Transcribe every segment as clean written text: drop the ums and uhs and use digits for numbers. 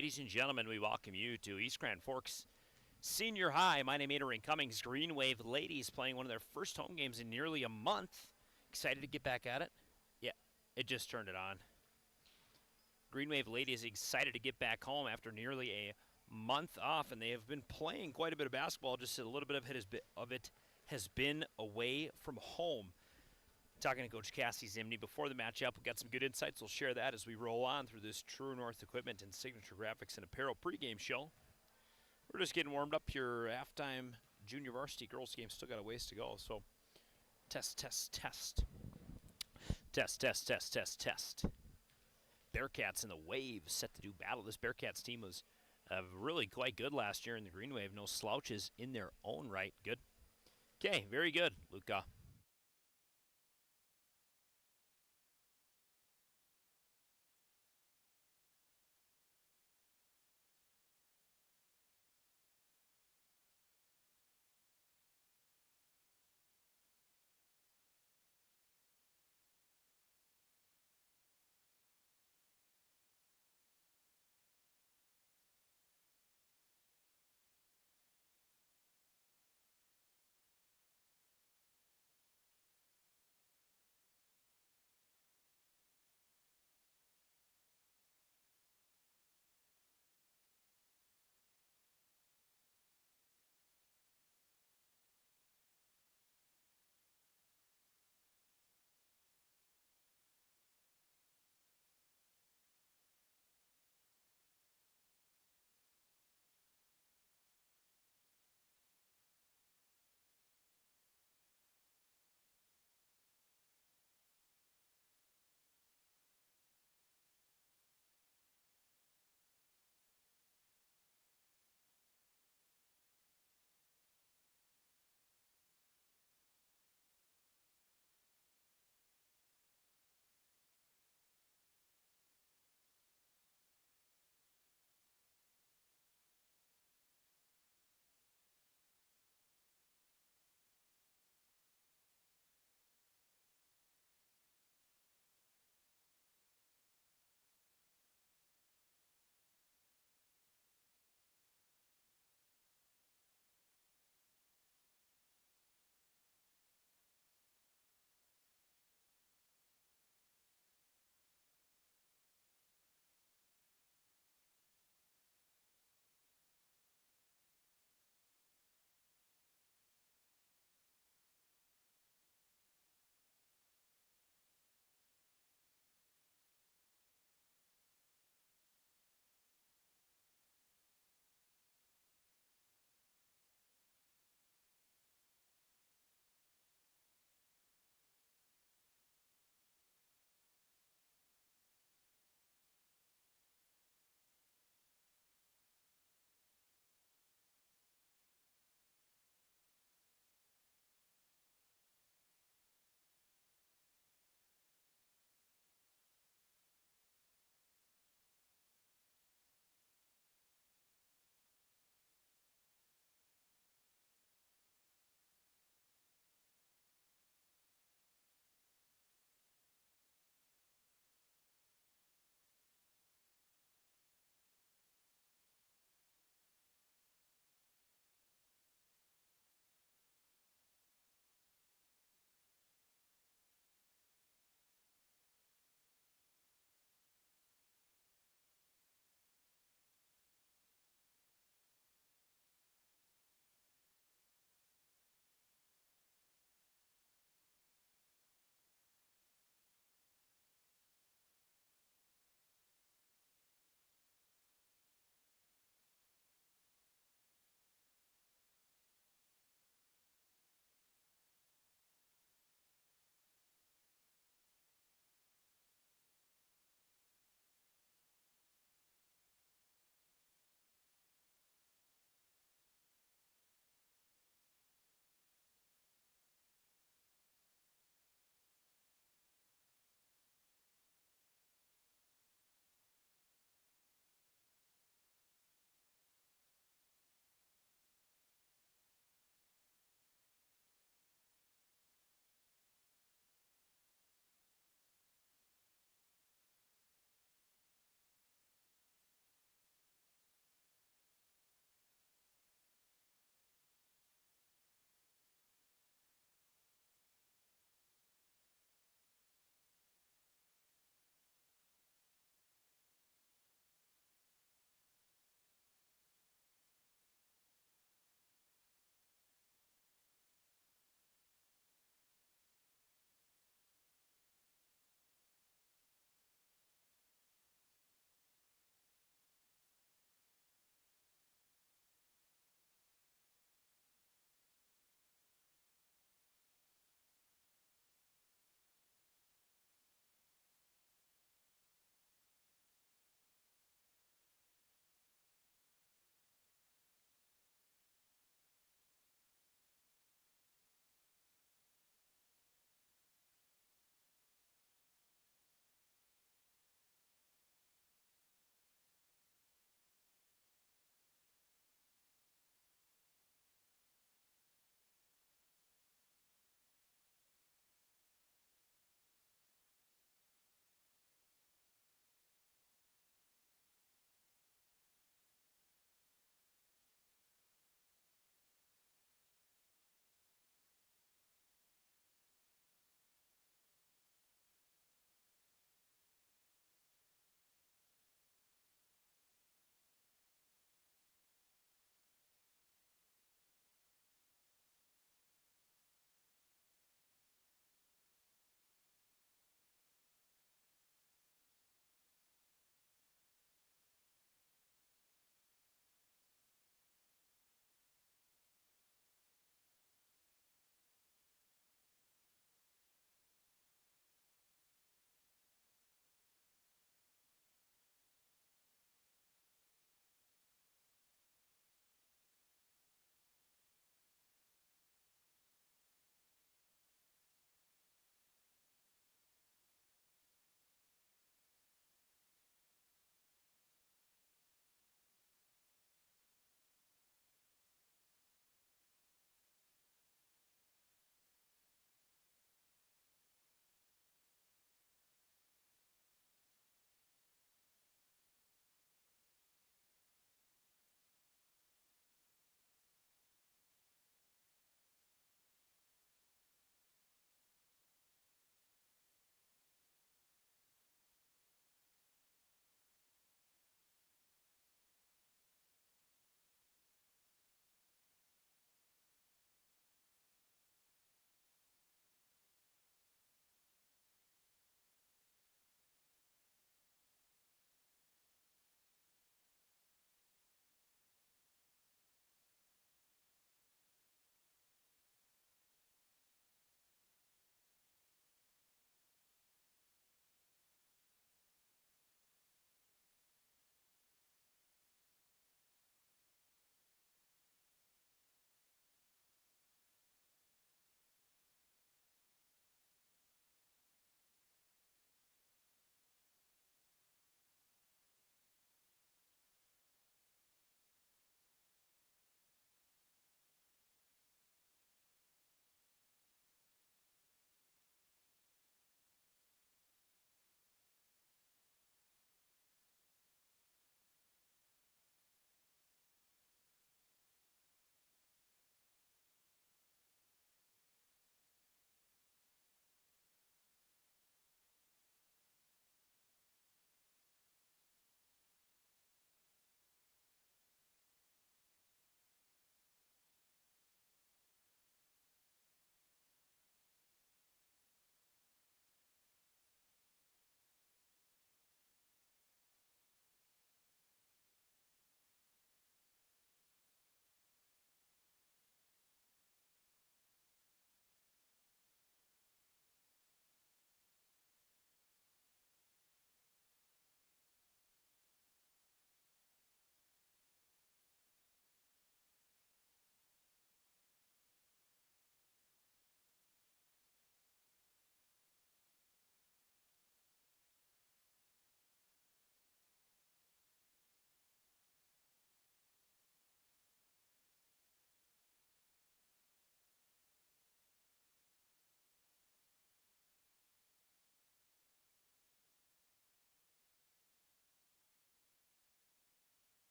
Ladies and gentlemen, we welcome you to East Grand Forks Senior High. My name is Adrian Cummings. Green Wave ladies playing one of their first home games in nearly a month. Excited to get back at it? Yeah, it just turned it on. Green Wave ladies excited to get back home after nearly a month off, and they have been playing quite a bit of basketball. Just a little bit of it has been away from home. Talking to Coach Cassie Zimney before the matchup. We've got some good insights. We'll share that as we roll on through this True North Equipment and Signature Graphics and Apparel pregame show. We're just getting warmed up here. Halftime junior varsity girls game still got a ways to go. So test, test, test. Test, test, test, test, test. Bearcats in the Wave set to do battle. This Bearcats team was really quite good last year in the Green Wave. No slouches in their own right. Good. Okay, very good, Luca.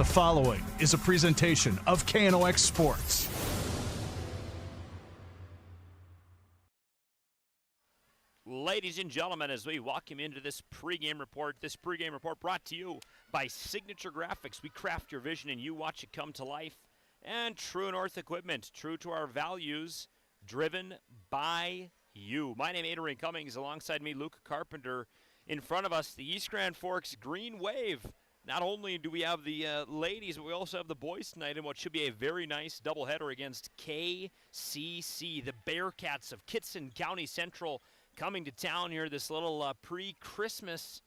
The following is a presentation of KNOX Sports. Ladies and gentlemen, as we welcome you into this pregame report brought to you by Signature Graphics. We craft your vision and you watch it come to life. And True North Equipment, true to our values, driven by you. My name is Adrian Cummings, alongside me, Luke Carpenter. In front of us, the East Grand Forks Green Wave. Not only do we have the ladies, but we also have the boys tonight in what should be a very nice doubleheader against KCC, the Bearcats of Kittson County Central, coming to town here, this little pre-Christmas,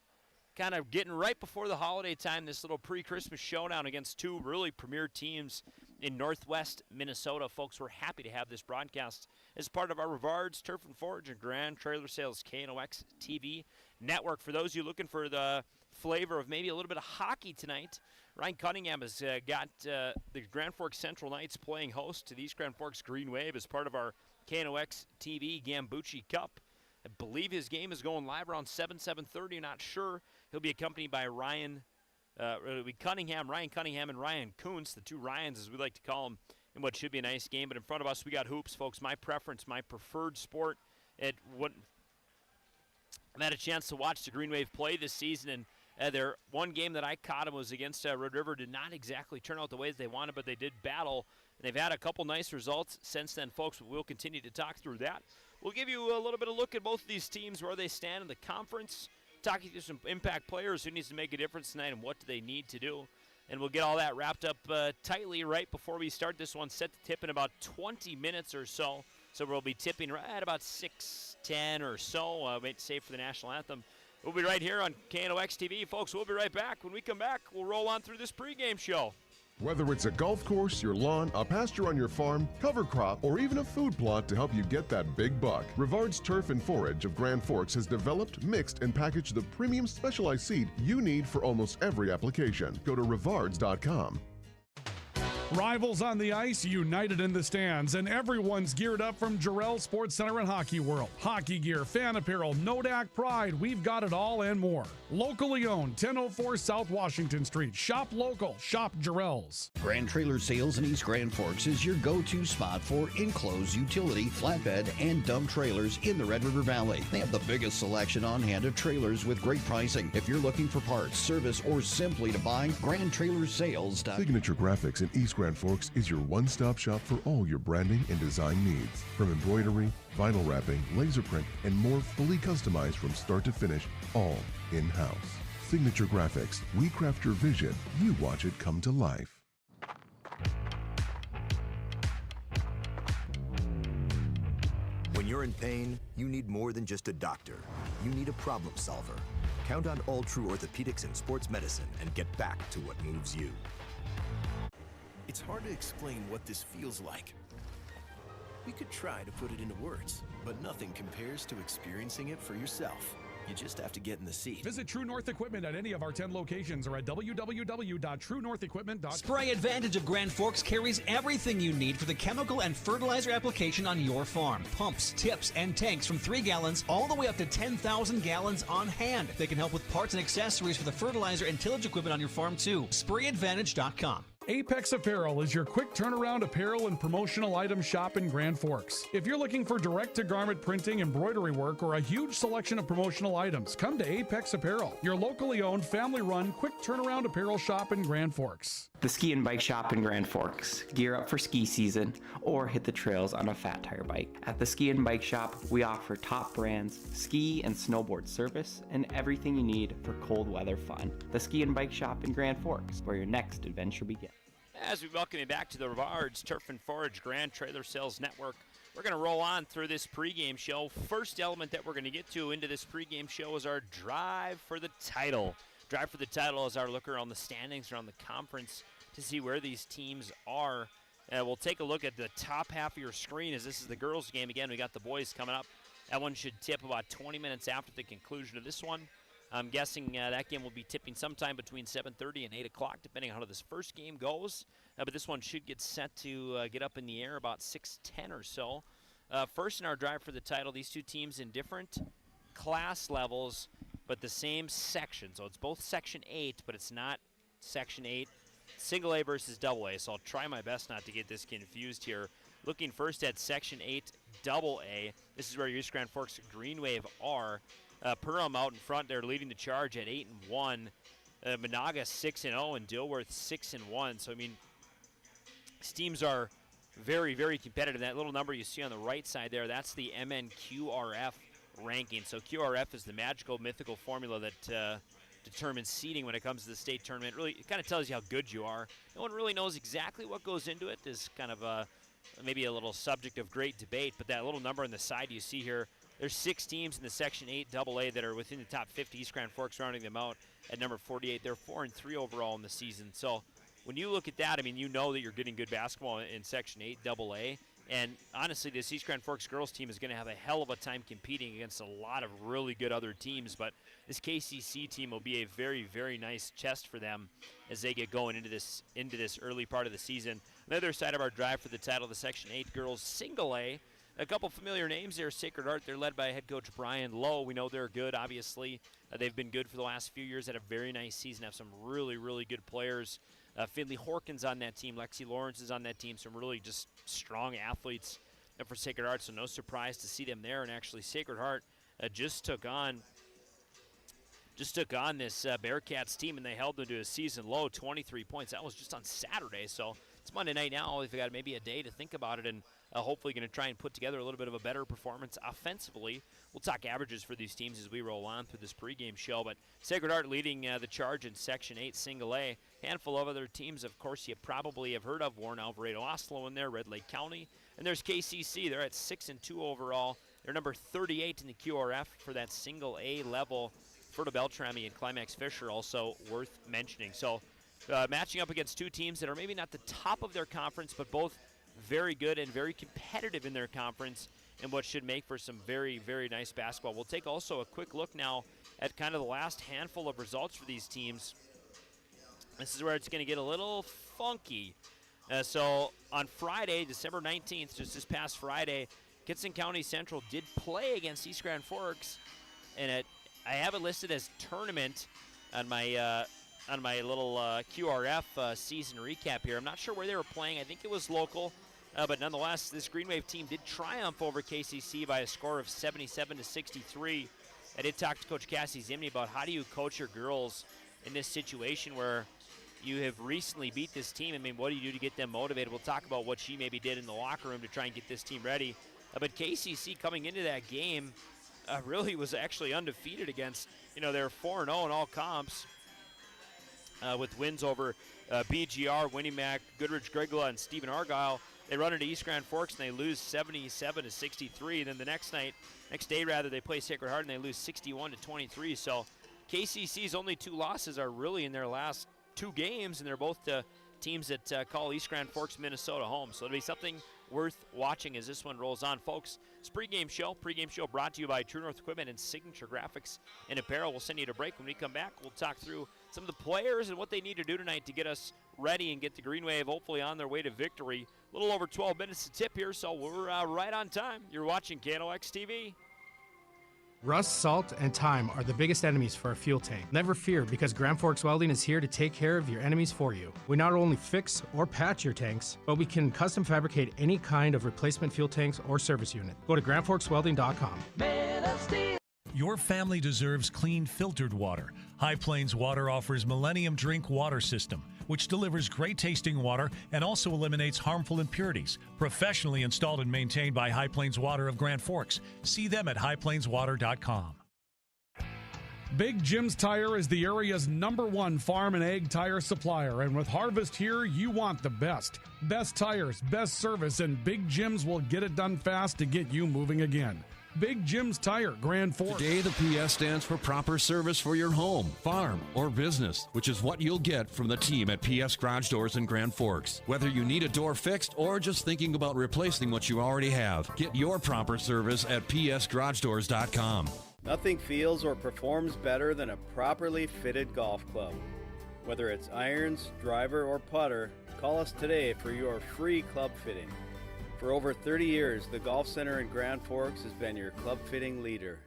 kind of getting right before the holiday time, this little pre-Christmas showdown against two really premier teams in Northwest Minnesota. Folks, we're happy to have this broadcast as part of our Rivard's Turf and Forage and Grand Trailer Sales KNOX TV network. For those of you looking for the flavor of maybe a little bit of hockey tonight, Ryan Cunningham has got the Grand Forks Central Knights playing host to the East Grand Forks Green Wave as part of our KNOX TV Gambucci Cup. I believe his game is going live around 7:30. Not sure. He'll be accompanied by Ryan Cunningham, and Ryan Kuntz, the two Ryans, as we like to call them, in what should be a nice game. But in front of us, we got hoops, folks. My preference, my preferred sport. I've had a chance to watch the Green Wave play this season, and their one game that I caught them was against Red River. Did not exactly turn out the way that they wanted, but they did battle. And they've had a couple nice results since then, folks. We'll continue to talk through that. We'll give you a little bit of look at both of these teams, where they stand in the conference, talking to some impact players who needs to make a difference tonight and what do they need to do. And we'll get all that wrapped up tightly right before we start this one, set to tip in about 20 minutes or so. So we'll be tipping right at about 6:10 or so, wait to save for the national anthem. We'll be right here on KNOX TV. Folks, we'll be right back. When we come back, we'll roll on through this pregame show. Whether it's a golf course, your lawn, a pasture on your farm, cover crop, or even a food plot to help you get that big buck, Rivard's Turf and Forage of Grand Forks has developed, mixed, and packaged the premium specialized seed you need for almost every application. Go to rivards.com. Rivals on the ice, united in the stands, and everyone's geared up from Jarrell Sports Center and Hockey World. Hockey gear, fan apparel, Nodak Pride, we've got it all and more. Locally owned, 1004 South Washington Street. Shop local, shop Jarrell's. Grand Trailer Sales in East Grand Forks is your go-to spot for enclosed utility, flatbed, and dump trailers in the Red River Valley. They have the biggest selection on hand of trailers with great pricing. If you're looking for parts, service, or simply to buy, GrandTrailerSales.com. Signature Graphics in East Grand Forks is your one-stop shop for all your branding and design needs. From embroidery, vinyl wrapping, laser print, and more, fully customized from start to finish, all in-house. Signature Graphics. We craft your vision. You watch it come to life. When you're in pain, you need more than just a doctor. You need a problem solver. Count on All True Orthopedics and Sports Medicine and get back to what moves you. It's hard to explain what this feels like. We could try to put it into words, but nothing compares to experiencing it for yourself. You just have to get in the seat. Visit True North Equipment at any of our 10 locations or at www.truenorthequipment.com. Spray Advantage of Grand Forks carries everything you need for the chemical and fertilizer application on your farm. Pumps, tips, and tanks from 3 gallons all the way up to 10,000 gallons on hand. They can help with parts and accessories for the fertilizer and tillage equipment on your farm too. SprayAdvantage.com. Apex Apparel is your quick turnaround apparel and promotional item shop in Grand Forks. If you're looking for direct-to-garment printing, embroidery work, or a huge selection of promotional items, come to Apex Apparel, your locally owned, family-run, quick turnaround apparel shop in Grand Forks. The Ski and Bike Shop in Grand Forks. Gear up for ski season or hit the trails on a fat tire bike. At the Ski and Bike Shop, we offer top brands, ski and snowboard service, and everything you need for cold weather fun. The Ski and Bike Shop in Grand Forks, where your next adventure begins. As we welcome you back to the Rivard's Turf and Forage Grand Trailer Sales Network, we're going to roll on through this pregame show. First element that we're going to get to into this pregame show is our Drive for the Title. Drive for the Title is our look around the standings around the conference to see where these teams are. We'll take a look at the top half of your screen as this is the girls' game. Again, we got the boys coming up. That one should tip about 20 minutes after the conclusion of this one. I'm guessing that game will be tipping sometime between 7:30 and 8 o'clock, depending on how this first game goes. But this one should get set to get up in the air about 6:10 or so. First in our Drive for the Title, these two teams in different class levels, but the same section. So it's both Section 8, but it's not Section 8 single A versus double A, so I'll try my best not to get this confused here. Looking first at Section 8 double A. This is where East Grand Forks Green Wave are. Perham out in front. They're leading the charge at 8-1. Monaga 6-0 and Dilworth 6-1. So, I mean, these teams are very, very competitive. That little number you see on the right side there, that's the MNQRF ranking. So QRF is the magical, mythical formula that determines seeding when it comes to the state tournament. Really, it kind of tells you how good you are. No one really knows exactly what goes into it. Is kind of maybe a little subject of great debate, but that little number on the side you see here, there's 6 teams in the Section 8 AA that are within the top 50. East Grand Forks rounding them out at number 48. They're 4-3 overall in the season. So when you look at that, I mean, you know that you're getting good basketball in Section 8 AA. And honestly, this East Grand Forks girls team is going to have a hell of a time competing against a lot of really good other teams. But this KCC team will be a very, very nice test for them as they get going into this early part of the season. On the other side of our drive for the title, the Section 8 girls single A. A couple familiar names there. Sacred Heart, they're led by head coach Brian Lowe. We know they're good, obviously. They've been good for the last few years, had a very nice season, have some really, really good players. Finley Horkins on that team. Lexi Lawrence is on that team. Some really just strong athletes for Sacred Heart, so no surprise to see them there. And actually, Sacred Heart just took on this Bearcats team, and they held them to a season low, 23 points. That was just on Saturday, so it's Monday night now. They've got maybe a day to think about it, and hopefully going to try and put together a little bit of a better performance offensively. We'll talk averages for these teams as we roll on through this pregame show, but Sacred Heart leading the charge in Section 8 single A. Handful of other teams, of course, you probably have heard of. Warren Alvarado Oslo in there, Red Lake County, and there's KCC. They're at 6-2 overall. They're number 38 in the QRF for that single A level. Ferta Beltrami and Climax Fisher also worth mentioning. So matching up against two teams that are maybe not the top of their conference, but both very good and very competitive in their conference, and what should make for some very, very nice basketball. We'll take also a quick look now at kind of the last handful of results for these teams. This is where it's going to get a little funky. So on Friday, December 19th, just this past Friday, Kittson County Central did play against East Grand Forks, and I have it listed as tournament on my little QRF season recap here. I'm not sure where they were playing. I think it was local, but nonetheless, this Green Wave team did triumph over KCC by a score of 77-63. I did talk to Coach Cassie Zimney about how do you coach your girls in this situation where you have recently beat this team. I mean, what do you do to get them motivated? We'll talk about what she maybe did in the locker room to try and get this team ready. But KCC coming into that game really was actually undefeated against, they're 4-0 in all comps with wins over BGR, Winnie Mac, Goodrich Gregla, and Stephen Argyle. They run into East Grand Forks and they lose 77-63. And then the next day, they play Sacred Heart and they lose 61-23. So KCC's only 2 losses are really in their last 2 games, and they're both to teams that call East Grand Forks, Minnesota home. So it'll be something worth watching as this one rolls on, folks. It's pregame show brought to you by True North Equipment and Signature Graphics and Apparel. We'll send you to break. When we come back, we'll talk through some of the players and what they need to do tonight to get us ready and get the Green Wave hopefully on their way to victory. A little over 12 minutes to tip here, so we're right on time. You're watching KNOX TV. Rust, salt, and time are the biggest enemies for a fuel tank. Never fear, because Grand Forks Welding is here to take care of your enemies for you. We not only fix or patch your tanks, but we can custom fabricate any kind of replacement fuel tanks or service unit. Go to GrandForksWelding.com. Your family deserves clean, filtered water. High Plains Water offers Millennium Drink Water System, which delivers great tasting water and also eliminates harmful impurities. Professionally installed and maintained by High Plains Water of Grand Forks. See them at highplainswater.com. Big Jim's Tire is the area's #1 farm and ag tire supplier, and with Harvest here, you want the best. Best tires, best service, and Big Jim's will get it done fast to get you moving again. Big Jim's Tire, Grand Forks. Today, the PS stands for proper service for your home, farm, or business, which is what you'll get from the team at PS Garage Doors in Grand Forks. Whether you need a door fixed or just thinking about replacing what you already have, get your proper service at psgaragedoors.com. Nothing feels or performs better than a properly fitted golf club. Whether it's irons, driver, or putter, call us today for your free club fitting. For over 30 years, the Golf Center in Grand Forks has been your club fitting leader.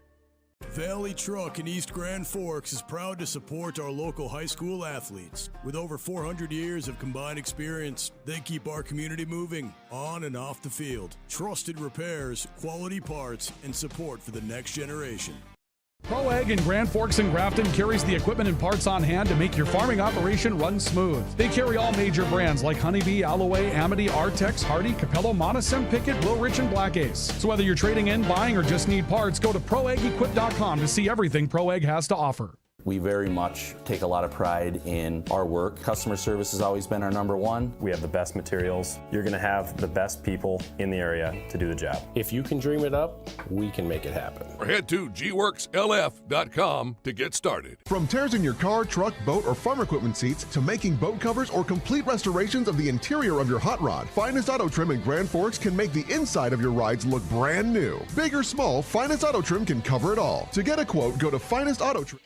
Valley Truck in East Grand Forks is proud to support our local high school athletes. With over 400 years of combined experience, they keep our community moving on and off the field. Trusted repairs, quality parts, and support for the next generation. ProAg in Grand Forks and Grafton carries the equipment and parts on hand to make your farming operation run smooth. They carry all major brands like Honeybee, Alloway, Amity, Artex, Hardy, Capello, Monosem, Pickett, Will Rich, and Black Ace. So whether you're trading in, buying, or just need parts, go to ProAgEquip.com to see everything ProAg has to offer. We very much take a lot of pride in our work. Customer service has always been our number one. We have the best materials. You're going to have the best people in the area to do the job. If you can dream it up, we can make it happen. Or head to gworkslf.com to get started. From tears in your car, truck, boat, or farm equipment seats to making boat covers or complete restorations of the interior of your hot rod, Finest Auto Trim in Grand Forks can make the inside of your rides look brand new. Big or small, Finest Auto Trim can cover it all. To get a quote, go to Finest Auto Trim.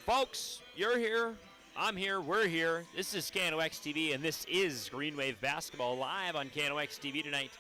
Folks, you're here, I'm here, we're here. This is KNOX TV, and this is Green Wave Basketball live on KNOX TV tonight.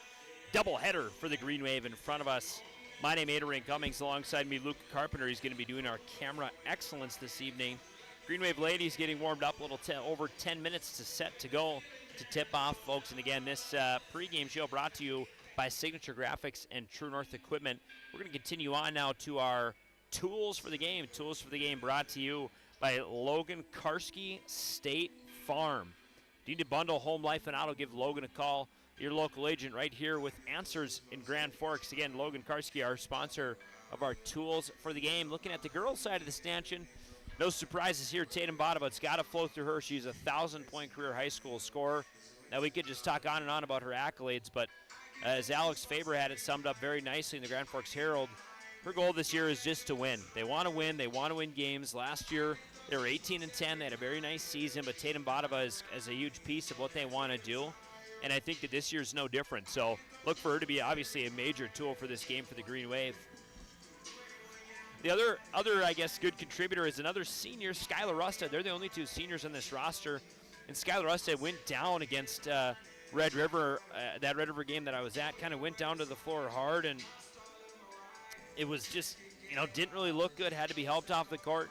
Doubleheader for the Green Wave in front of us. My name is Adrian Cummings. Alongside me, Luke Carpenter. He's going to be doing our camera excellence this evening. Green Wave ladies getting warmed up, a little over 10 minutes to set to go to tip off, folks. And again, this pregame show brought to you by Signature Graphics and True North Equipment. We're going to continue on now to our Tools for the Game. Tools for the Game brought to you by Logan Karski State Farm. Do you need to bundle home, life, and auto? Give Logan a call. Your local agent right here with answers in Grand Forks. Again, Logan Karski, our sponsor of our Tools for the Game. Looking at the girls' side of the stanchion, no surprises here. Tatum Bottom, it's got to flow through her. She's a 1,000-point career high school scorer. Now, we could just talk on and on about her accolades, but as Alex Faber had it summed up very nicely in the Grand Forks Herald, her goal this year is just to win. They want to win. They want to win games. Last year, they were 18-10. They had a very nice season, but Tatum Badava is a huge piece of what they want to do, and I think that this year's no different. So look for her to be obviously a major tool for this game for the Green Wave. The other I guess, good contributor is another senior, Skylar Rustad. They're the only two seniors on this roster, and Skylar Rustad went down against Red River. That Red River game that I was at kind of went down to the floor hard, and it was just, didn't really look good, had to be helped off the court.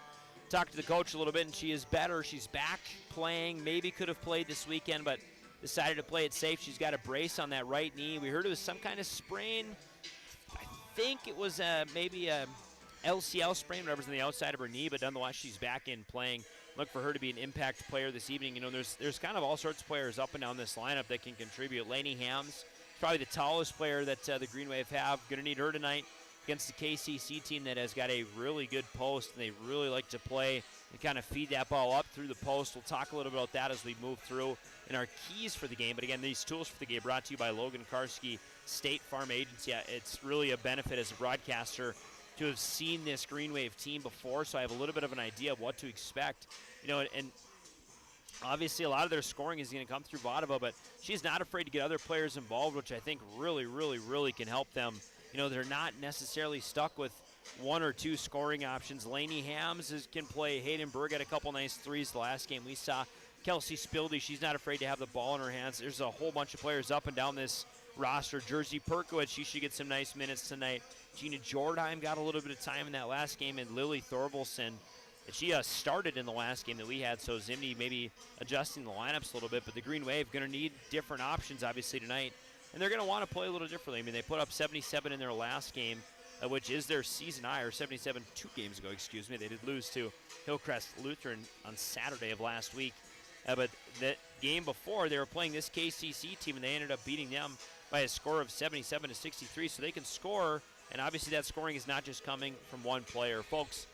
Talked to the coach a little bit, and she is better. She's back playing, maybe could have played this weekend, but decided to play it safe. She's got a brace on that right knee. We heard it was some kind of sprain. I think it was maybe a LCL sprain, whatever's on the outside of her knee, but nonetheless, she's back in playing. Look for her to be an impact player this evening. There's kind of all sorts of players up and down this lineup that can contribute. Lainey Hams, probably the tallest player that the Green Wave have. Going to need her tonight against the KCC team that has got a really good post, and they really like to play and kind of feed that ball up through the post. We'll talk a little bit about that as we move through in our keys for the game. But again, these tools for the game brought to you by Logan Karski State Farm Agency. It's really a benefit as a broadcaster to have seen this Green Wave team before, so I have a little bit of an idea of what to expect. And obviously a lot of their scoring is going to come through Vadova, but she's not afraid to get other players involved, which I think really, really, really can help them. They're not necessarily stuck with one or two scoring options. Lainey Hams can play. Hayden Berg had a couple nice threes the last game we saw. Kelsey Spildy, she's not afraid to have the ball in her hands. There's a whole bunch of players up and down this roster. Jersey Perkowitz, she should get some nice minutes tonight. Gina Jordheim got a little bit of time in that last game, and Lily Thorvalson, she started in the last game that we had, so Zimney maybe adjusting the lineups a little bit, but the Green Wave going to need different options, obviously, tonight. And they're going to want to play a little differently. I mean, they put up 77 in their last game, which is their season high, or 77 2 games ago, excuse me. They did lose to Hillcrest Lutheran on Saturday of last week. But the game before, they were playing this KCC team, and they ended up beating them by a score of 77-63. So they can score, and obviously that scoring is not just coming from one player. Folks,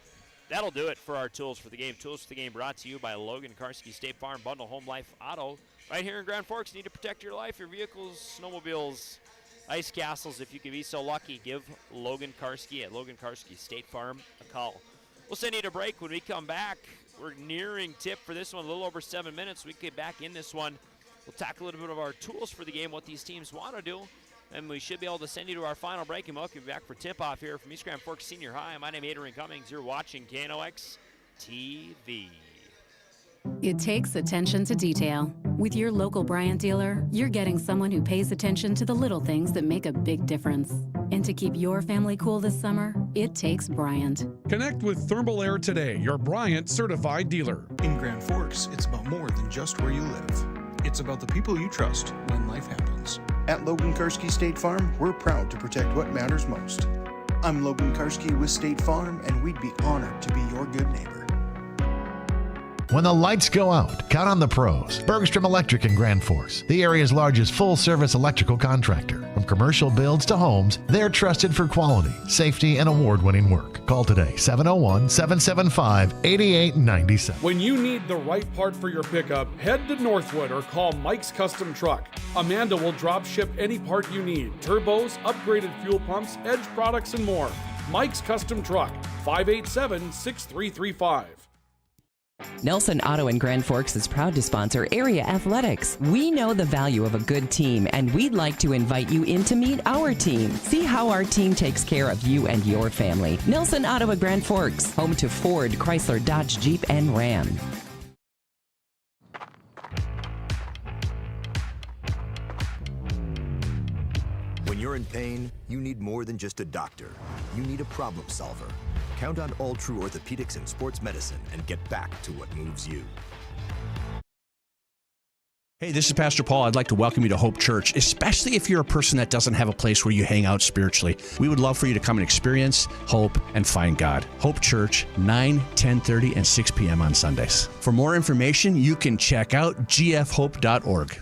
that'll do it for our Tools for the Game. Tools for the Game brought to you by Logan Karski State Farm, Bundle Home Life Auto. Right here in Grand Forks, you need to protect your life, your vehicles, snowmobiles, ice castles. If you could be so lucky, give Logan Karski at Logan Karski State Farm a call. We'll send you to break. When we come back, we're nearing tip for this one, a little over 7 minutes. We get back in this one. We'll talk a little bit of our tools for the game, what these teams want to do, and we should be able to send you to our final break and welcome you back for tip-off here from East Grand Forks Senior High. My name is Adrian Cummings. You're watching KNOX TV. It takes attention to detail. With your local Bryant dealer, you're getting someone who pays attention to the little things that make a big difference. And to keep your family cool this summer, it takes Bryant. Connect with Thermal Air today, your Bryant certified dealer. In Grand Forks, it's about more than just where you live. It's about the people you trust when life happens. At Logan Karski State Farm, we're proud to protect what matters most. I'm Logan Karski with State Farm, and we'd be honored to be your good neighbor. When the lights go out, count on the pros. Bergstrom Electric in Grand Forks, the area's largest full-service electrical contractor. From commercial builds to homes, they're trusted for quality, safety, and award-winning work. Call today, 701-775-8897. When you need the right part for your pickup, head to Northwood or call Mike's Custom Truck. Amanda will drop ship any part you need. Turbos, upgraded fuel pumps, Edge products, and more. Mike's Custom Truck, 587-6335. Nelson Auto in Grand Forks is proud to sponsor area athletics. We know the value of a good team, and we'd like to invite you in to meet our team. See how our team takes care of you and your family. Nelson Auto in Grand Forks, home to Ford, Chrysler, Dodge, Jeep, and Ram. When you're in pain, you need more than just a doctor. You need a problem solver. Count on All True Orthopedics and Sports Medicine and get back to what moves you. Hey, this is Pastor Paul. I'd like to welcome you to Hope Church, especially if you're a person that doesn't have a place where you hang out spiritually. We would love for you to come and experience hope and find God. Hope Church, 9, 10:30, and 6 p.m. on Sundays. For more information, you can check out gfhope.org.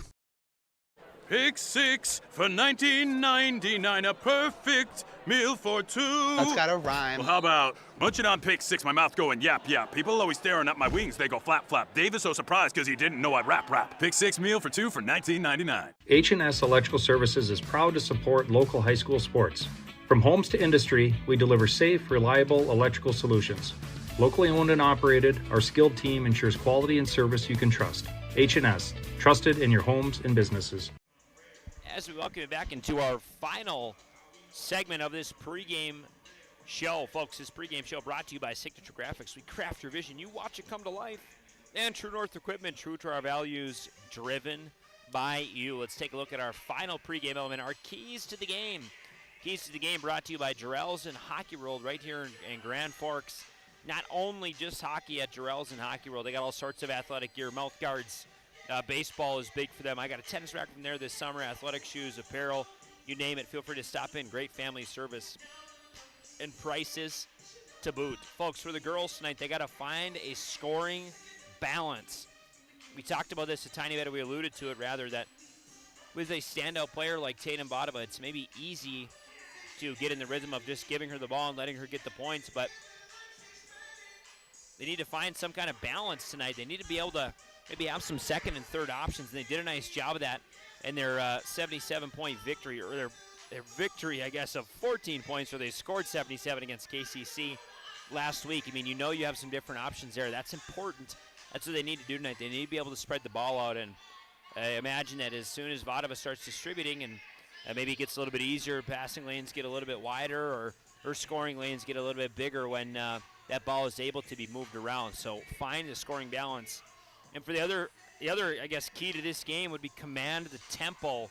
Pick 6 for $19.99, a perfect meal for two. That's gotta rhyme. Well, how about munching on Pick 6, my mouth going yap, yap. People always staring at my wings, they go flap, flap. Dave is so surprised because he didn't know I'd rap. Pick 6 meal for two for $19.99. H&S Electrical Services is proud to support local high school sports. From homes to industry, we deliver safe, reliable electrical solutions. Locally owned and operated, our skilled team ensures quality and service you can trust. H&S, trusted in your homes and businesses. As we welcome you back into our final segment of this pregame show, folks, this pregame show brought to you by Signature Graphics. We craft your vision. You watch it come to life. And True North Equipment, true to our values, driven by you. Let's take a look at our final pregame element, our keys to the game. Keys to the game brought to you by Jarrell's and Hockey World right here in Grand Forks. Not only just hockey at Jarrell's and Hockey World, they got all sorts of athletic gear, mouth guards. Baseball is big for them. I got a tennis racket from there this summer, athletic shoes, apparel, you name it. Feel free to stop in. Great family service and prices to boot. Folks, for the girls tonight, they got to find a scoring balance. We talked about this a tiny bit, or we alluded to it rather, that with a standout player like Tatum Bodova, it's maybe easy to get in the rhythm of just giving her the ball and letting her get the points, but they need to find some kind of balance tonight. They need to be able to maybe have some second and third options, and they did a nice job of that in their 77-point victory, or their victory, I guess, of 14 points, where they scored 77 against KCC last week. I mean, you know you have some different options there. That's important. That's what they need to do tonight. They need to be able to spread the ball out, and I imagine that as soon as Vodova starts distributing and maybe it gets a little bit easier, passing lanes get a little bit wider, or her scoring lanes get a little bit bigger when that ball is able to be moved around. So find the scoring balance. And for the other, I guess, key to this game would be command the tempo.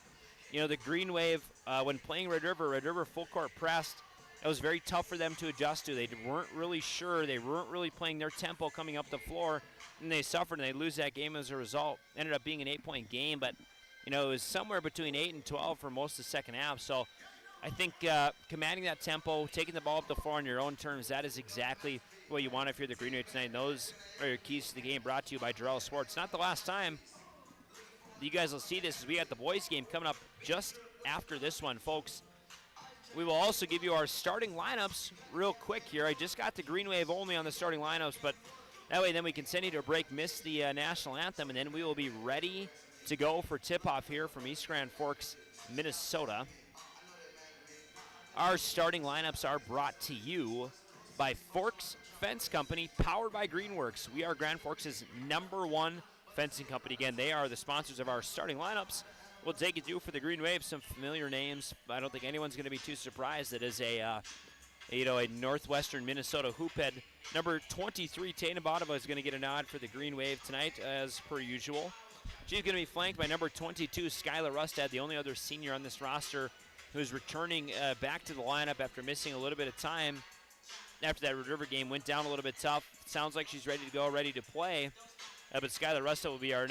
You know, the Green Wave, when playing Red River full court pressed, it was very tough for them to adjust to. They weren't really sure. They weren't really playing their tempo coming up the floor, and they suffered, and they lose that game as a result. Ended up being an 8-point game, but, you know, it was somewhere between 8 and 12 for most of the second half. So I think commanding that tempo, taking the ball up the floor on your own terms, that is exactly what you want if you're the Green Wave tonight. And those are your keys to the game, brought to you by Jarrell Sports. Not the last time you guys will see this, as we got the boys game coming up just after this one, folks. We will also give you our starting lineups real quick here. I just got the Green Wave only on the starting lineups, but that way then we can send you to a break, miss the national anthem, and then we will be ready to go for tip-off here from East Grand Forks, Minnesota. Our starting lineups are brought to you by Forks Fence Company, powered by Greenworks. We are Grand Forks' #1 fencing company. Again, they are the sponsors of our starting lineups. We'll take you through for the Green Wave some familiar names. I don't think anyone's going to be too surprised. That is a a Northwestern Minnesota hoophead. Number 23, Tana Botova, is going to get a nod for the Green Wave tonight, as per usual. She's going to be flanked by number 22, Skylar Rustad, the only other senior on this roster who's returning back to the lineup after missing a little bit of time after that Red River game. Went down a little bit tough. Sounds like she's ready to go, ready to play. But Skylar Rustad will be our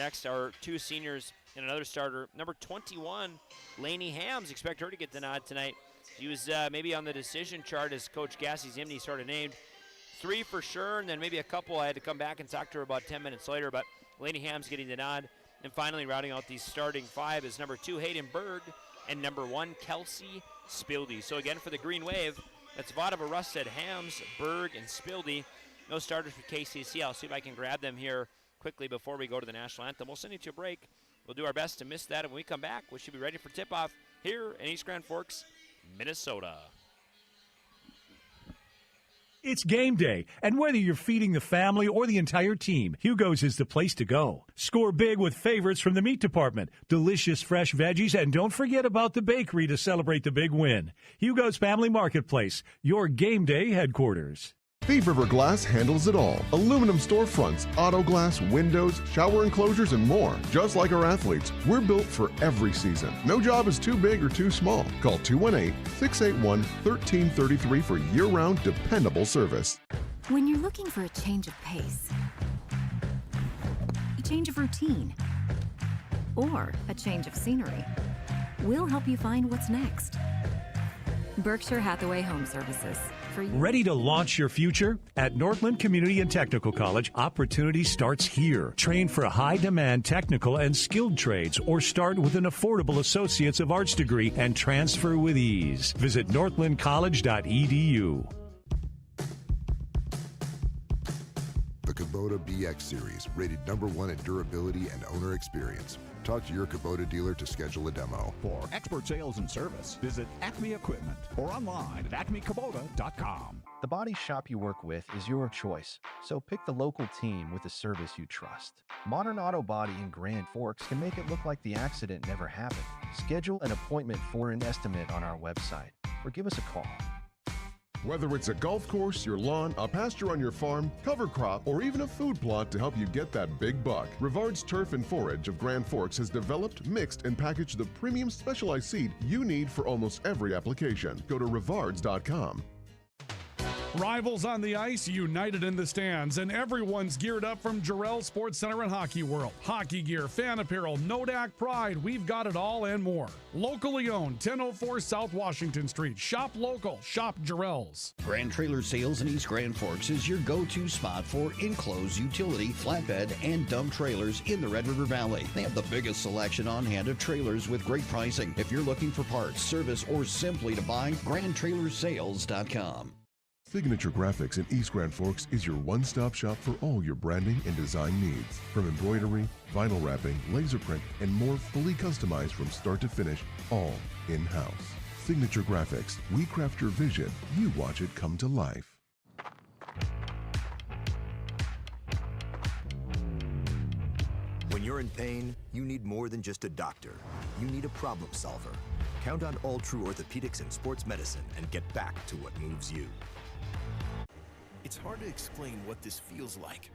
two seniors and another starter. Number 21, Lainey Hams. Expect her to get the nod tonight. She was maybe on the decision chart as Coach Gassy Zimney sort of named. 3 for sure, and then maybe a couple. I had to come back and talk to her about 10 minutes later, but Lainey Hams getting the nod. And finally, rounding out the starting 5 is number 2, Hayden Berg, and number 1, Kelsey Spildy. So again, for the Green Wave, that's Botova, Rustad, Hams, Berg, and Spildy. No starters for KCC. I'll see if I can grab them here quickly before we go to the national anthem. We'll send you to a break. We'll do our best to miss that, and when we come back, we should be ready for tip-off here in East Grand Forks, Minnesota. It's game day, and whether you're feeding the family or the entire team, Hugo's is the place to go. Score big with favorites from the meat department, delicious fresh veggies, and don't forget about the bakery to celebrate the big win. Hugo's Family Marketplace, your game day headquarters. Thief River Glass handles it all. Aluminum storefronts, auto glass, windows, shower enclosures, and more. Just like our athletes, we're built for every season. No job is too big or too small. Call 218-681-1333 for year-round dependable service. When you're looking for a change of pace, a change of routine, or a change of scenery, we'll help you find what's next. Berkshire Hathaway Home Services. Ready to launch your future? At Northland Community and Technical College, opportunity starts here. Train for high-demand technical and skilled trades, or start with an affordable Associates of Arts degree and transfer with ease. Visit northlandcollege.edu. The Kubota BX Series, rated #1 in durability and owner experience. Talk to your Kubota dealer to schedule a demo. For expert sales and service, visit Acme Equipment or online at acmekubota.com. The body shop you work with is your choice, so pick the local team with the service you trust. Modern Auto Body in Grand Forks can make it look like the accident never happened. Schedule an appointment for an estimate on our website or give us a call. Whether it's a golf course, your lawn, a pasture on your farm, cover crop, or even a food plot to help you get that big buck, Rivard's Turf and Forage of Grand Forks has developed, mixed, and packaged the premium specialized seed you need for almost every application. Go to rivards.com. Rivals on the ice, united in the stands, and everyone's geared up from Jarrell Sports Center and Hockey World. Hockey gear, fan apparel, Nodak Pride, we've got it all and more. Locally owned, 1004 South Washington Street. Shop local, shop Jarrell's. Grand Trailer Sales in East Grand Forks is your go-to spot for enclosed utility, flatbed, and dump trailers in the Red River Valley. They have the biggest selection on hand of trailers with great pricing. If you're looking for parts, service, or simply to buy, GrandTrailersSales.com. Signature Graphics in East Grand Forks is your one-stop shop for all your branding and design needs. From embroidery, vinyl wrapping, laser print, and more fully customized from start to finish, all in-house. Signature Graphics. We craft your vision. You watch it come to life. When you're in pain, you need more than just a doctor. You need a problem solver. Count on All True Orthopedics and Sports Medicine and get back to what moves you. It's hard to explain what this feels like.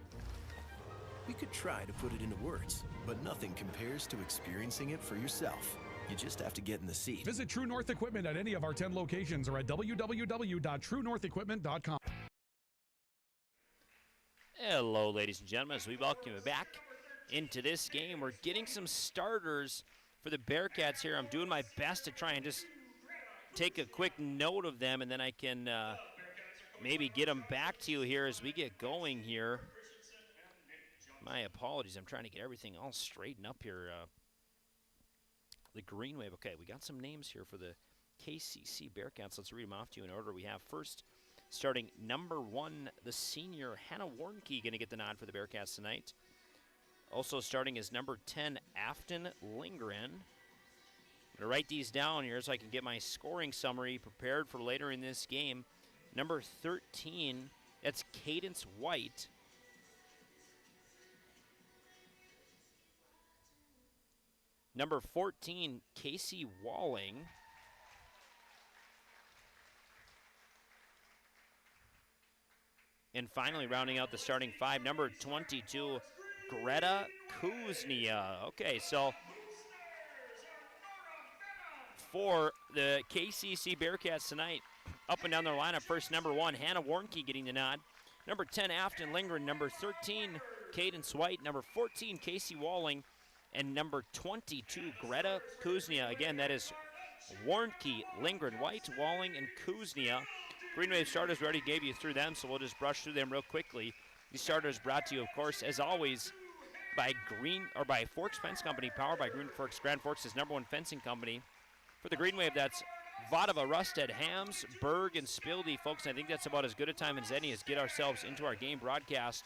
We could try to put it into words, but nothing compares to experiencing it for yourself. You just have to get in the seat. Visit True North Equipment at any of our 10 locations or at www.truenorthequipment.com. Hello, ladies and gentlemen, as we welcome you back into this game. We're getting some starters for the Bearcats here. I'm doing my best to try and just take a quick note of them, and then I can maybe get them back to you here as we get going here. My apologies. I'm trying to get everything all straightened up here. The Green Wave. Okay, we got some names here for the KCC Bearcats. Let's read them off to you in order. We have first, starting number 1, the senior Hannah Warnke, going to get the nod for the Bearcats tonight. Also starting is number 10, Afton Lindgren. I'm going to write these down here so I can get my scoring summary prepared for later in this game. Number 13, that's Cadence White. Number 14, Casey Walling. And finally, rounding out the starting five, number 22, Greta Kuznia. Okay, so for the KCC Bearcats tonight, up and down their lineup, first number 1, Hannah Warnke getting the nod. Number 10, Afton Lindgren. Number 13, Cadence White. Number 14, Casey Walling. And number 22, Greta Kuznia. Again, that is Warnke, Lindgren, White, Walling, and Kuznia. Green Wave starters, we already gave you through them, so we'll just brush through them real quickly. These starters brought to you, of course, as always, by Forks Fence Company, powered by Forks. Grand Forks is #1 fencing company. For the Green Wave, that's Vadova, Rusted, Hams, Berg, and Spildy, folks. I think that's about as good a time as any as get ourselves into our game broadcast.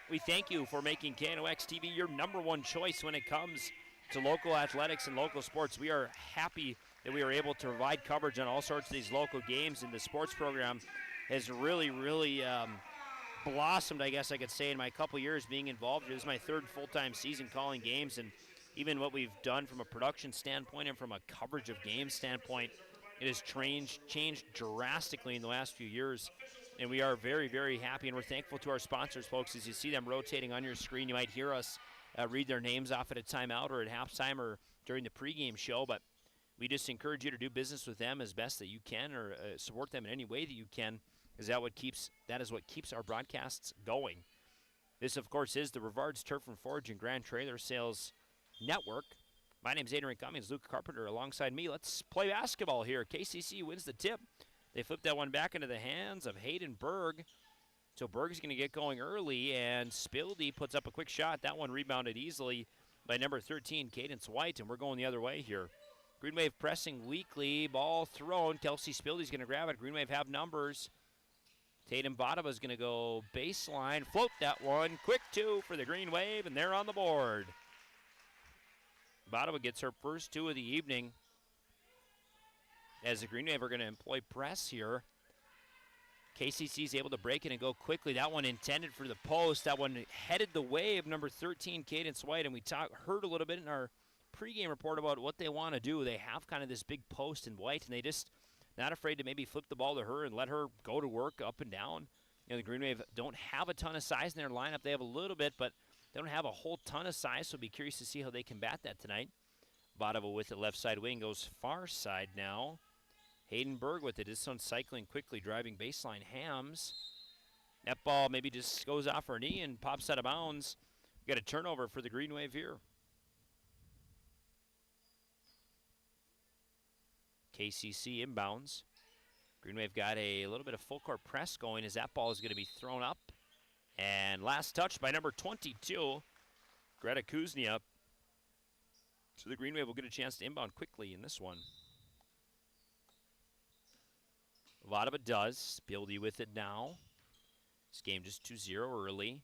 We thank you for making KNOX TV your #1 choice when it comes to local athletics and local sports. We are happy that we are able to provide coverage on all sorts of these local games, and the sports program has really blossomed, I guess I could say, in my couple years being involved. This is my 3rd full-time season calling games, and even what we've done from a production standpoint and from a coverage of games standpoint, it has changed drastically in the last few years. And we are very happy, and we're thankful to our sponsors, folks. As you see them rotating on your screen, you might hear us read their names off at a timeout or at halftime or during the pregame show, but we just encourage you to do business with them as best that you can, or support them in any way that you can, because that is what keeps our broadcasts going. This, of course, is the Rivards Turf and Forge and Grand Trailer Sales Network. My name's Adrian Cummings, Luke Carpenter alongside me. Let's play basketball here. KCC wins the tip. They flip that one back into the hands of Hayden Berg. So Berg's going to get going early, and Spildy puts up a quick shot. That one rebounded easily by number 13, Cadence White, and we're going the other way here. Green Wave pressing weakly. Ball thrown. Kelsey Spildy's going to grab it. Green Wave have numbers. Tatum Vadova's going to go baseline. Float that one. Quick 2 for the Green Wave, and they're on the board. Vadova gets her first 2 of the evening, as the Green Wave are going to employ press here. KCC's able to break it and go quickly. That one intended for the post. That one headed the way of number 13, Cadence White, and we heard a little bit in our pregame report about what they want to do. They have kind of this big post in White, and they just not afraid to maybe flip the ball to her and let her go to work up and down. You know, the Green Wave don't have a ton of size in their lineup. They have a little bit, but they don't have a whole ton of size, so be curious to see how they combat that tonight. Vadova with the left side wing goes far side now. Hayden Berg with it. This one cycling quickly, driving baseline. Hams. That ball maybe just goes off her knee and pops out of bounds. We got a turnover for the Green Wave here. KCC inbounds. Green Wave got a little bit of full court press going as that ball is going to be thrown up. And last touch by number 22, Greta Kuznia. So the Green Wave will get a chance to inbound quickly in this one. Vadova does. Spildy with it now. This game just 2-0 early.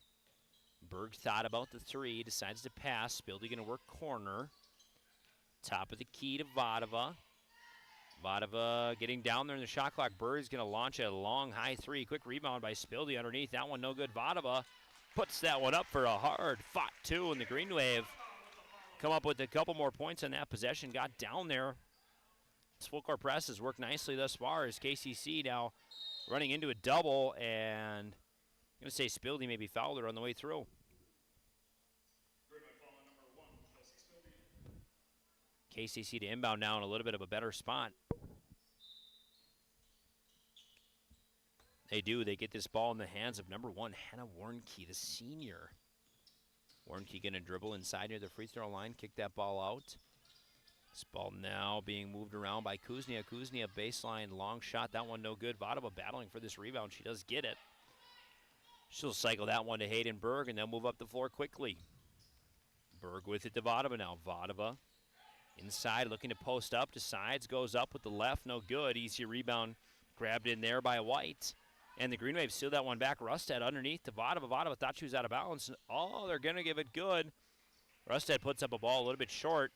Berg thought about the 3, decides to pass. Spildy going to work corner. Top of the key to Vadova. Vadova getting down there in the shot clock. Berg's going to launch a long high 3. Quick rebound by Spildy underneath. That one no good. Vadova puts that one up for a hard fought 2, and the Green Wave come up with a couple more points on that possession. Got down there. This full court press has worked nicely thus far as KCC now running into a double, and I'm going to say Spildy maybe fouled her on the way through. KCC to inbound now in a little bit of a better spot. They do. They get this ball in the hands of number 1, Hannah Warnke, the senior. Warnke going to dribble inside near the free throw line, kick that ball out. This ball now being moved around by Kuznia. Kuznia baseline, long shot. That one no good. Vadova battling for this rebound. She does get it. She'll cycle that one to Hayden Berg and then move up the floor quickly. Berg with it to Vadova now. Vadova inside looking to post up. Decides, goes up with the left. No good. Easy rebound grabbed in there by White. And the Green Wave sealed that one back. Rusted underneath to Vadova. Vadova thought she was out of balance. Oh, they're going to give it good. Rusted puts up a ball a little bit short.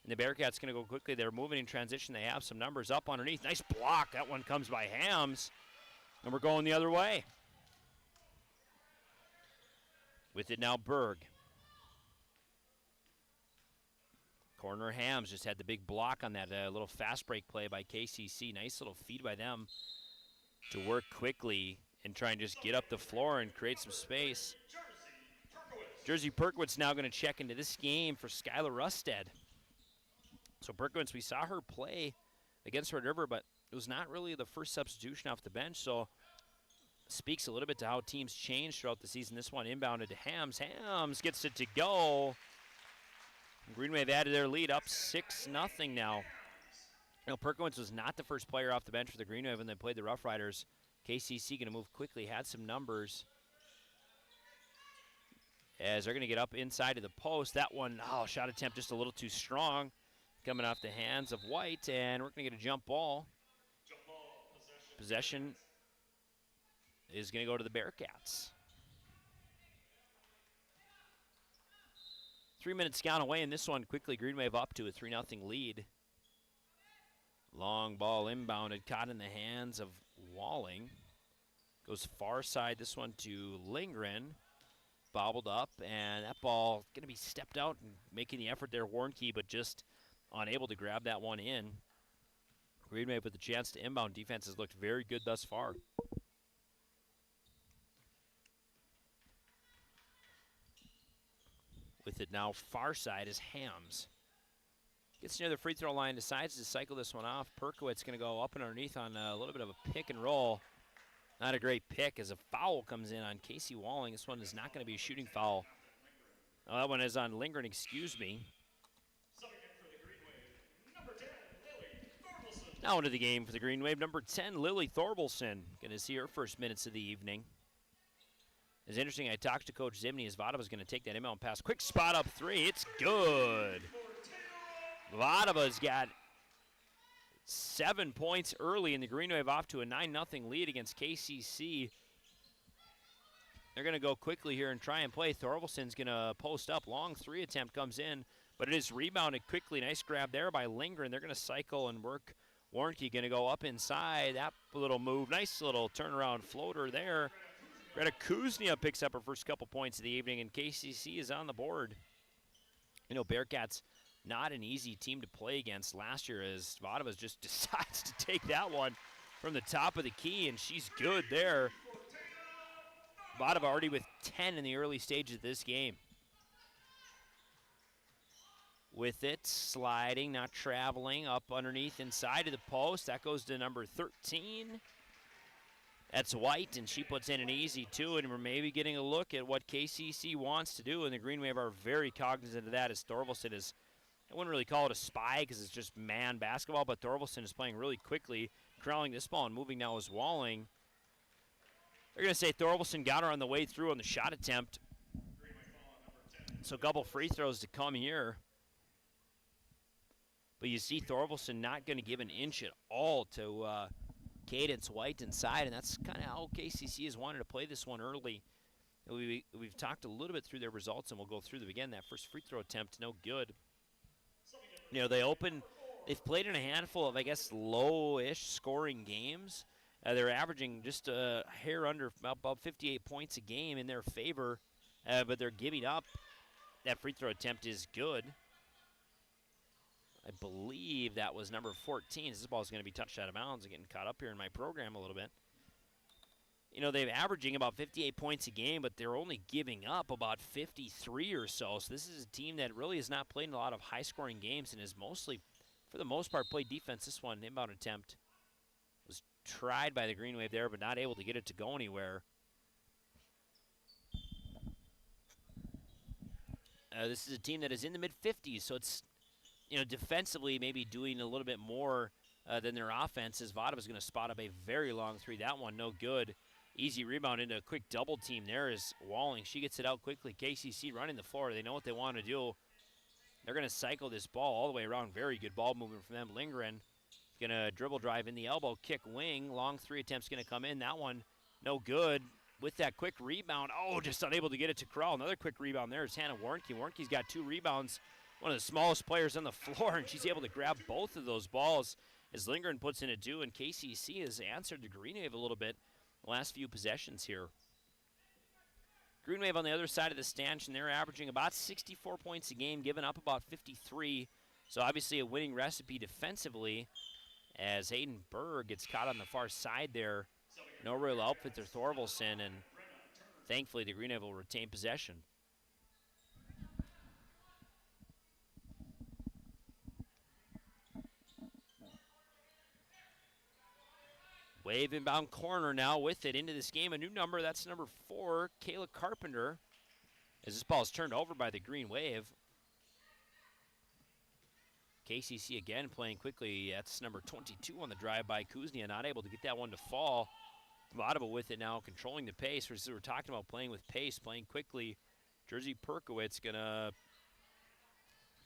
And the Bearcats going to go quickly. They're moving in transition. They have some numbers up underneath. Nice block. That one comes by Hams. And we're going the other way. With it now, Berg. Corner Hams just had the big block on that little fast break play by KCC. Nice little feed by them to work quickly and try and just get up the floor and create some space. Jersey Perkowitz now going to check into this game for Skylar Rusted. So Perkowitz, we saw her play against Red River, but it was not really the first substitution off the bench, so speaks a little bit to how teams change throughout the season. This one inbounded to Hams. Hams gets it to go. Green Wave added their lead up 6-0 now. You know, Perkowitz was not the first player off the bench for the Green Wave when they played the Rough Riders. KCC going to move quickly, had some numbers. As they're going to get up inside of the post. That one, shot attempt just a little too strong. Coming off the hands of White, and we're going to get a jump ball. Possession is going to go to the Bearcats. 3 minutes gone away in this one. Quickly, Green Wave up to a 3-0 lead. Long ball inbounded, caught in the hands of Walling. Goes far side, this one to Lindgren. Bobbled up, and that ball going to be stepped out and making the effort there, Warnke, but just unable to grab that one in. Green Wave with the chance to inbound. Defense has looked very good thus far. With it now far side is Hams. Gets near the free throw line, decides to cycle this one off. Perkowitz going to go up and underneath on a little bit of a pick and roll. Not a great pick as a foul comes in on Casey Walling. This one is not going to be a shooting foul. Oh, that one is on Lindgren, excuse me. Now into the game for the Green Wave, number 10, Lily Thorbalson. Going to see her first minutes of the evening. It's interesting, I talked to Coach Zimney as Vada was going to take that inbound pass. Quick spot up three, it's good. Vada's got 7 points early, and the Green Wave off to a 9-0 lead against KCC. They're going to go quickly here and try and play. Thorvaldsen's going to post up. Long three attempt comes in, but it is rebounded quickly. Nice grab there by Lindgren. They're going to cycle and work. Warnke going to go up inside. That little move. Nice little turnaround floater there. Greta Kuznia picks up her first couple points of the evening, and KCC is on the board. You know, Bearcats not an easy team to play against last year, as Vadova just decides to take that one from the top of the key, and she's good there. Vadova already with 10 in the early stages of this game. With it, sliding, not traveling, up underneath inside of the post. That goes to number 13. That's White, and she puts in an easy two, and we're maybe getting a look at what KCC wants to do, and the Green Wave are very cognizant of that, as Thorvaldsen is, I wouldn't really call it a spy because it's just man basketball, but Thorvaldsen is playing really quickly, corralling this ball and moving now is Walling. They're going to say Thorvaldsen got her on the way through on the shot attempt. So couple free throws to come here. But you see Thorvaldsen not going to give an inch at all to Cadence White inside, and that's kind of how KCC has wanted to play this one early. We've talked a little bit through their results, and we'll go through them again. That first free throw attempt, no good. You know, they've played in a handful of, I guess, low-ish scoring games. They're averaging just a hair under about 58 points a game in their favor, but they're giving up. That free throw attempt is good. I believe that was number 14. This ball is going to be touched out of bounds. I'm getting caught up here in my program a little bit. You know, they're averaging about 58 points a game, but they're only giving up about 53 or so. So this is a team that really has not played in a lot of high-scoring games and has mostly, for the most part, played defense. This one, inbound attempt, was tried by the Green Wave there, but not able to get it to go anywhere. This is a team that is in the mid-50s, so it's, you know, defensively maybe doing a little bit more than their offense, as Vada is going to spot up a very long three. That one no good. Easy rebound into a quick double team there is Walling. She gets it out quickly. KCC running the floor. They know what they want to do. They're going to cycle this ball all the way around. Very good ball movement from them. Lindgren going to dribble drive in the elbow, kick wing. Long three attempts going to come in. That one no good. With that quick rebound, just unable to get it to Corral. Another quick rebound there is Hannah Warnke. Warnke's got 2 rebounds. One of the smallest players on the floor, and she's able to grab both of those balls as Lindgren puts in a 2, and KCC has answered the Green Wave a little bit the last few possessions here. Green Wave on the other side of the stanchion, they're averaging about 64 points a game, giving up about 53. So obviously a winning recipe defensively as Hayden Berg gets caught on the far side there No real outfit to Thorvaldsen, and thankfully the Green Wave will retain possession. Wave inbound corner now with it into this game. A new number, that's number 4, Kayla Carpenter. As this ball is turned over by the Green Wave. KCC again playing quickly. That's number 22 on the drive by Kuznia. Not able to get that one to fall. Vodova with it now, controlling the pace. We're talking about playing with pace, playing quickly. Jersey Perkowitz going to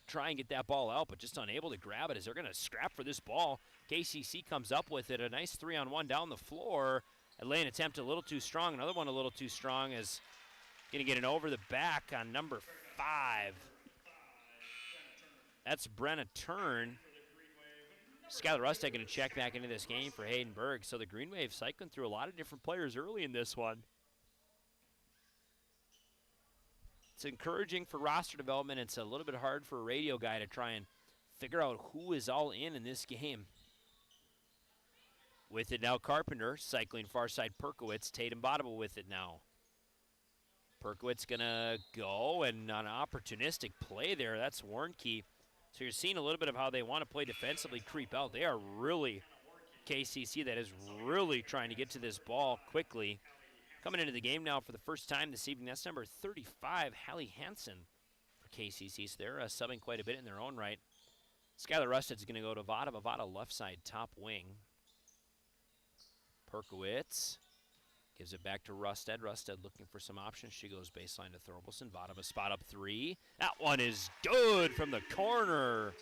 try and get that ball out, but just unable to grab it as they're going to scrap for this ball. KCC comes up with it. A nice 3-on-1 down the floor. A lane attempt a little too strong. Another one a little too strong is going to get an over the back on number 5. That's Brenna Turn. Skylar Rusted going to check back into this game for Hayden Berg. So the Green Wave cycling through a lot of different players early in this one. It's encouraging for roster development. It's a little bit hard for a radio guy to try and figure out who is all in this game. With it now, Carpenter cycling far side Perkowitz. Tatum Vodova with it now. Perkowitz going to go, and on an opportunistic play there, that's Warnke. So you're seeing a little bit of how they want to play defensively, creep out. They are really, KCC that is really trying to get to this ball quickly. Coming into the game now for the first time this evening, that's number 35, Hallie Hansen for KCC. So they're subbing quite a bit in their own right. Skylar Rusted's going to go to Vodova. Vodova left side, top wing. Perkowitz gives it back to Rusted. Rusted looking for some options. She goes baseline to Thorvaldsen. Vodova spot up 3. That one is good from the corner.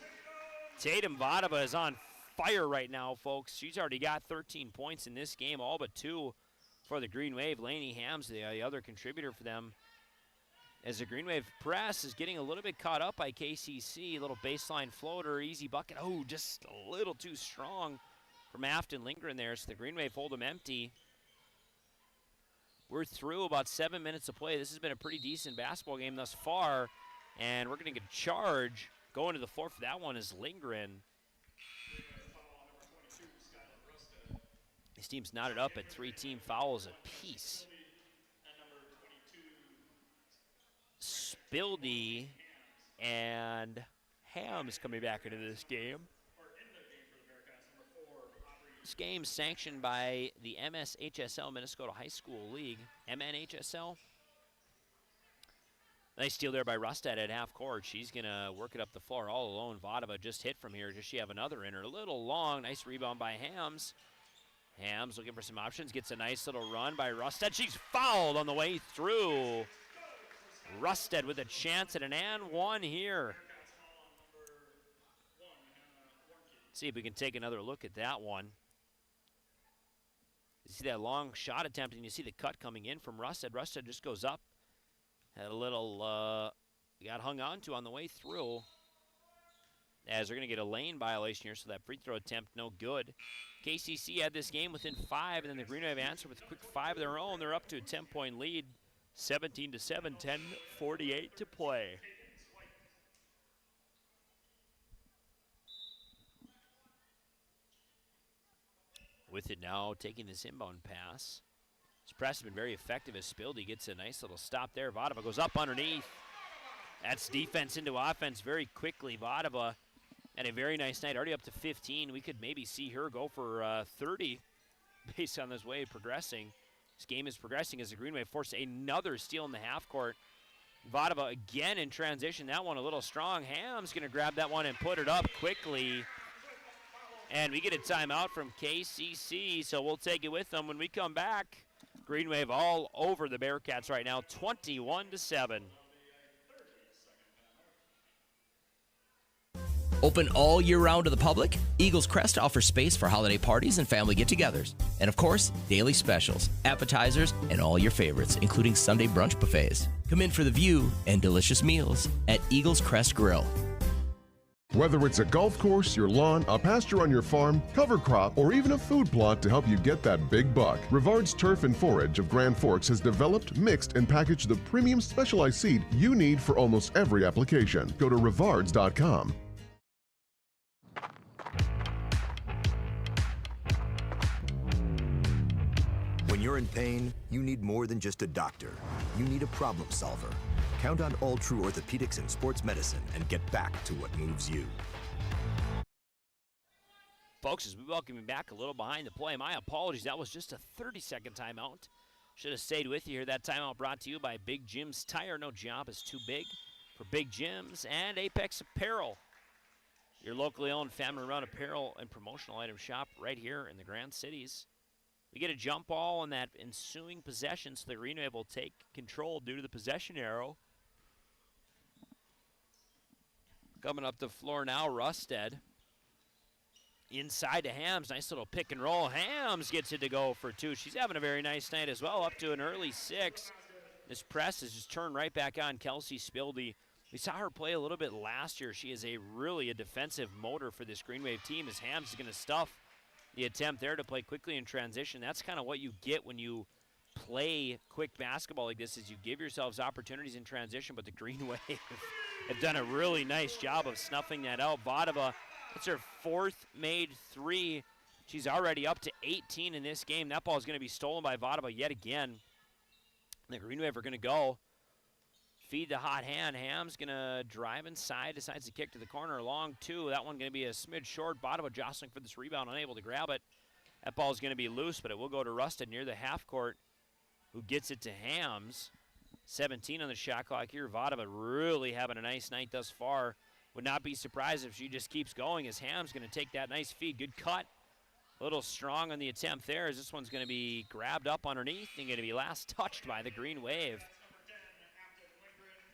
Tatum Vodova is on fire right now, folks. She's already got 13 points in this game, all but 2 for the Green Wave. Lainey Hams, the other contributor for them. As the Green Wave press is getting a little bit caught up by KCC. Little baseline floater, easy bucket. Oh, just a little too strong from Afton Lindgren there. So the Green Wave hold them empty. We're through about 7 minutes of play. This has been a pretty decent basketball game thus far. And we're going to get a charge. Going to the floor for that one is Lindgren. These teams knotted up at 3 team fouls apiece. Spildy and Hams coming back into this game. This game sanctioned by the MSHSL, Minnesota High School League, MNHSL. Nice steal there by Rusted at half court. She's going to work it up the floor all alone. Vodova just hit from here. Does she have another in her? A little long. Nice rebound by Hams. Hams looking for some options. Gets a nice little run by Rusted. She's fouled on the way through. Rusted with a chance at an and one here. See if we can take another look at that one. You see that long shot attempt, and you see the cut coming in from Rusted. Rusted just goes up. Had a little, got hung on to on the way through. As they're going to get a lane violation here, so that free throw attempt no good. KCC had this game within 5, and then the Green Wave answered with a quick 5 of their own. They're up to a 10-point lead, 17-7, 10:48 to play. With it now, taking this inbound pass. This press has been very effective as Spildy gets a nice little stop there. Vodova goes up underneath. That's defense into offense very quickly. Vodova had a very nice night, already up to 15. We could maybe see her go for 30 based on this way progressing. This game is progressing as the Green Wave force another steal in the half court. Vodova again in transition. That one a little strong. Ham's going to grab that one and put it up quickly. And we get a timeout from KCC, so we'll take it with them when we come back. Green Wave all over the Bearcats right now, 21-7. Open all year round to the public, Eagles Crest offers space for holiday parties and family get-togethers. And of course, daily specials, appetizers, and all your favorites, including Sunday brunch buffets. Come in for the view and delicious meals at Eagles Crest Grill. Whether it's a golf course, your lawn, a pasture on your farm, cover crop, or even a food plot to help you get that big buck, Rivard's Turf and Forage of Grand Forks has developed, mixed, and packaged the premium specialized seed you need for almost every application. Go to rivards.com. When you're in pain, you need more than just a doctor. You need a problem solver. Count on All True Orthopedics and Sports Medicine and get back to what moves you. Folks, as we welcome you back a little behind the play, my apologies. That was just a 30-second timeout. Should have stayed with you here. That timeout brought to you by Big Jim's Tire. No job is too big for Big Jim's and Apex Apparel. Your locally owned, family-run apparel and promotional item shop right here in the Grand Cities. We get a jump ball on that ensuing possession, so the Green Wave will take control due to the possession arrow. Coming up the floor now, Rusted. Inside to Hams, nice little pick and roll. Hams gets it to go for two. She's having a very nice night as well, up to an early 6. This press has just turned right back on Kelsey Spildy. We saw her play a little bit last year. She is really a defensive motor for this Green Wave team, as Hams is going to stuff the attempt there to play quickly in transition. That's kind of what you get when you play quick basketball like this, is you give yourselves opportunities in transition, but the Green Wave have done a really nice job of snuffing that out. Vodova, it's her 4th made 3. She's already up to 18 in this game. That ball is going to be stolen by Vodova yet again. The Green Wave are going to go. Feed the hot hand. Ham's going to drive inside, decides to kick to the corner. Long 2. That one going to be a smidge short. Vodova jostling for this rebound, unable to grab it. That ball is going to be loose, but it will go to Rusted near the half court, who gets it to Hams. 17 on the shot clock here. Vodova really having a nice night thus far. Would not be surprised if she just keeps going, as Ham's going to take that nice feed. Good cut. A little strong on the attempt there, as this one's going to be grabbed up underneath and going to be last touched by the Green Wave.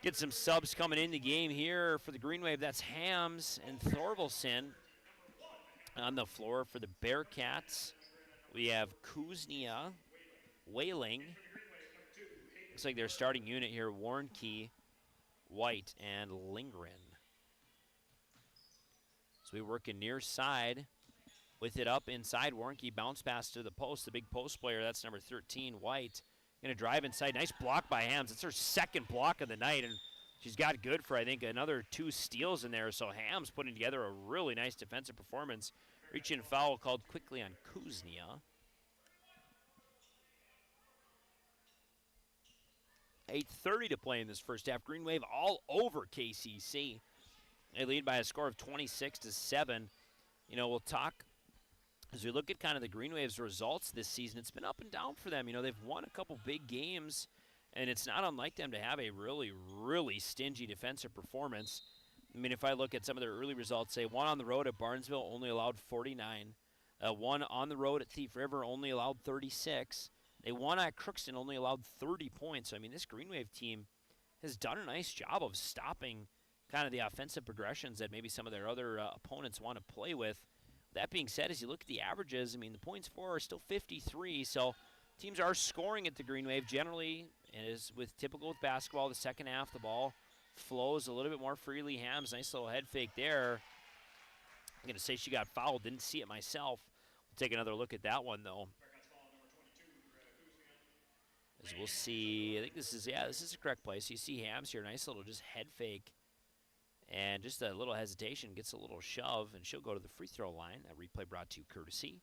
Get some subs coming in the game here for the Green Wave. That's Hams and Thorvalson on the floor for the Bearcats. We have Kuznia, Whaling. Looks like their starting unit here, Warnke, White, and Lindgren. So we work in near side with it up inside. Warnke bounce pass to the post. The big post player, that's number 13, White. Going to drive inside. Nice block by Hams. It's her 2nd block of the night, and she's got good for, I think, another 2 steals in there. So Hams putting together a really nice defensive performance. Reach-in foul called quickly on Kuznia. 8:30 to play in this first half. Green Wave all over KCC. They lead by a score of 26-7. You know, we'll talk as we look at kind of the Green Wave's results this season. It's been up and down for them. You know, they've won a couple big games, and it's not unlike them to have a really, really stingy defensive performance. I mean, if I look at some of their early results, say one on the road at Barnesville, only allowed 49. One on the road at Thief River, only allowed 36. They won at Crookston, only allowed 30 points. So, I mean, this Green Wave team has done a nice job of stopping kind of the offensive progressions that maybe some of their other opponents want to play with. That being said, as you look at the averages, I mean, the points for are still 53, so teams are scoring at the Green Wave. Generally, as with typical with basketball, the second half, the ball flows a little bit more freely. Hams, nice little head fake there. I'm going to say she got fouled. Didn't see it myself. We'll take another look at that one, though. As we'll see, I think this is the correct play. So you see Hams here, nice little just head fake. And just a little hesitation, gets a little shove, and she'll go to the free throw line. That replay brought to you courtesy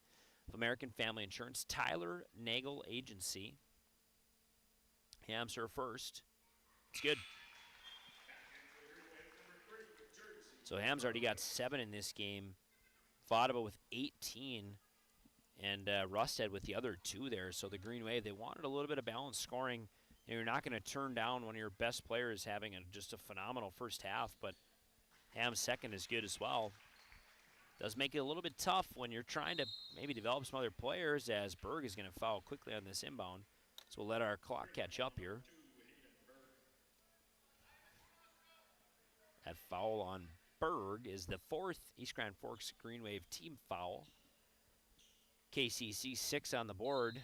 of American Family Insurance, Tyler Nagel Agency. Hams her first. It's good. So Hams already got 7 in this game. Vodova with 18. And Rusted with the other 2 there. So the Green Wave, they wanted a little bit of balanced scoring. You're not going to turn down one of your best players having just a phenomenal first half, but Ham's second is good as well. Does make it a little bit tough when you're trying to maybe develop some other players, as Berg is going to foul quickly on this inbound. So we'll let our clock catch up here. That foul on Berg is the 4th East Grand Forks Green Wave team foul. KCC 6 on the board.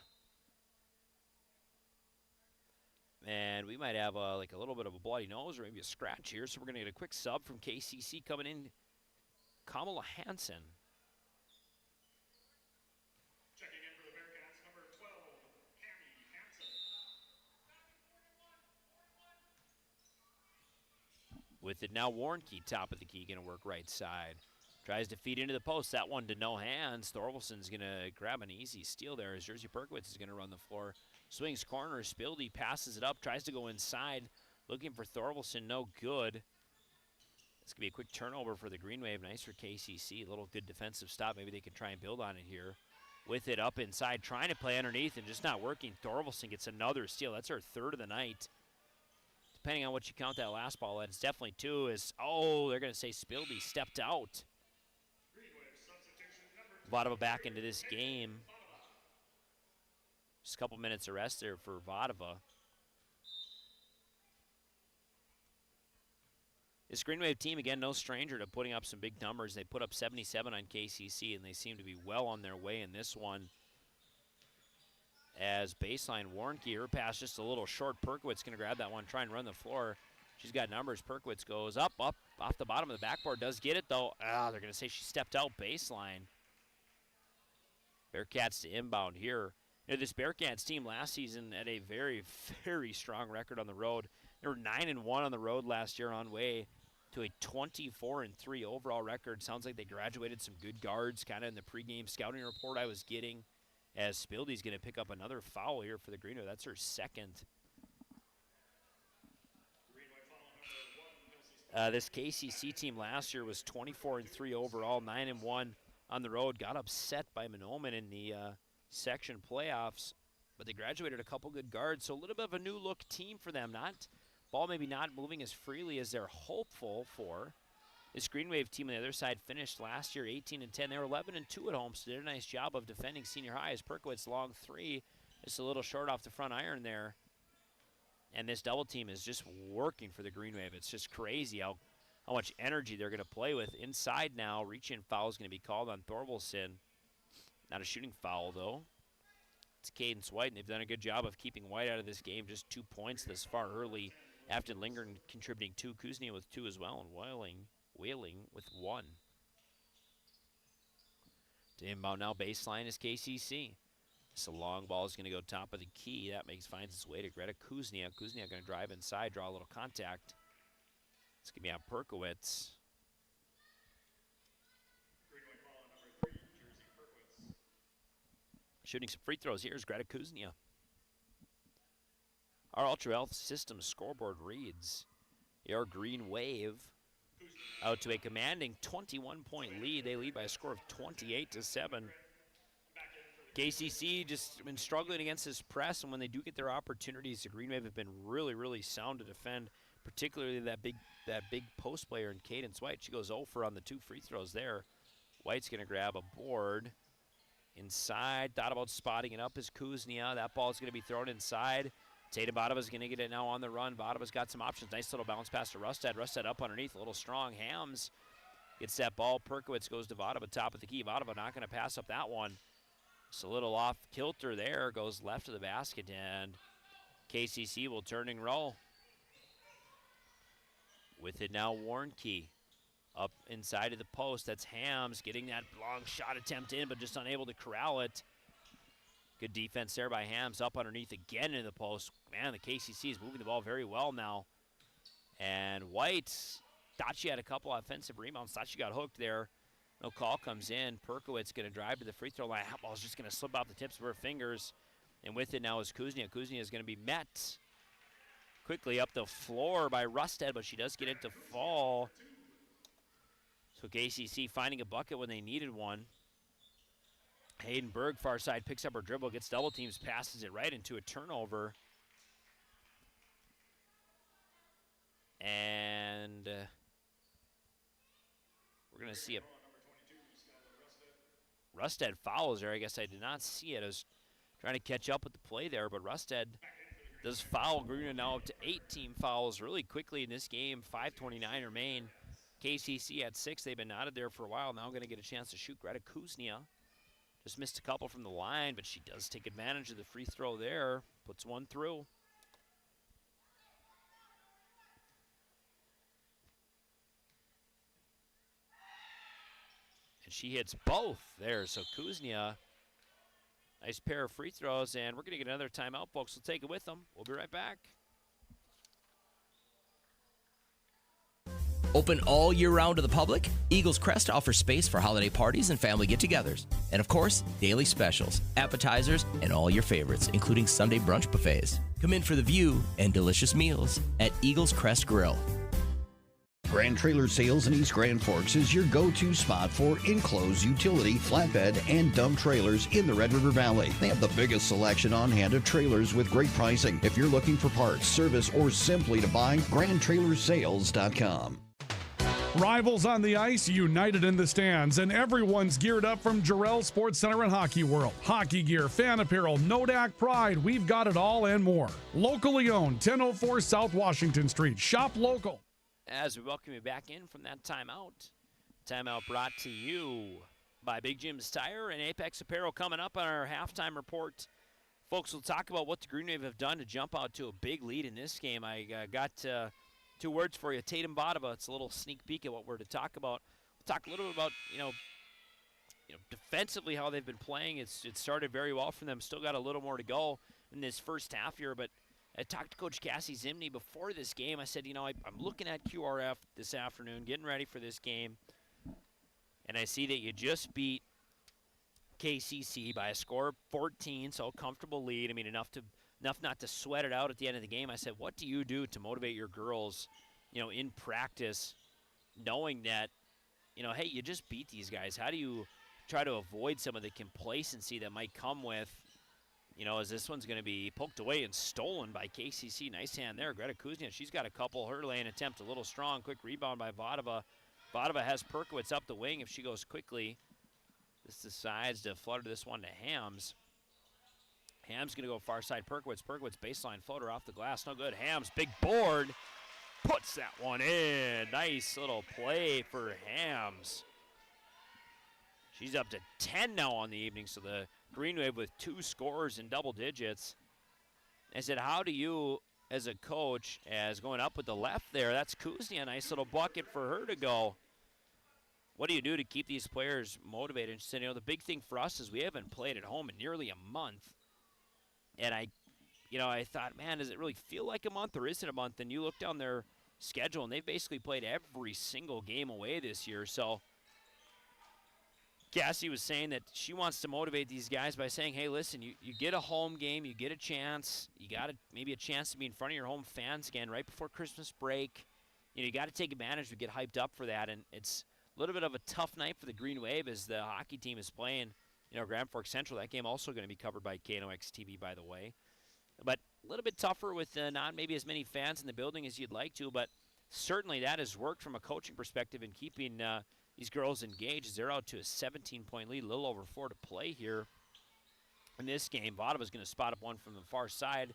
And we might have a little bit of a bloody nose or maybe a scratch here. So we're going to get a quick sub from KCC coming in. Kamala Hansen. Checking in for the Bearcats, number 12, Cammy Hansen. With it now, Warnke, top of the key, going to work right side. Tries to feed into the post. That one to no hands. Thorvaldsen's going to grab an easy steal there as Jersey Perkowitz is going to run the floor. Swings corner. Spildy passes it up. Tries to go inside. Looking for Thorvaldsen. No good. This could be a quick turnover for the Green Wave. Nice for KCC. A little good defensive stop. Maybe they can try and build on it here. With it up inside. Trying to play underneath and just not working. Thorvaldsen gets another steal. That's her third of the night. Depending on what you count that last ball at, it's definitely two. They're going to say Spildy stepped out. Vadova back into this game. Just a couple minutes of rest there for Vadova. This Green Wave team, again, no stranger to putting up some big numbers. They put up 77 on KCC, and they seem to be well on their way in this one. As baseline, Warnke, her pass just a little short. Perkowitz going to grab that one, try and run the floor. She's got numbers. Perkowitz goes up, off the bottom of the backboard. Does get it, though. They're going to say she stepped out baseline. Bearcats to inbound here. You know, this Bearcats team last season had a very, very strong record on the road. They were 9-1 on the road last year, on way to a 24-3 overall record. Sounds like they graduated some good guards kind of in the pregame scouting report I was getting, as Spildy's going to pick up another foul here for the Green Wave. That's her second. This KCC team last year was 24-3 overall, 9-1 on the road. Got upset by Monoman in the section playoffs, but they graduated a couple good guards, so a little bit of a new look team for them. Ball maybe not moving as freely as they're hopeful for. This Green Wave team on the other side finished last year 18-10. They were 11-2 at home, so they did a nice job of defending senior high. As Perkowitz long three, just a little short off the front iron there. And this double team is just working for the Green Wave. It's just crazy how much energy they're going to play with. Inside now, reach-in foul is going to be called on Thorvaldsen. Not a shooting foul, though. It's Cadence White, and they've done a good job of keeping White out of this game. Just 2 points this far early. After Lingern contributing 2, Kuznia with 2 as well, and Whaling with 1. To inbound now, baseline is KCC. So long ball is going to go top of the key. That finds its way to Greta Kuznia. Kuznia going to drive inside, draw a little contact. It's going to be on Perkowitz. Shooting some free throws here is Greta Kuznia. Our Ultra Health Systems scoreboard reads, your Green Wave out to a commanding 21-point lead. They lead by a score of 28-7. KCC just been struggling against this press, and when they do get their opportunities, the Green Wave have been really, really sound to defend, particularly that big post player in Cadence White. She goes 0 for on the 2 free throws there. White's going to grab a board. Inside, thought about spotting it up as Kuznia. That ball is going to be thrown inside. Tatum Vadova's going to get it now on the run. Vadova's got some options. Nice little bounce pass to Rustad. Rustad up underneath, a little strong. Hams gets that ball. Perkowitz goes to Vadova, top of the key. Vadova not going to pass up that one. It's a little off kilter there. Goes left of the basket, and KCC will turn and roll. With it now, Warnke. Up inside of the post. That's Hams getting that long shot attempt in, but just unable to corral it. Good defense there by Hams, up underneath again in the post. Man, the KCC is moving the ball very well now. And White thought she had a couple offensive rebounds, thought she got hooked there. No call comes in. Perkowitz going to drive to the free throw line. That ball's just going to slip off the tips of her fingers. And with it now is Kuznia. Kuznia is going to be met quickly up the floor by Rustad, but she does get it to fall. So KCC finding a bucket when they needed one. Hayden Berg, far side, picks up her dribble, gets double teams, passes it right into a turnover. And we're going to see a Rustad fouls there. I guess I did not see it. I was trying to catch up with the play there, but Rustad does foul. Green now up to 18 fouls really quickly in this game. 5:29 remain. KCC at 6. They've been knotted there for a while. Now going to get a chance to shoot. Greta Kuznia just missed a couple from the line, but she does take advantage of the free throw there. Puts one through. And she hits both there. So Kuznia, nice pair of free throws, and we're going to get another timeout, folks. We'll take it with them. We'll be right back. Open all year round to the public, Eagles Crest offers space for holiday parties and family get-togethers. And of course, daily specials, appetizers, and all your favorites, including Sunday brunch buffets. Come in for the view and delicious meals at Eagles Crest Grill. Grand Trailer Sales in East Grand Forks is your go-to spot for enclosed utility, flatbed, and dump trailers in the Red River Valley. They have the biggest selection on hand of trailers with great pricing. If you're looking for parts, service, or simply to buy, GrandTrailersales.com. Rivals on the ice, united in the stands, and everyone's geared up from Jarrell Sports Center and Hockey World. Hockey gear, fan apparel, Nodak Pride, we've got it all and more. Locally owned, 1004 South Washington Street. Shop local. As we welcome you back in from that timeout. Timeout brought to you by Big Jim's Tire and Apex Apparel. Coming up on our halftime report, folks, we'll talk about what the Green Wave have done to jump out to a big lead in this game. I got 2 words for you, Tatum Vodava. It's a little sneak peek at what we're to talk about. We'll talk a little bit about, defensively how they've been playing. It started very well for them. Still got a little more to go in this first half here, but I talked to Coach Cassie Zimney before this game. I said, I'm looking at QRF this afternoon, getting ready for this game, and I see that you just beat KCC by a score of 14, so a comfortable lead. I mean, enough not to sweat it out at the end of the game. I said, what do you do to motivate your girls, in practice, knowing that, hey, you just beat these guys? How do you try to avoid some of the complacency that might come with, as this one's going to be poked away and stolen by KCC. Nice hand there. Greta Kuznia, she's got a couple. Her lane attempt a little strong. Quick rebound by Vodava. Vodava has Perkowitz up the wing if she goes quickly. This decides to flutter this one to Hams. Hams going to go far side. Perkowitz baseline floater off the glass. No good. Hams, big board. Puts that one in. Nice little play for Hams. She's up to 10 now on the evening, so the Green Wave with 2 scores in double digits. I said, how do you, as a coach, as going up with the left there, that's Kuznia, a nice little bucket for her to go. What do you do to keep these players motivated? And she said, the big thing for us is we haven't played at home in nearly a month. And I thought, man, does it really feel like a month or is it a month? And you look down their schedule, and they've basically played every single game away this year. So Cassie was saying that she wants to motivate these guys by saying, hey, listen, you get a home game, you get a chance, you got maybe a chance to be in front of your home fans again right before Christmas break. You got to take advantage to get hyped up for that. And it's a little bit of a tough night for the Green Wave as the hockey team is playing, Grand Forks Central. That game also going to be covered by KNOX TV, by the way. But a little bit tougher with not maybe as many fans in the building as you'd like to, but certainly that has worked from a coaching perspective in keeping these girls engaged as they're out to a 17-point lead, a little over 4 to play here in this game. Vodava's going to spot up one from the far side.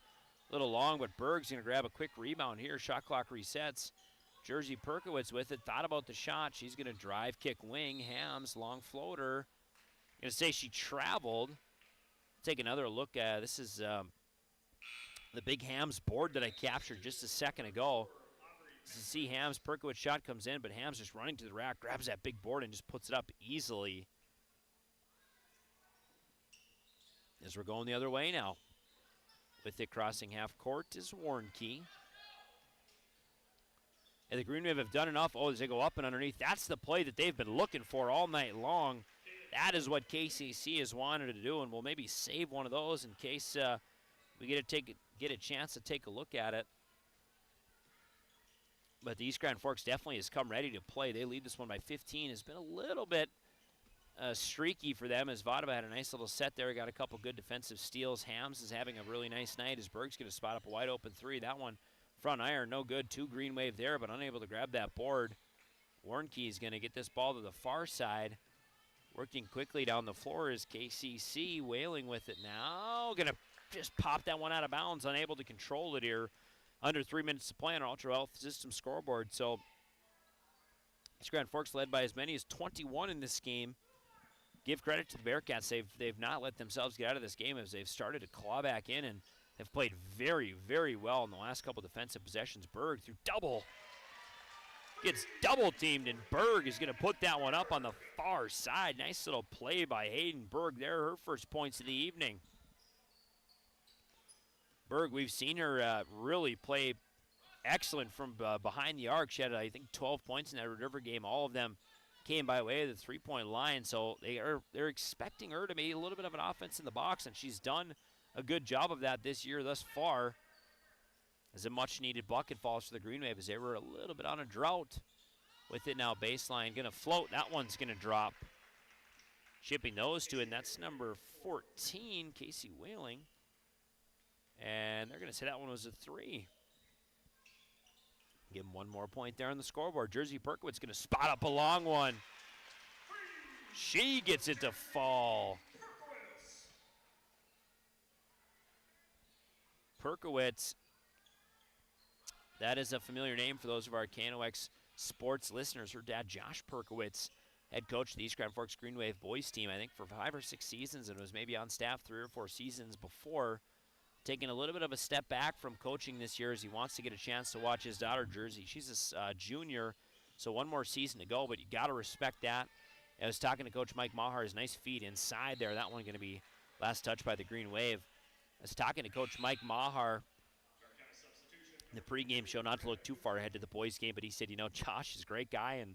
A little long, but Berg's going to grab a quick rebound here. Shot clock resets. Jersey Perkowitz with it. Thought about the shot. She's going to drive, kick, wing. Hams, long floater. Going to say she traveled. Take another look. This is the big Hams board that I captured just a second ago. You see Hams, Perkowitz shot comes in, but Hams just running to the rack, grabs that big board and just puts it up easily. As we're going the other way now. With it crossing half court is Warnke. And the Green Wave have done enough. Oh, as they go up and underneath. That's the play that they've been looking for all night long. That is what KCC has wanted to do, and we'll maybe save one of those in case we get a chance to take a look at it. But the East Grand Forks definitely has come ready to play. They lead this one by 15. It's been a little bit streaky for them as Vodava had a nice little set there. Got a couple good defensive steals. Hams is having a really nice night as Berg's going to spot up a wide open 3. That one front iron, no good. 2 Green Wave there, but unable to grab that board. Warnke is going to get this ball to the far side. Working quickly down the floor is KCC, wailing with it now. Going to just pop that one out of bounds, unable to control it here. Under 3 minutes to play on our Ultra Health System scoreboard. So East Grand Forks led by as many as 21 in this game. Give credit to the Bearcats. They've not let themselves get out of this game as they've started to claw back in and have played very, very well in the last couple defensive possessions. Berg through double. Gets double teamed, and Berg is going to put that one up on the far side. Nice little play by Hayden Berg there. Her first points of the evening. Berg, we've seen her really play excellent from behind the arc. She had, I think, 12 points in that Red River game. All of them came by way of the three-point line, so they're expecting her to be a little bit of an offense in the box, and she's done a good job of that this year thus far. As a much-needed bucket falls for the Green Wave as they were a little bit on a drought. With it now, baseline going to float. That one's going to drop. Shipping those two, and that's number 14, Casey Whaling. And they're going to say that one was a 3. Give him one more point there on the scoreboard. Jersey Perkowitz going to spot up a long one. She gets it to fall. Perkowitz, that is a familiar name for those of our KNOX sports listeners. Her dad, Josh Perkowitz, head coach of the East Grand Forks Green Wave boys team, I think for 5 or 6 seasons, and was maybe on staff 3 or 4 seasons before. Taking a little bit of a step back from coaching this year as he wants to get a chance to watch his daughter, Jersey. She's a junior, so one more season to go, but you got to respect that. I was talking to Coach Mike Mahar's nice feed inside there. That one going to be last touch by the Green Wave. I was talking to Coach Mike Mahar in the pregame show, not to look too far ahead to the boys' game, but he said, Josh is a great guy, and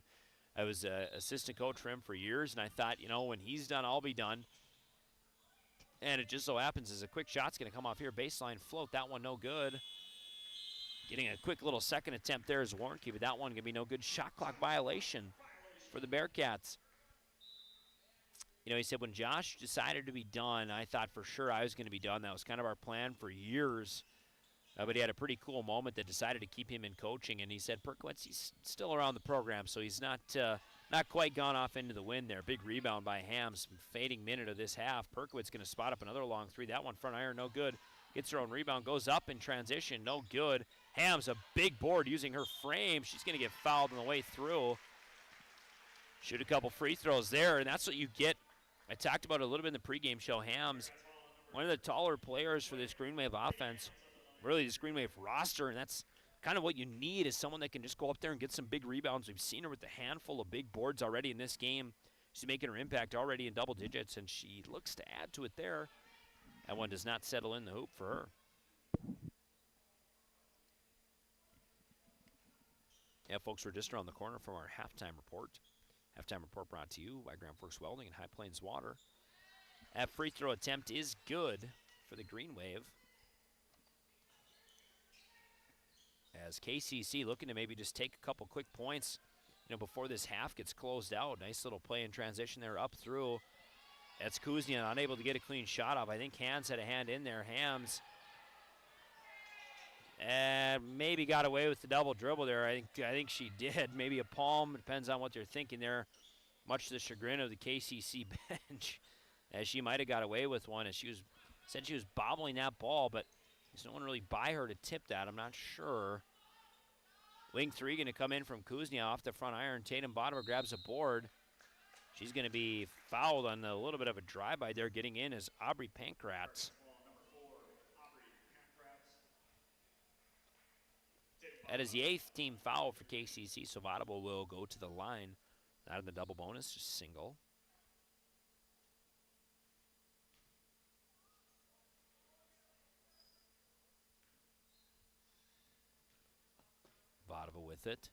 I was an assistant coach for him for years, and I thought, when he's done, I'll be done. And it just so happens as a quick shot's going to come off here. Baseline float. That one no good. Getting a quick little second attempt there is Warnke, but that one going to be no good. Shot clock violation for the Bearcats. He said when Josh decided to be done, I thought for sure I was going to be done. That was kind of our plan for years. But he had a pretty cool moment that decided to keep him in coaching. And he said, Perkowitz, he's still around the program, so he's not quite gone off into the wind there. Big rebound by Hams. Fading minute of this half. Perkowitz going to spot up another long 3. That one front iron, no good. Gets her own rebound, goes up in transition, no good. Hams, a big board using her frame. She's going to get fouled on the way through. Shoot a couple free throws there, and that's what you get. I talked about it a little bit in the pregame show. Hams, one of the taller players for this Green Wave offense, really this Green Wave roster, and that's kind of what you need is someone that can just go up there and get some big rebounds. We've seen her with a handful of big boards already in this game. She's making her impact already in double digits, and she looks to add to it there. That one does not settle in the hoop for her. Yeah, folks, we're just around the corner from our halftime report. Halftime report brought to you by Grand Forks Welding and High Plains Water. That free throw attempt is good for the Green Wave. As KCC looking to maybe just take a couple quick points, before this half gets closed out. Nice little play in transition there up through. That's Kuznian unable to get a clean shot off. I think Hans had a hand in there. Hams maybe got away with the double dribble there. I think she did. Maybe a palm. Depends on what they're thinking there. Much to the chagrin of the KCC bench, as she might have got away with one. As she said she was bobbling that ball, but there's no one really by her to tip that. I'm not sure. Wing 3 going to come in from Kuznia off the front iron. Tatum Bottomer grabs a board. She's going to be fouled on a little bit of a drive-by there. Getting in is Aubrey Pankratz. That is the 8th team foul for KCC, so Vaughtaball will go to the line. Not in the double bonus, just single. Vaughtaball with it.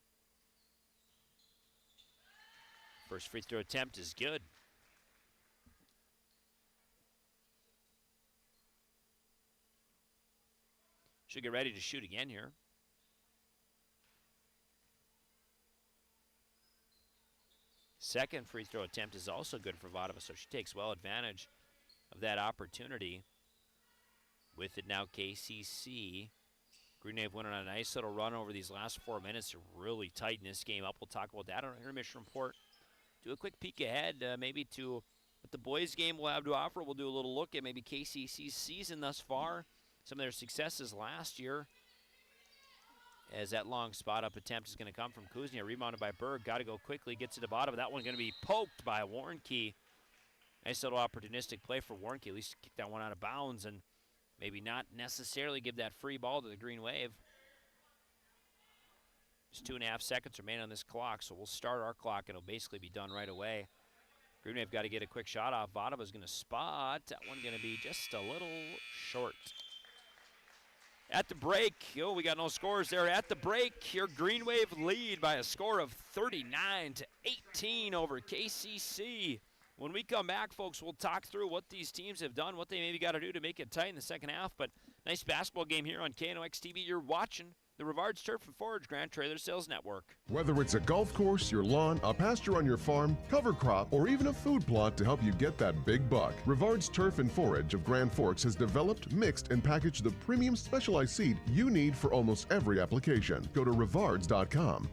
First free throw attempt is good. Should get ready to shoot again here. Second free throw attempt is also good for Vaughtaball, so she takes well advantage of that opportunity. With it now, KCC. Green Wave went on a nice little run over these last 4 minutes to really tighten this game up. We'll talk about that on our intermission report. Do a quick peek ahead, maybe to what the boys' game will have to offer. We'll do a little look at maybe KCC's season thus far, some of their successes last year. As that long spot-up attempt is going to come from Kuznia, rebounded by Berg. Got to go quickly, gets to the bottom. That one going to be poked by Warnke. Nice little opportunistic play for Warnke. At least kick that one out of bounds and maybe not necessarily give that free ball to the Green Wave. Just 2.5 seconds remain on this clock, so we'll start our clock, and it'll basically be done right away. Green Wave got to get a quick shot off. Vaughtaball is going to spot. That one going to be just a little short. At the break, we got no scores there. At the break, your Green Wave lead by a score of 39-18 over KCC. When we come back, folks, we'll talk through what these teams have done, what they maybe got to do to make it tight in the second half. But nice basketball game here on KNOX TV. You're watching the Rivard's Turf and Forage Grand Trailer Sales Network. Whether it's a golf course, your lawn, a pasture on your farm, cover crop, or even a food plot to help you get that big buck, Rivard's Turf and Forage of Grand Forks has developed, mixed, and packaged the premium specialized seed you need for almost every application. Go to rivards.com.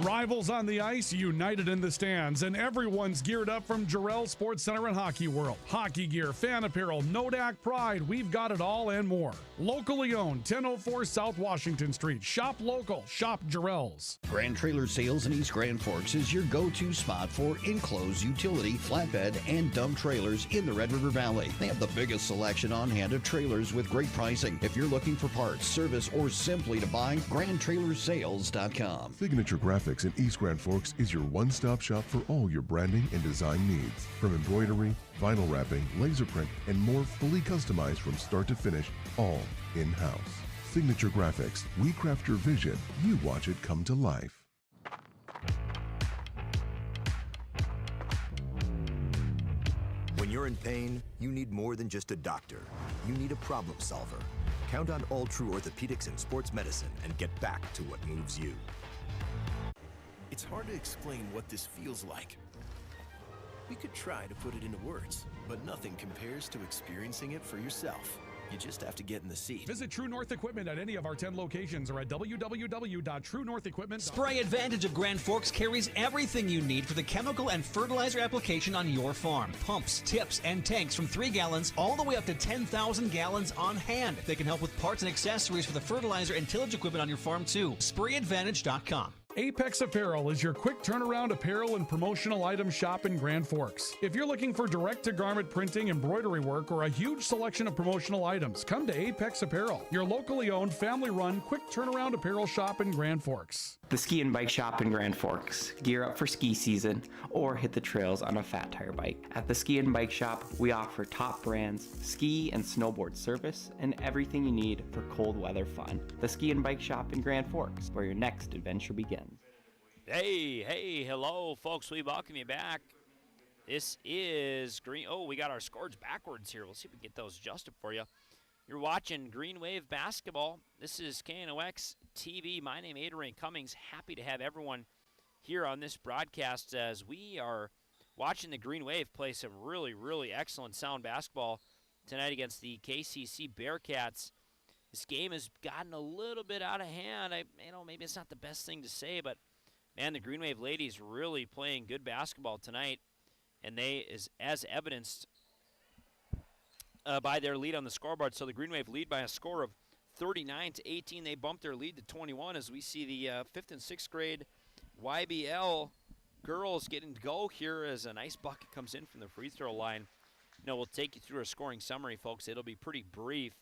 Rivals on the ice, united in the stands, and everyone's geared up from Jarrell Sports Center and Hockey World. Hockey gear, fan apparel, Nodak Pride, we've got it all and more. Locally owned, 1004 South Washington Street. Shop local, shop Jarrell's. Grand Trailer Sales in East Grand Forks is your go-to spot for enclosed utility, flatbed, and dump trailers in the Red River Valley. They have the biggest selection on hand of trailers with great pricing. If you're looking for parts, service, or simply to buy, GrandTrailersSales.com. Signature Graphics in East Grand Forks is your one-stop shop for all your branding and design needs. From embroidery, vinyl wrapping, laser print, and more fully customized from start to finish, all in-house. Signature Graphics. We craft your vision. You watch it come to life. When you're in pain, you need more than just a doctor. You need a problem solver. Count on All True Orthopedics and Sports Medicine and get back to what moves you. It's hard to explain what this feels like. We could try to put it into words, but nothing compares to experiencing it for yourself. You just have to get in the seat. Visit True North Equipment at any of our 10 locations or at www.truenorthequipment.com. Spray Advantage of Grand Forks carries everything you need for the chemical and fertilizer application on your farm. Pumps, tips, and tanks from 3 gallons all the way up to 10,000 gallons on hand. They can help with parts and accessories for the fertilizer and tillage equipment on your farm too. SprayAdvantage.com. Apex Apparel is your quick turnaround apparel and promotional item shop in Grand Forks. If you're looking for direct-to-garment printing, embroidery work, or a huge selection of promotional items, come to Apex Apparel, your locally owned, family-run, quick turnaround apparel shop in Grand Forks. The Ski and Bike Shop in Grand Forks. Gear up for ski season or hit the trails on a fat tire bike. At the Ski and Bike Shop, we offer top brands, ski and snowboard service, and everything you need for cold weather fun. The Ski and Bike Shop in Grand Forks, where your next adventure begins. Hey, hello, folks. We welcome you back. This is Green. Oh, we got our scores backwards here. We'll see if we can get those adjusted for you. You're watching Green Wave Basketball. This is KNOX TV. My name is Adrian Cummings. Happy to have everyone here on this broadcast as we are watching the Green Wave play some really, really excellent sound basketball tonight against the KCC Bearcats. This game has gotten a little bit out of hand. Maybe it's not the best thing to say, but man, the Green Wave ladies really playing good basketball tonight, and they is as evidenced by their lead on the scoreboard. So the Green Wave lead by a score of 39-18. They bumped their lead to 21 as we see the 5th and 6th grade YBL girls getting to go here as a nice bucket comes in from the free throw line. We'll take you through a scoring summary, folks. It'll be pretty brief.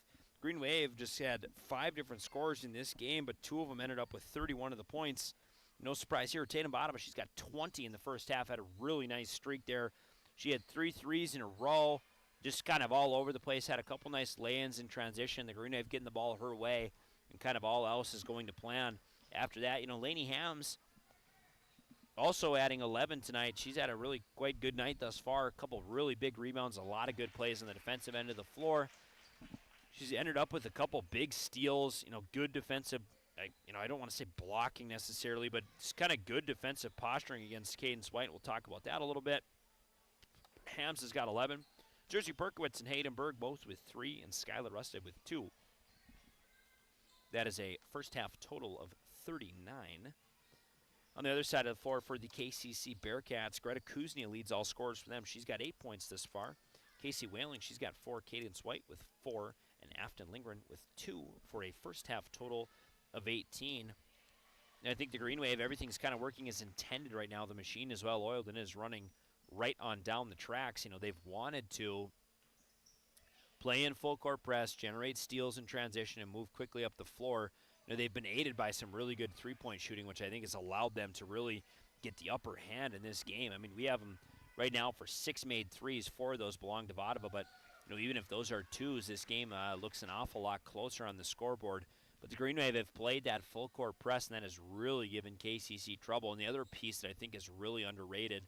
Green Wave just had 5 different scores in this game, but 2 of them ended up with 31 of the points. No surprise here. Tatum Bottom, she's got 20 in the first half, had a really nice streak there. She had 3 threes in a row, just kind of all over the place, had a couple nice lay-ins in transition. The Green Wave getting the ball her way, and kind of all else is going to plan. After that, Lainey Hams also adding 11 tonight. She's had a really quite good night thus far. A couple really big rebounds, a lot of good plays on the defensive end of the floor. She's ended up with a couple big steals, good defensive, I don't want to say blocking necessarily, but it's kind of good defensive posturing against Cadence White. We'll talk about that a little bit. Hams has got 11. Jersey Perkowitz and Hayden Berg both with 3, and Skylar Rusted with 2. That is a first half total of 39. On the other side of the floor for the KCC Bearcats, Greta Kuznia leads all scorers for them. She's got 8 points this far. Casey Whaling, she's got 4. Cadence White with 4. And Afton Lindgren with 2 for a first half total of 18. And I think the Green Wave, everything's kind of working as intended right now. The machine is well oiled and is running right on down the tracks. They've wanted to play in full court press, generate steals in transition, and move quickly up the floor. They've been aided by some really good three-point shooting, which I think has allowed them to really get the upper hand in this game. We have them right now for 6 made threes. 4 of those belong to Vodova, but even if those are twos, this game looks an awful lot closer on the scoreboard. But the Green Wave have played that full court press, and that has really given KCC trouble. And the other piece that I think is really underrated,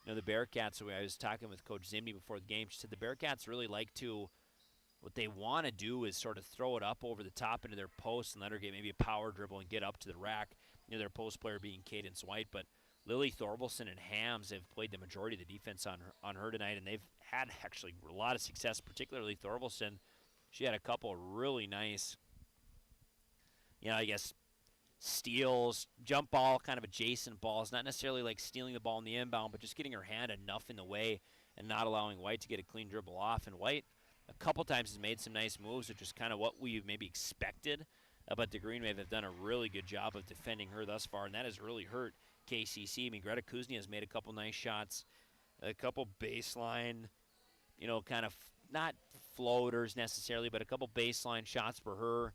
the Bearcats, I was talking with Coach Zimney before the game, she said the Bearcats really like to, what they want to do is sort of throw it up over the top into their post and let her get maybe a power dribble and get up to the rack, their post player being Cadence White. But Lily Thorvaldsen and Hams have played the majority of the defense on her tonight, and they've had actually a lot of success, particularly Thorvaldsen. She had a couple really nice, I guess, steals, jump ball, kind of adjacent balls, not necessarily like stealing the ball in the inbound, but just getting her hand enough in the way and not allowing White to get a clean dribble off. And White, a couple times, has made some nice moves, which is kind of what we maybe expected. But the Green Wave have done a really good job of defending her thus far, and that has really hurt KCC. I mean, Greta Kuznia has made a couple nice shots, a couple baseline, kind of not floaters necessarily, but a couple baseline shots for her,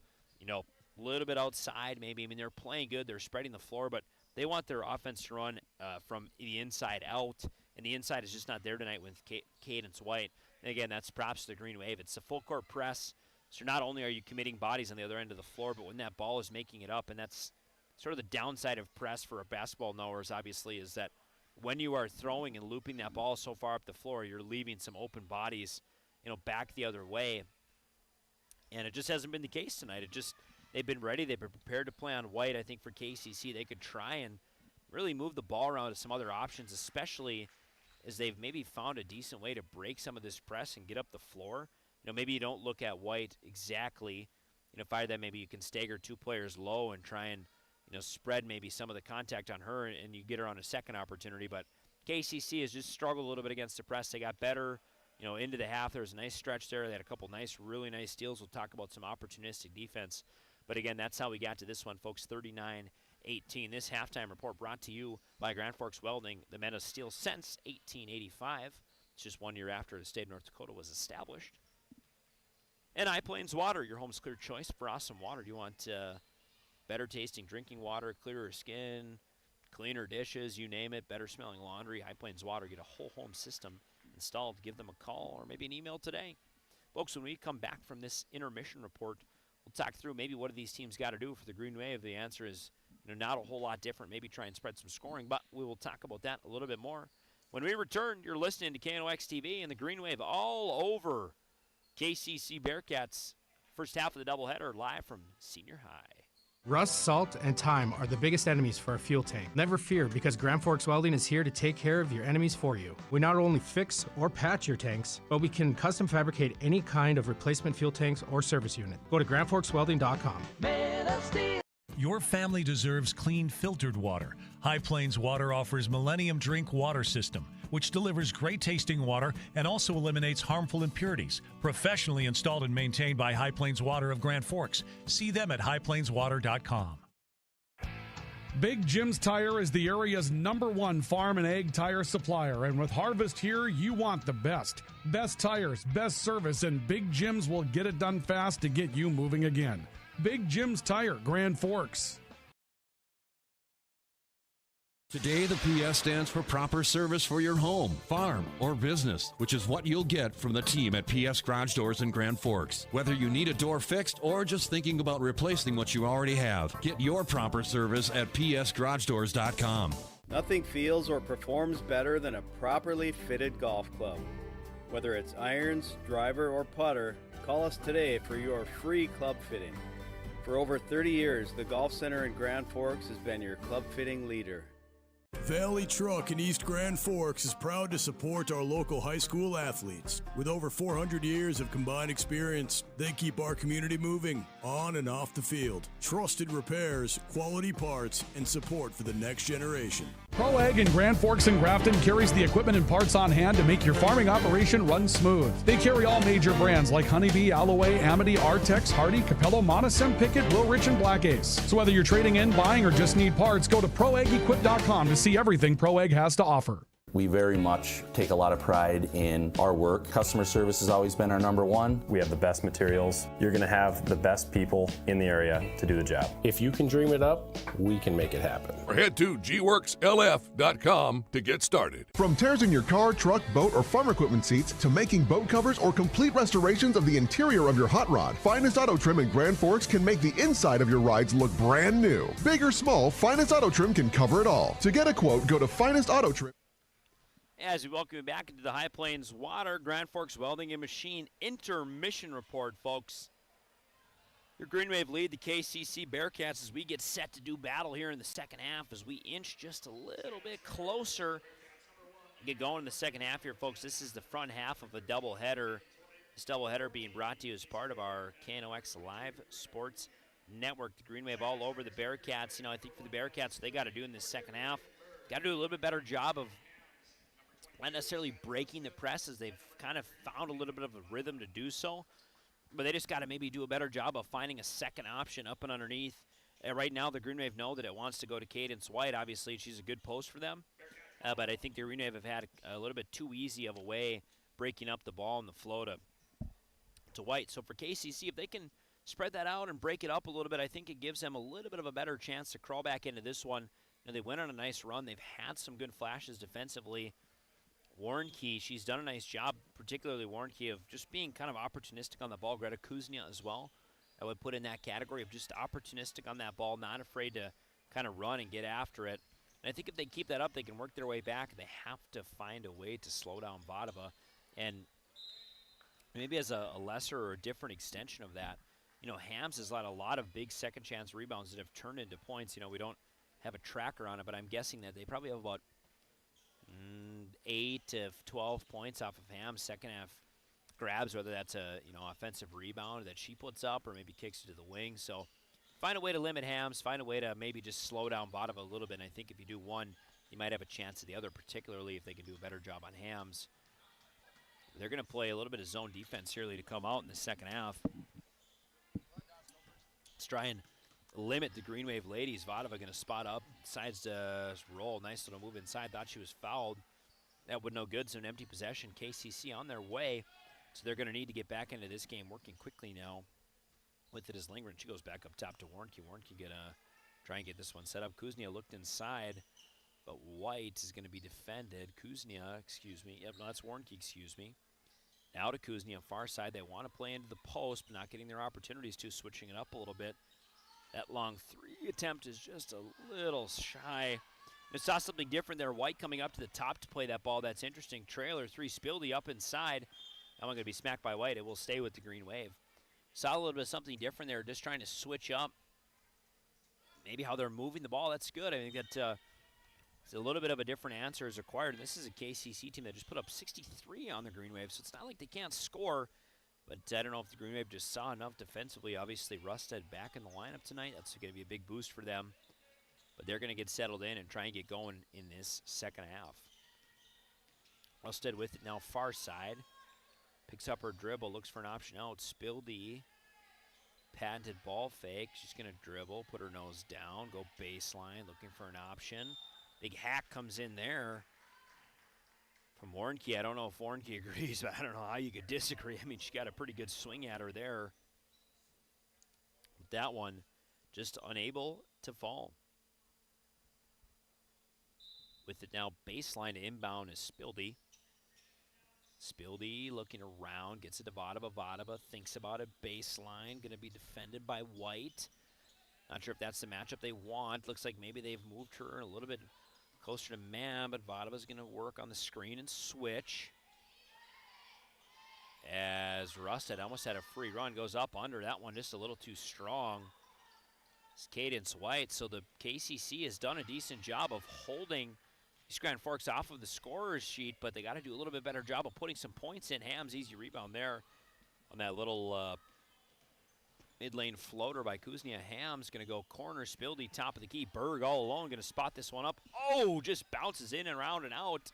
a little bit outside maybe. I mean, they're playing good. They're spreading the floor, but they want their offense to run from the inside out, and the inside is just not there tonight with Cadence White. And again, that's props to the Green Wave. It's a full court press, so not only are you committing bodies on the other end of the floor, but when that ball is making it up, and that's sort of the downside of press for a basketball knowers, obviously, is that when you are throwing and looping that ball so far up the floor, you're leaving some open bodies, back the other way. And it just hasn't been the case tonight. They've been ready. They've been prepared to play on White. I think for KCC, they could try and really move the ball around to some other options, especially as they've maybe found a decent way to break some of this press and get up the floor. Maybe you don't look at White exactly. Fire that, maybe you can stagger two players low and try and, spread maybe some of the contact on her, and you get her on a second opportunity. But KCC has just struggled a little bit against the press. They got better, into the half. There was a nice stretch there. They had a couple really nice steals. We'll talk about some opportunistic defense. But again, that's how we got to this one, folks, 39-18. This halftime report brought to you by Grand Forks Welding, the men of steel since 1885. It's just 1 year after the state of North Dakota was established. And High Plains Water, your home's clear choice for awesome water. Do you want better tasting drinking water, clearer skin, cleaner dishes, you name it, better smelling laundry? High Plains Water, get a whole home system installed. Give them a call or maybe an email today. Folks, when we come back from this intermission report, we'll talk through maybe what do these teams got to do for the Green Wave. The answer is not a whole lot different. Maybe try and spread some scoring, but we will talk about that a little bit more. When we return, you're listening to KNOX TV and the Green Wave all over KCC Bearcats. First half of the doubleheader live from Senior High. Rust, salt, and time are the biggest enemies for a fuel tank. Never fear, because Grand Forks Welding is here to take care of your enemies for you. We not only fix or patch your tanks, but we can custom fabricate any kind of replacement fuel tanks or service unit. Go to grandforkswelding.com. Your family deserves clean, filtered water. High Plains Water offers Millennium Drink Water System, which delivers great-tasting water and also eliminates harmful impurities. Professionally installed and maintained by High Plains Water of Grand Forks. See them at highplainswater.com. Big Jim's Tire is the area's #1 farm and ag tire supplier, and with harvest here, you want the best. Best tires, best service, and Big Jim's will get it done fast to get you moving again. Big Jim's Tire, Grand Forks. Today, the PS stands for proper service for your home, farm, or business, which is what you'll get from the team at PS Garage Doors in Grand Forks. Whether you need a door fixed or just thinking about replacing what you already have, get your proper service at psgaragedoors.com. Nothing feels or performs better than a properly fitted golf club. Whether it's irons, driver, or putter, call us today for your free club fitting. For over 30 years, the Golf Center in Grand Forks has been your club fitting leader. Valley Truck in East Grand Forks is proud to support our local high school athletes. With over 400 years of combined experience, they keep our community moving on and off the field. Trusted repairs, quality parts, and support for the next generation. Pro Ag in Grand Forks and Grafton carries the equipment and parts on hand to make your farming operation run smooth. They carry all major brands like Honeybee, Alloway, Amity, Artex, Hardy, Capello, Monosem, Pickett, Wilrich, and Black Ace. So whether you're trading in, buying, or just need parts, go to ProAgEquip.com to see everything Pro Ag has to offer. We very much take a lot of pride in our work. Customer service has always been our number one. We have the best materials. You're going to have the best people in the area to do the job. If you can dream it up, we can make it happen. Or head to gworkslf.com to get started. From tears in your car, truck, boat, or farm equipment seats to making boat covers or complete restorations of the interior of your hot rod, Finest Auto Trim in Grand Forks can make the inside of your rides look brand new. Big or small, Finest Auto Trim can cover it all. To get a quote, go to Finest Auto Trim. As we welcome you back into the High Plains Water, Grand Forks Welding and Machine intermission report, folks. Your Green Wave lead, the KCC Bearcats, as we get set to do battle here in the second half as we inch just a little bit closer. Get going in the second half here, folks. This is the front half of a doubleheader. This doubleheader being brought to you as part of our KNOX Live Sports Network. The Green Wave all over the Bearcats. You know, I think for the Bearcats, what they got to do in this second half, got to do a little bit better job of not necessarily breaking the press, as they've kind of found a little bit of a rhythm to do so. But they just got to maybe do a better job of finding a second option up and underneath. Right now, the Green Wave know that it wants to go to Cadence White. Obviously, she's a good post for them. But I think the Green Wave have had a little bit too easy of a way breaking up the ball and the flow to White. So for KCC, if they can spread that out and break it up a little bit, I think it gives them a little bit of a better chance to crawl back into this one. You know, they went on a nice run. They've had some good flashes defensively. Warnke, she's done a nice job, particularly Warnke, of just being kind of opportunistic on the ball. Greta Kuznia as well, I would put in that category of just opportunistic on that ball, not afraid to kind of run and get after it. And I think if they keep that up, they can work their way back. They have to find a way to slow down Vadova. And maybe as a lesser or a different extension of that, you know, Hams has had a lot of big second chance rebounds that have turned into points. You know, we don't have a tracker on it, but I'm guessing that they probably have about 8 to 12 points off of Ham's second half grabs, whether that's a offensive rebound that she puts up or maybe kicks it to the wing. So find a way to limit Hams, find a way to maybe just slow down Vadova a little bit. And I think if you do one, you might have a chance at the other, particularly if they can do a better job on Hams. They're going to play a little bit of zone defense here to come out in the second half. Let's try and limit the Green Wave ladies. Vadova going to spot up, decides to roll. Nice little move inside. Thought she was fouled. That would no good, so an empty possession. KCC on their way, so they're going to need to get back into this game, working quickly now. With it is lingering. She goes back up top to Warnke. Warnke going to try and get this one set up. Kuznia looked inside, but White is going to be defended. Kuznia, excuse me. Yep, no, that's Warnke, excuse me. Now to Kuznia, far side. They want to play into the post, but not getting their opportunities to, switching it up a little bit. That long three attempt is just a little shy. I saw something different there. White coming up to the top to play that ball. That's interesting. Trailer three, Spildy up inside. That one going to be smacked by White. It will stay with the Green Wave. Saw a little bit of something different there, just trying to switch up maybe how they're moving the ball. That's good. I think that it's a little bit of a different answer is required. And this is a KCC team that just put up 63 on the Green Wave, so it's not like they can't score. But I don't know if the Green Wave just saw enough defensively. Obviously, Rusted back in the lineup tonight. That's going to be a big boost for them. But they're going to get settled in and try and get going in this second half. Rusted with it now far side. Picks up her dribble, looks for an option out. Spildy, patented ball fake. She's going to dribble, put her nose down, go baseline, looking for an option. Big hack comes in there from Warnke. I don't know if Warnke agrees, but I don't know how you could disagree. I mean, she got a pretty good swing at her there. But that one just unable to fall. With it now baseline to inbound is Spildy. Spildy looking around, gets it to Vadova. Vadova thinks about it, baseline, going to be defended by White. Not sure if that's the matchup they want. Looks like maybe they've moved her a little bit closer to man, but Vadova's going to work on the screen and switch. As Rusted almost had a free run, goes up under. That one just a little too strong. It's Cadence White, so the KCC has done a decent job of holding these Grand Forks off of the scorer's sheet, but they got to do a little bit better job of putting some points in. Hams, easy rebound there on that little mid-lane floater by Kuznia. Hams going to go corner, Spildy, top of the key. Berg all alone, going to spot this one up. Oh, just bounces in and around and out.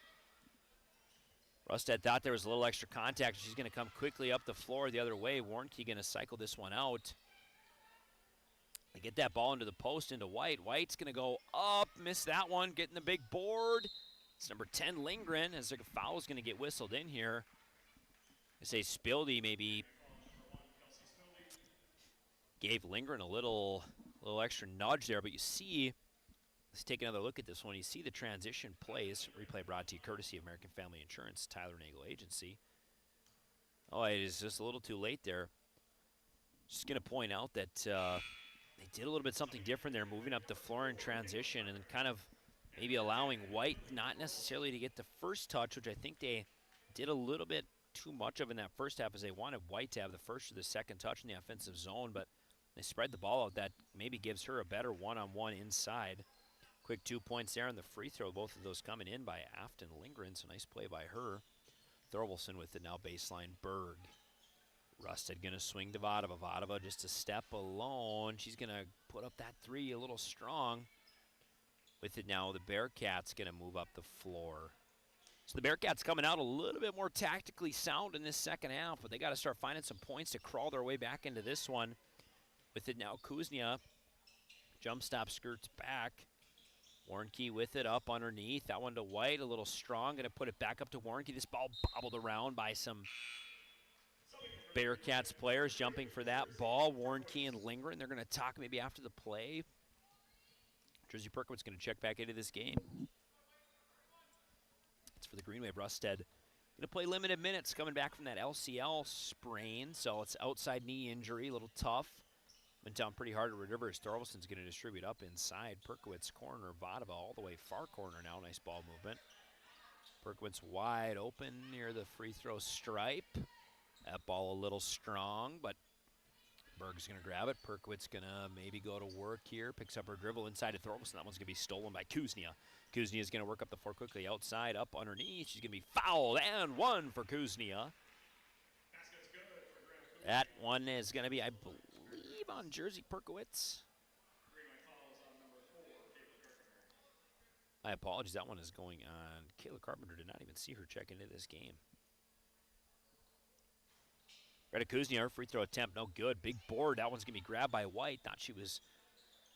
Rusted thought there was a little extra contact. She's going to come quickly up the floor the other way. Warnke going to cycle this one out. They get that ball into the post into White. White's going to go up, miss that one, getting the big board. It's number 10, Lindgren, as a foul is going to get whistled in here. I say Spildy maybe gave Lindgren a little extra nudge there, but you see, let's take another look at this one. You see the transition plays, replay brought to you courtesy of American Family Insurance, Tyler Nagel Agency. Oh, it is just a little too late there. Just going to point out that they did a little bit something different there, moving up the floor in transition and kind of maybe allowing White not necessarily to get the first touch, which I think they did a little bit too much of in that first half, as they wanted White to have the first or the second touch in the offensive zone, but they spread the ball out. That maybe gives her a better one-on-one inside. Quick 2 points there on the free throw, both of those coming in by Afton Lindgren, so nice play by her. Thorvaldsen with it now, baseline, Berg. Rusted going to swing to Vodova. Vodova just a step alone. She's going to put up that three a little strong. With it now, the Bearcats going to move up the floor. So the Bearcats coming out a little bit more tactically sound in this second half, but they got to start finding some points to crawl their way back into this one. With it now, Kuznia. Jump stop, skirts back. Warnke with it up underneath. That one to White, a little strong. Going to put it back up to Warnke. This ball bobbled around by some Bearcats players jumping for that ball. Warnke and Lindgren, they're going to talk maybe after the play. Jersey Perkowitz going to check back into this game. It's for the Green Wave. Rusted going to play limited minutes coming back from that LCL sprain. So it's outside knee injury, a little tough. Went down pretty hard at Red Rivers. Thorvaldsen's going to distribute up inside. Perkowitz corner. Vodova all the way far corner now. Nice ball movement. Perkowitz wide open near the free throw stripe. That ball a little strong, but Berg's going to grab it. Perkowitz going to maybe go to work here. Picks up her dribble inside to Thorvaldsen. That one's going to be stolen by Kuznia. Kuznia is going to work up the floor quickly. Outside, up underneath. She's going to be fouled, and one for Kuznia. That one is going to be, I believe, on Jersey Perkowitz. I apologize. That one is going on. Kayla Carpenter did not even see her check into this game. Greta Kuznia, her free throw attempt, no good. Big board. That one's going to be grabbed by White. Thought she was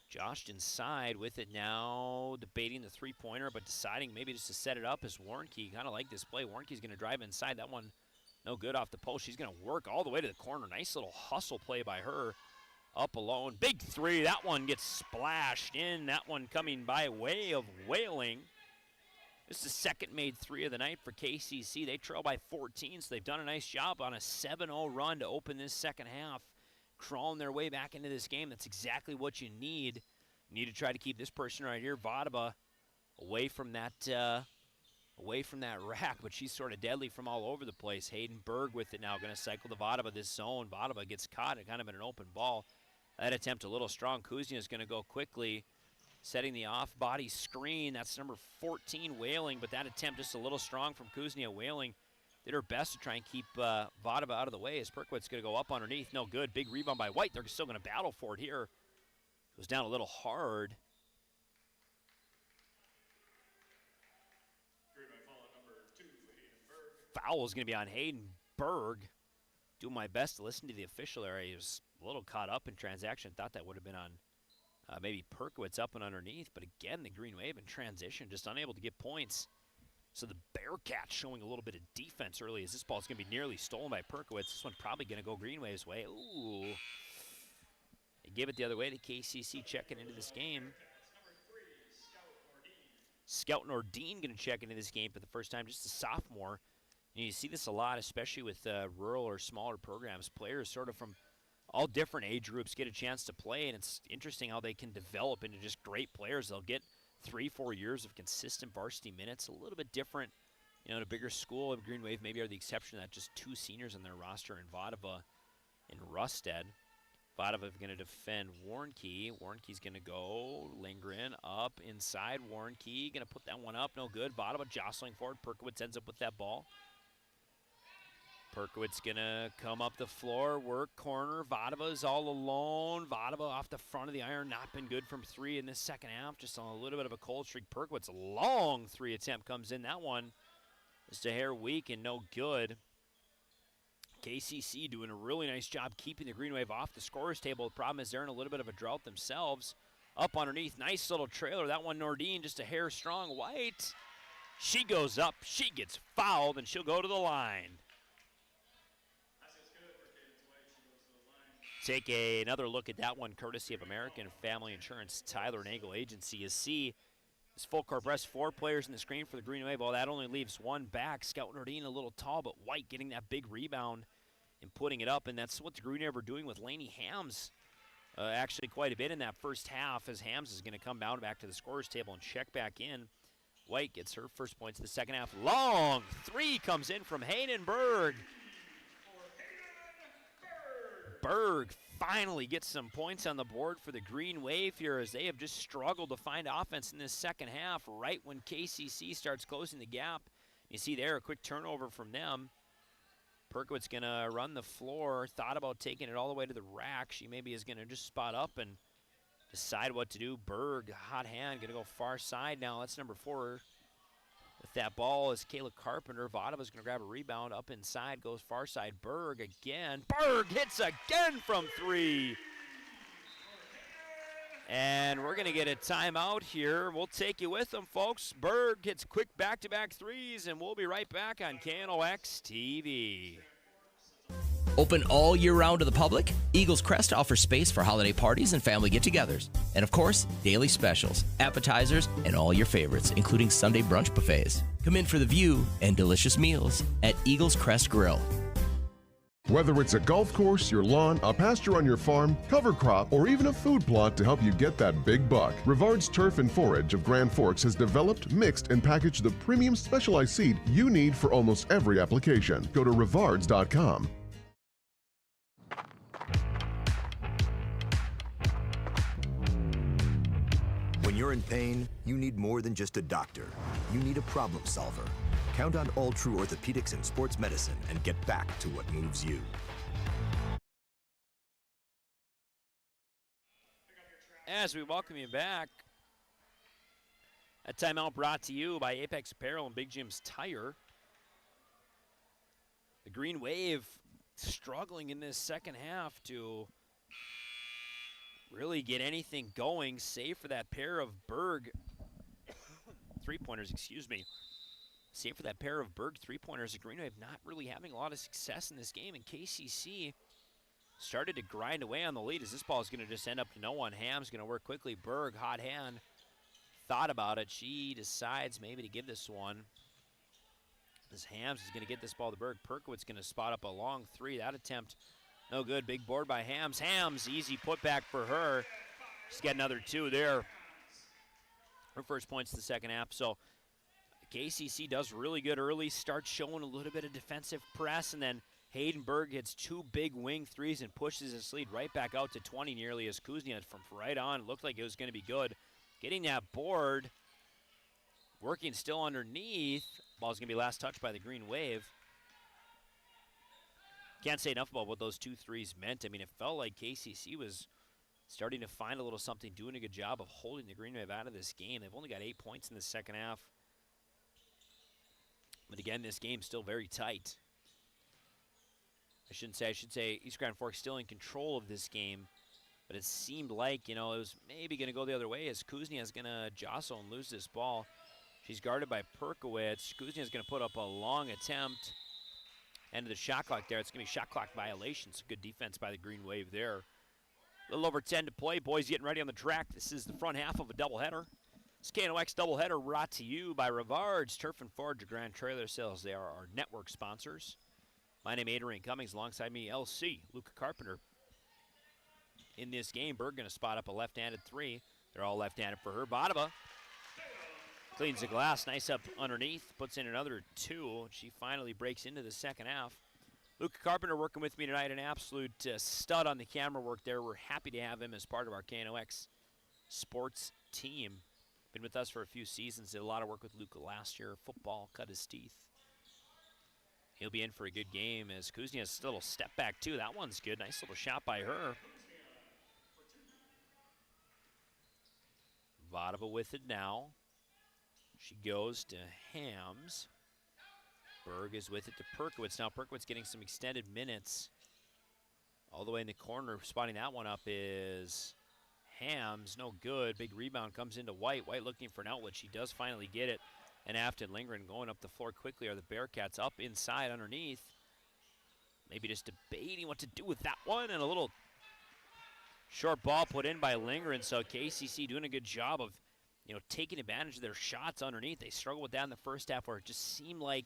joshed inside with it now. Debating the three-pointer, but deciding maybe just to set it up as Warnke. Kind of like this play. Warnke's going to drive inside. That one no good off the post. She's going to work all the way to the corner. Nice little hustle play by her. Up alone. Big three. That one gets splashed in. That one coming by way of Whaling. This is the second made three of the night for KCC. They trail by 14, so they've done a nice job on a 7-0 run to open this second half. Crawling their way back into this game. That's exactly what you need. You need to try to keep this person right here, Vodova, away from that rack, but she's sort of deadly from all over the place. Hayden Berg with it now, going to cycle to Vodova this zone. Vodova gets caught kind of in an open ball. That attempt a little strong. Kuznia is going to go quickly, setting the off-body screen. That's number 14, Whaling, but that attempt just a little strong from Kuznia. Whaling did her best to try and keep Vodova out of the way as Perkowitz going to go up underneath. No good. Big rebound by White. They're still going to battle for it here. Goes down a little hard. Foul is going to be on Hayden Berg. Doing my best to listen to the official there. He was a little caught up in transaction. Thought that would have been on maybe Perkowitz up and underneath. But again, the Green Wave in transition, just unable to get points. So the Bearcats showing a little bit of defense early as this ball is going to be nearly stolen by Perkowitz. This one probably going to go Green Wave's way. Ooh. They give it the other way to KCC checking into this game. Scout Nordine going to check into this game for the first time, just a sophomore. And you see this a lot, especially with rural or smaller programs. Players sort of from all different age groups get a chance to play, and it's interesting how they can develop into just great players. They'll get 3-4 years of consistent varsity minutes, a little bit different. You know, in a bigger school, Green Wave maybe are the exception to that, just 2 seniors on their roster in Vodova and Rusted. Vodova going to defend Warnke. Warnke's going to go. Lindgren up inside. Warnke going to put that one up. No good. Vodova jostling forward. Perkowitz ends up with that ball. Perkowitz going to come up the floor, work corner. Vodova's all alone. Vodova off the front of the iron. Not been good from 3 in this second half. Just on a little bit of a cold streak. Perkowitz, a long 3 attempt comes in. That one just a hair weak and no good. KCC doing a really nice job keeping the Green Wave off the scorer's table. The problem is they're in a little bit of a drought themselves. Up underneath, nice little trailer. That one, Nordine, just a hair strong. White She goes up, she gets fouled, and she'll go to the line. Take another look at that one, courtesy of American Family Insurance, Tyler Nagel Agency. You see this full court press, 4 players in the screen for the Green Wave. Well, that only leaves 1 back. Scout Nordine a little tall, but White getting that big rebound and putting it up, and that's what the Green Wave are doing with Lainey Hams actually quite a bit in that first half, as Hams is going to come down back to the scorer's table and check back in. White gets her first points in the second half. Long 3 comes in from Hayden Berg. Berg finally gets some points on the board for the Green Wave here, as they have just struggled to find offense in this second half right when KCC starts closing the gap. You see there a quick turnover from them. Perkowitz going to run the floor, thought about taking it all the way to the rack. She maybe is going to just spot up and decide what to do. Berg, hot hand, going to go far side now. That's number 4. With that ball is Kayla Carpenter. Vadova's going to grab a rebound. Up inside, goes far side. Berg again. Berg hits again from 3. And we're going to get a timeout here. We'll take you with them, folks. Berg hits quick back-to-back 3s, and we'll be right back on KNOX TV. Open all year round to the public, Eagles Crest offers space for holiday parties and family get-togethers. And of course, daily specials, appetizers, and all your favorites, including Sunday brunch buffets. Come in for the view and delicious meals at Eagles Crest Grill. Whether it's a golf course, your lawn, a pasture on your farm, cover crop, or even a food plot to help you get that big buck, Rivard's Turf and Forage of Grand Forks has developed, mixed, and packaged the premium specialized seed you need for almost every application. Go to rivards.com. When you're in pain, you need more than just a doctor. You need a problem solver. Count on All True Orthopedics and Sports Medicine and get back to what moves you. As we welcome you back, a timeout brought to you by Apex Apparel and Big Jim's Tire. The Green Wave struggling in this second half to really get anything going, save for that pair of Berg three-pointers, excuse me. Save for that pair of Berg three-pointers. The Green Wave not really having a lot of success in this game, and KCC started to grind away on the lead as this ball is going to just end up to no one. Ham's going to work quickly. Berg, hot hand, thought about it. She decides maybe to give this one. As Hams is going to get this ball to Berg. Perkowitz going to spot up a long 3. That attempt, no good. Big board by Hams. Hams, easy putback for her. She's got another 2 there. Her first points in the second half. So KCC does really good early, starts showing a little bit of defensive press, and then Haydenberg hits 2 big wing 3s and pushes his lead right back out to 20 nearly as Kuznia from right on. Looked like it was going to be good. Getting that board, working still underneath. Ball's going to be last touched by the Green Wave. Can't say enough about what those 2 3s meant. I mean, it felt like KCC was starting to find a little something, doing a good job of holding the Green Wave out of this game. They've only got 8 points in the second half. But again, this game's still very tight. I should say East Grand Forks still in control of this game. But it seemed like, it was maybe going to go the other way as Kuznia is going to jostle and lose this ball. She's guarded by Perkowitz. Kuznia is going to put up a long attempt. End of the shot clock there. It's going to be shot clock violation. Some good defense by the Green Wave there. A little over 10 to play. Boys getting ready on the track. This is the front half of a doubleheader. This KNOX doubleheader brought to you by Rivard's Turf and Forage Grand Trailer Sales. They are our network sponsors. My name is Adrian Cummings. Alongside me, LC, Luca Carpenter. In this game, Berg going to spot up a left-handed 3. They're all left-handed for her. Badova cleans the glass. Nice up underneath. Puts in another 2. She finally breaks into the second half. Luca Carpenter working with me tonight. An absolute stud on the camera work there. We're happy to have him as part of our KNOX sports team. Been with us for a few seasons. Did a lot of work with Luca last year. Football, cut his teeth. He'll be in for a good game as Kuznia's little step back too. That one's good. Nice little shot by her. Vadova with it now. She goes to Hams. Berg is with it to Perkowitz. Now Perkowitz getting some extended minutes. All the way in the corner, spotting that one up is Hams. No good. Big rebound comes into White. White looking for an outlet. She does finally get it. and Afton Lindgren going up the floor quickly. Are the Bearcats up inside underneath? Maybe just debating what to do with that one, and a little short ball put in by Lindgren. So KCC doing a good job of, taking advantage of their shots underneath. They struggled with that in the first half, where it just seemed like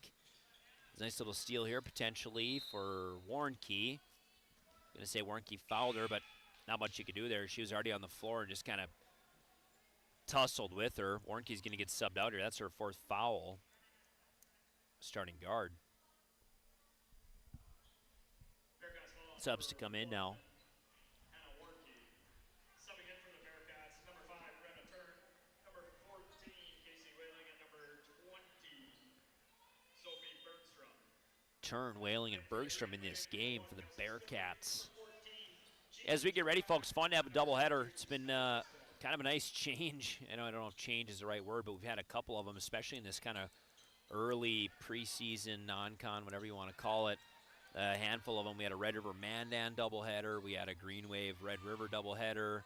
a nice little steal here potentially for Warnke. Going to say Warnke fouled her, but not much you could do there. She was already on the floor and just kind of tussled with her. Warnke's going to get subbed out here. That's her 4th foul. Starting guard. Subs to come in now. Subbing in for the Bearcats, number 5, Brenna Turn, number 14, Casey Whaling, and number 20, Sophie Bergstrom. Turn, Whaling, and Bergstrom in this game for the Bearcats. As we get ready, folks, fun to have a doubleheader. It's been kind of a nice change. I don't know if change is the right word, but we've had a couple of them, especially in this kind of early preseason, non-con, whatever you want to call it. A handful of them. We had a Red River Mandan doubleheader. We had a Green Wave Red River doubleheader.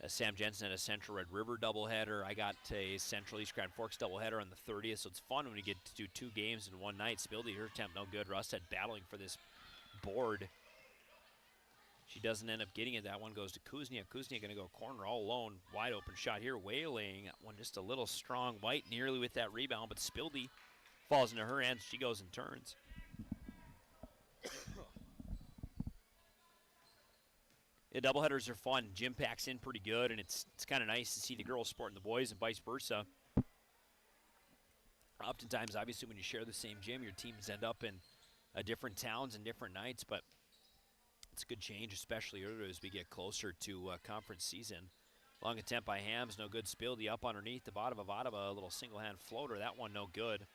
Sam Jensen had a Central Red River doubleheader. I got a Central East Grand Forks doubleheader on the 30th, so it's fun when you get to do 2 games in one night. Spildy, her attempt no good. Rustad battling for this board. She doesn't end up getting it. That one goes to Kuznia. Kuznia going to go corner all alone. Wide open shot here. Whaling. That one just a little strong. White nearly with that rebound, but Spildy falls into her hands. She goes and turns. The doubleheaders are fun. Gym packs in pretty good, and it's kind of nice to see the girls sporting the boys and vice versa. Oftentimes, obviously, when you share the same gym, your teams end up in different towns and different nights, but it's a good change, especially earlier as we get closer to conference season. Long attempt by Hams, no good. Spildy up underneath the bottom of Ottawa, a little single-hand floater. That one no good.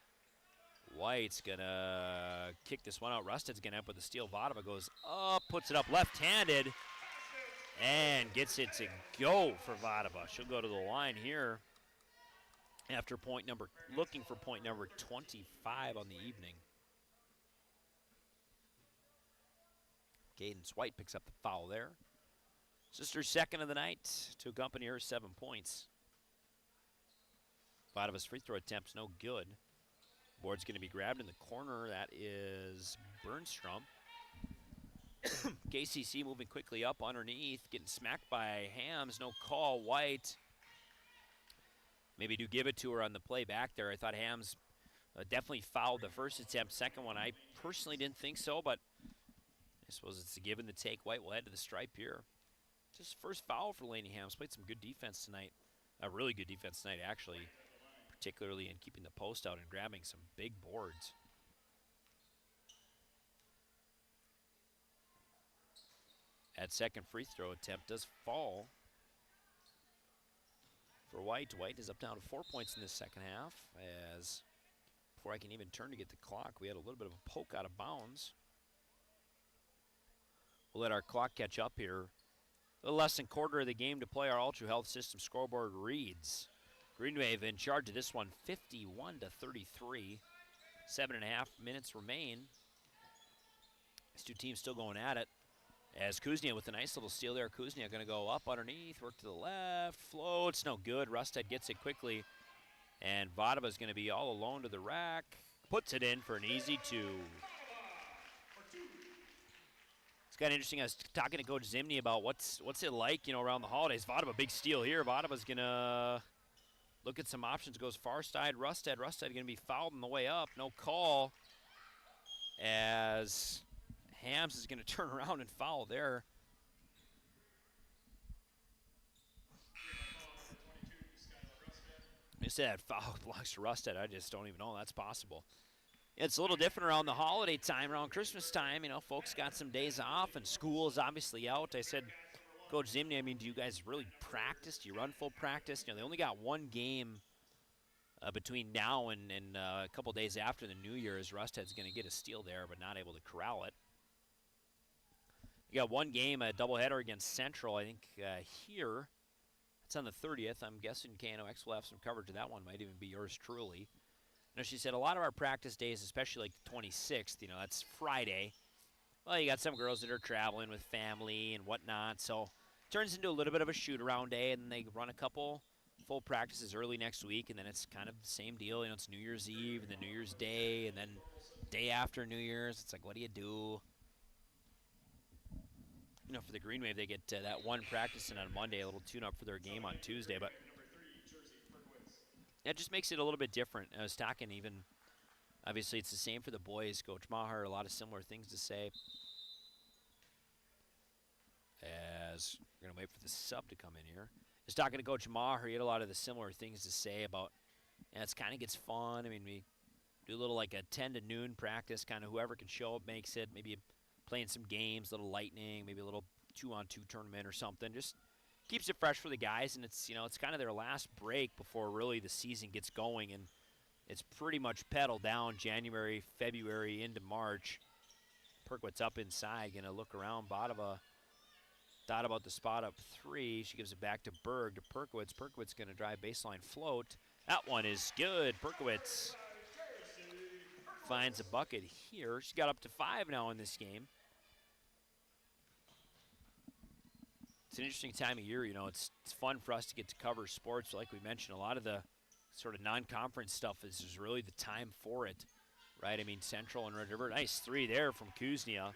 White's going to kick this one out. Rusted's going to up with the steal. Vodova goes up, puts it up left-handed, and gets it to go for Vodova. She'll go to the line here after looking for point number 25 on the evening. Cadence White picks up the foul there. Sister's 2nd of the night to accompany her 7 points. Vodova's free throw attempt's no good. Board's going to be grabbed in the corner. That is Bernstrom. KCC moving quickly up underneath, getting smacked by Hams. No call. White. Maybe do give it to her on the play back there. I thought Hams definitely fouled the first attempt. Second one, I personally didn't think so, but I suppose it's a give and the take. White will head to the stripe here. Just first foul for Lainey Hams. Played some good defense tonight. A really good defense tonight, actually, particularly in keeping the post out and grabbing some big boards. That second free throw attempt does fall for White. White is up down to 4 points in this second half, as before I can even turn to get the clock, we had a little bit of a poke out of bounds. We'll let our clock catch up here. A little less than quarter of the game to play. Our Ultra Health System scoreboard reads Green Wave in charge of this one, 51-33. 7.5 minutes remain. These two teams still going at it. As Kuznia with a nice little steal there. Kuznia going to go up underneath, work to the left, floats, no good. Rustad gets it quickly, and Vodova's going to be all alone to the rack. Puts it in for an easy 2. It's kind of interesting. I was talking to Coach Zimney about what's it like, around the holidays. Vodova, big steal here. Vodova's going to look at some options. Goes far side. Rustad going to be fouled on the way up. No call, as Hams is going to turn around and foul there. I said that foul belongs to Rustad. I just don't even know that's possible. It's a little different around the holiday time, around Christmas time. Folks got some days off and school is obviously out. I said, Coach Zimney, do you guys really practice? Do you run full practice? They only got one game between now and a couple days after the New Year's. Rustad's going to get a steal there, but not able to corral it. You got one game, a doubleheader against Central, I think, here. It's on the 30th. I'm guessing KNOX will have some coverage of that one. Might even be yours truly. She said a lot of our practice days, especially like the 26th, that's Friday. Well, you got some girls that are traveling with family and whatnot, so it turns into a little bit of a shoot-around day, and they run a couple full practices early next week, and then it's kind of the same deal. It's New Year's Eve and then New Year's Day, and then day after New Year's. It's like, what do you do? For the Green Wave, they get that one practice in on Monday, a little tune-up for their game on Tuesday, but that just makes it a little bit different. I was talking even, obviously it's the same for the boys. Coach Maher, a lot of similar things to say. As we're going to wait for the sub to come in here. I was talking to Coach Maher. He had a lot of the similar things to say about, it kind of gets fun. I mean, we do a little like a 10 to noon practice, kind of whoever can show up makes it. Maybe playing some games, a little lightning, maybe a little 2-on-2 tournament or something. Just keeps it fresh for the guys, and it's it's kind of their last break before really the season gets going, and it's pretty much pedal down January, February into March. Perkwood's up inside, gonna look around. Bodova thought about the spot up 3. She gives it back to Berg to Perkowitz. Perkowitz going to drive baseline float. That one is good. Perkowitz finds a bucket here. She's got up to 5 now in this game. It's an interesting time of year. It's fun for us to get to cover sports. Like we mentioned, a lot of the sort of non-conference stuff is really the time for it, right? I mean, Central and Red River. Nice 3 there from Kuznia.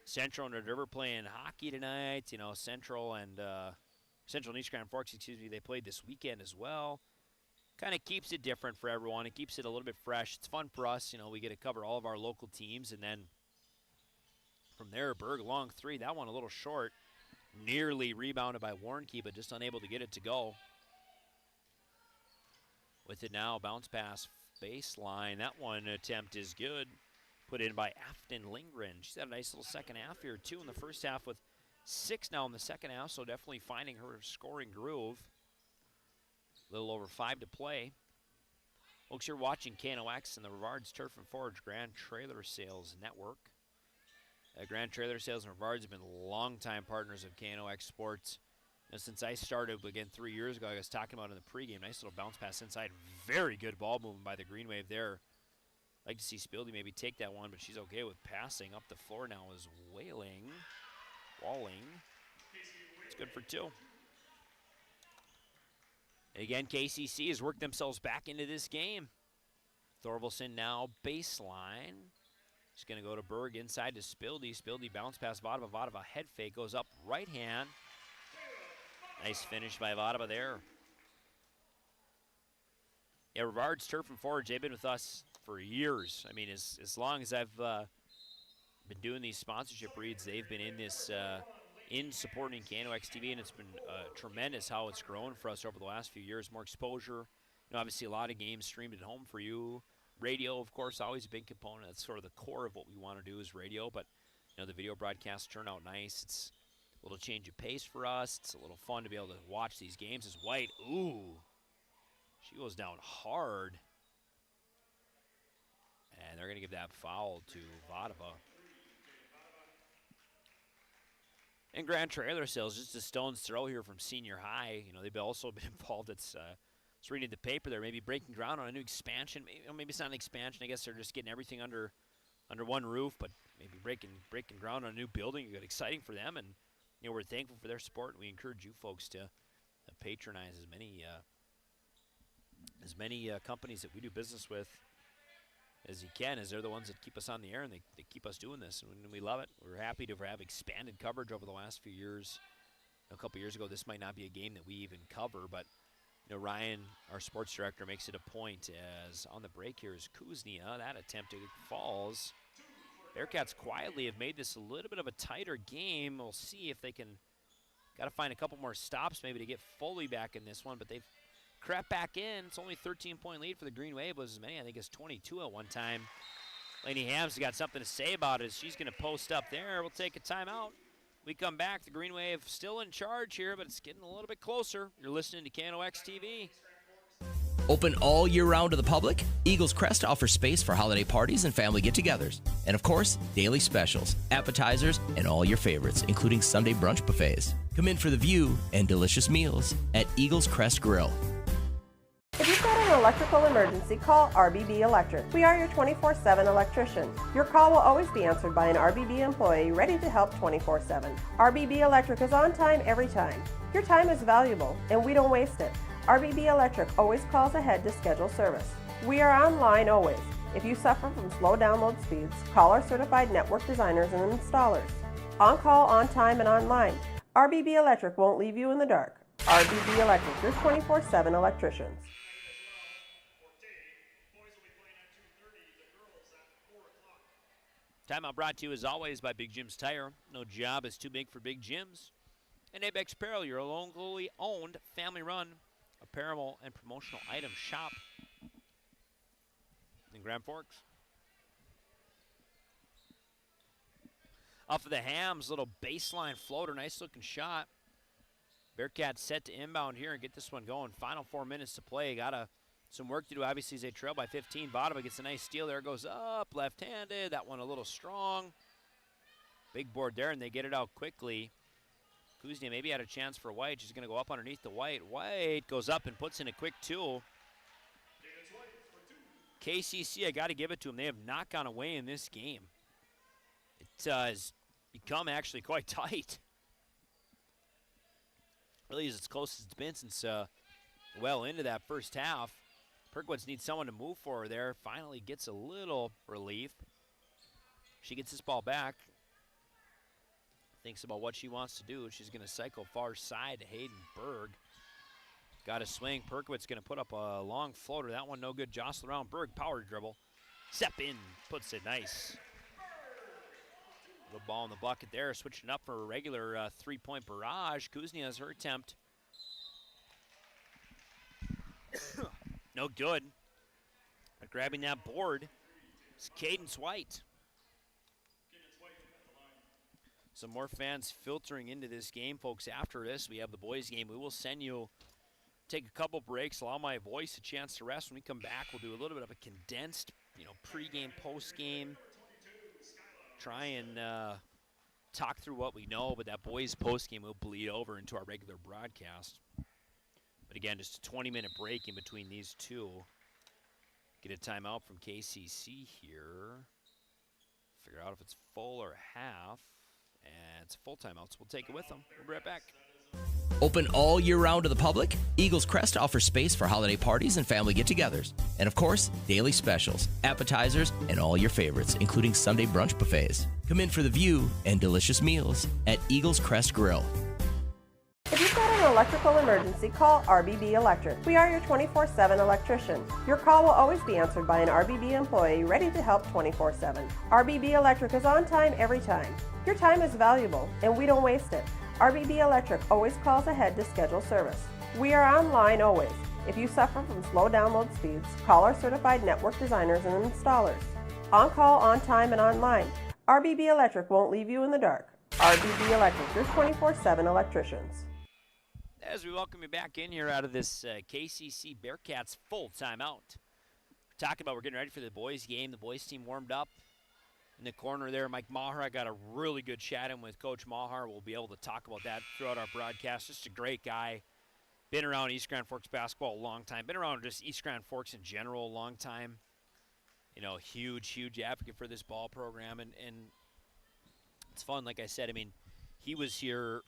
Central and Red River playing hockey tonight. Central and East Grand Forks, they played this weekend as well. Kind of keeps it different for everyone. It keeps it a little bit fresh. It's fun for us. We get to cover all of our local teams. And then from there, Berg, long 3. That one a little short. Nearly rebounded by Warnke, but just unable to get it to go. With it now, bounce pass baseline. That one attempt is good. Put in by Afton Lindgren. She's had a nice little second half here, 2 in the first half with 6 now in the second half, so definitely finding her scoring groove. A little over 5 to play. Folks, you're watching KNOX and the Rivards Turf and Forge Grand Trailer Sales Network. Grand Trailer Sales and Rivards have been longtime partners of KNOX Sports. Since I started, again, 3 years ago, I was talking about in the pregame. Nice little bounce pass inside. Very good ball movement by the Green Wave there. Like to see Spildy maybe take that one, but she's okay with passing. Up the floor now is Walling. It's good for 2. And again, KCC has worked themselves back into this game. Thorvaldsen now baseline. She's going to go to Berg inside to Spildy. Spildy bounce pass Vodova. Vodova head fake goes up right hand. Nice finish by Vodova there. Yeah, Rivards Turf and Forge, they've been with us for years. I mean, as long as I've been doing these sponsorship reads, they've been in this, in supporting KNOX TV, and it's been tremendous how it's grown for us over the last few years. More exposure, obviously a lot of games streamed at home for you. Radio, of course, always a big component. That's sort of the core of what we want to do is radio, but the video broadcasts turn out nice. It's a little change of pace for us. It's a little fun to be able to watch these games. As White, ooh, she goes down hard. And they're going to give that foul to Vodova. And Grand Trailer Sales, just a stone's throw here from senior high. They've also been involved. It's reading the paper there, maybe breaking ground on a new expansion. Maybe it's not an expansion. I guess they're just getting everything under one roof, but maybe breaking ground on a new building. Exciting for them, and we're thankful for their support. And we encourage you folks to patronize as many companies that we do business with as you can, as they're the ones that keep us on the air, and they keep us doing this, and we love it. We're happy to have expanded coverage over the last few years. A couple years ago, this might not be a game that we even cover, but Ryan, our sports director, makes it a point as on the break here is Kuznia. That attempt falls. Bearcats quietly have made this a little bit of a tighter game. We'll see if they can, got to find a couple more stops maybe to get fully back in this one, but they've crept back in. It's only a 13-point lead for the Green Wave. It was as many, I think it's 22 at one time. Lainey Hams got something to say about it. She's going to post up there. We'll take a timeout. We come back. The Green Wave still in charge here, but it's getting a little bit closer. You're listening to KNOX TV. Open all year round to the public, Eagles Crest offers space for holiday parties and family get-togethers. And of course, daily specials, appetizers, and all your favorites, including Sunday brunch buffets. Come in for the view and delicious meals at Eagles Crest Grill. If you've got a electrical emergency, call RBB Electric. We are your 24/7 electrician. Your call will always be answered by an RBB employee ready to help 24/7. RBB Electric is on time every time. Your time is valuable, and we don't waste it. RBB Electric always calls ahead to schedule service. We are online always. If you suffer from slow download speeds, call our certified network designers and installers. On call, on time, and online. RBB Electric won't leave you in the dark. RBB Electric, your 24/7 electricians. Timeout brought to you as always by Big Jim's Tire. No job is too big for Big Jim's. And Abex Apparel, your locally owned, family-run apparel and promotional item shop in Grand Forks. Off of the Hams, little baseline floater, nice looking shot. Bearcats set to inbound here and get this one going. Final 4 minutes to play. Got some work to do, obviously, as they trail by 15. Vodova gets a nice steal there, goes up, left-handed. That one a little strong. Big board there, and they get it out quickly. Kuznia maybe had a chance for White. She's going to go up underneath the White. White goes up and puts in a quick two. KCC, I got to give it to them. They have not gone away in this game. It has become actually quite tight. Really is as close as it's been since well into that first half. Perkowitz needs someone to move for her there. Finally gets a little relief. She gets this ball back. Thinks about what she wants to do. She's going to cycle far side to Hayden Berg. Got a swing. Perkowitz going to put up a long floater. That one no good. Jostle around. Berg power dribble. Step in. Puts it nice. The ball in the bucket there. Switching up for a regular three-point barrage. Kuznia has her attempt. No good. But grabbing that board is Cadence White. Some more fans filtering into this game, folks. After this, we have the boys' game. We will send you, take a couple breaks, allow my voice a chance to rest. When we come back, we'll do a little bit of a condensed, pre-game, post-game. Try and talk through what we know, but that boys' post-game will bleed over into our regular broadcast. But again, just a 20-minute break in between these two. Get a timeout from KCC here. Figure out if it's full or half. And it's a full timeout, so we'll take it with them. We'll be right back. Open all year round to the public, Eagles Crest offers space for holiday parties and family get-togethers. And of course, daily specials, appetizers, and all your favorites, including Sunday brunch buffets. Come in for the view and delicious meals at Eagles Crest Grill. If you've got an electrical emergency, call RBB Electric. We are your 24/7 electrician. Your call will always be answered by an RBB employee ready to help 24/7. RBB Electric is on time every time. Your time is valuable, and we don't waste it. RBB Electric always calls ahead to schedule service. We are online always. If you suffer from slow download speeds, call our certified network designers and installers. On call, on time, and online. RBB Electric won't leave you in the dark. RBB Electric, your 24/7 electricians. As we welcome you back in here out of this KCC Bearcats full timeout. We're talking about we're getting ready for the boys' game. The boys' team warmed up. In the corner there, Mike Maher, I got a really good chat in with Coach Maher. We'll be able to talk about that throughout our broadcast. Just a great guy. Been around East Grand Forks basketball a long time. Been around just East Grand Forks in general a long time. Huge advocate for this ball program. And it's fun, like I said. I mean, he was here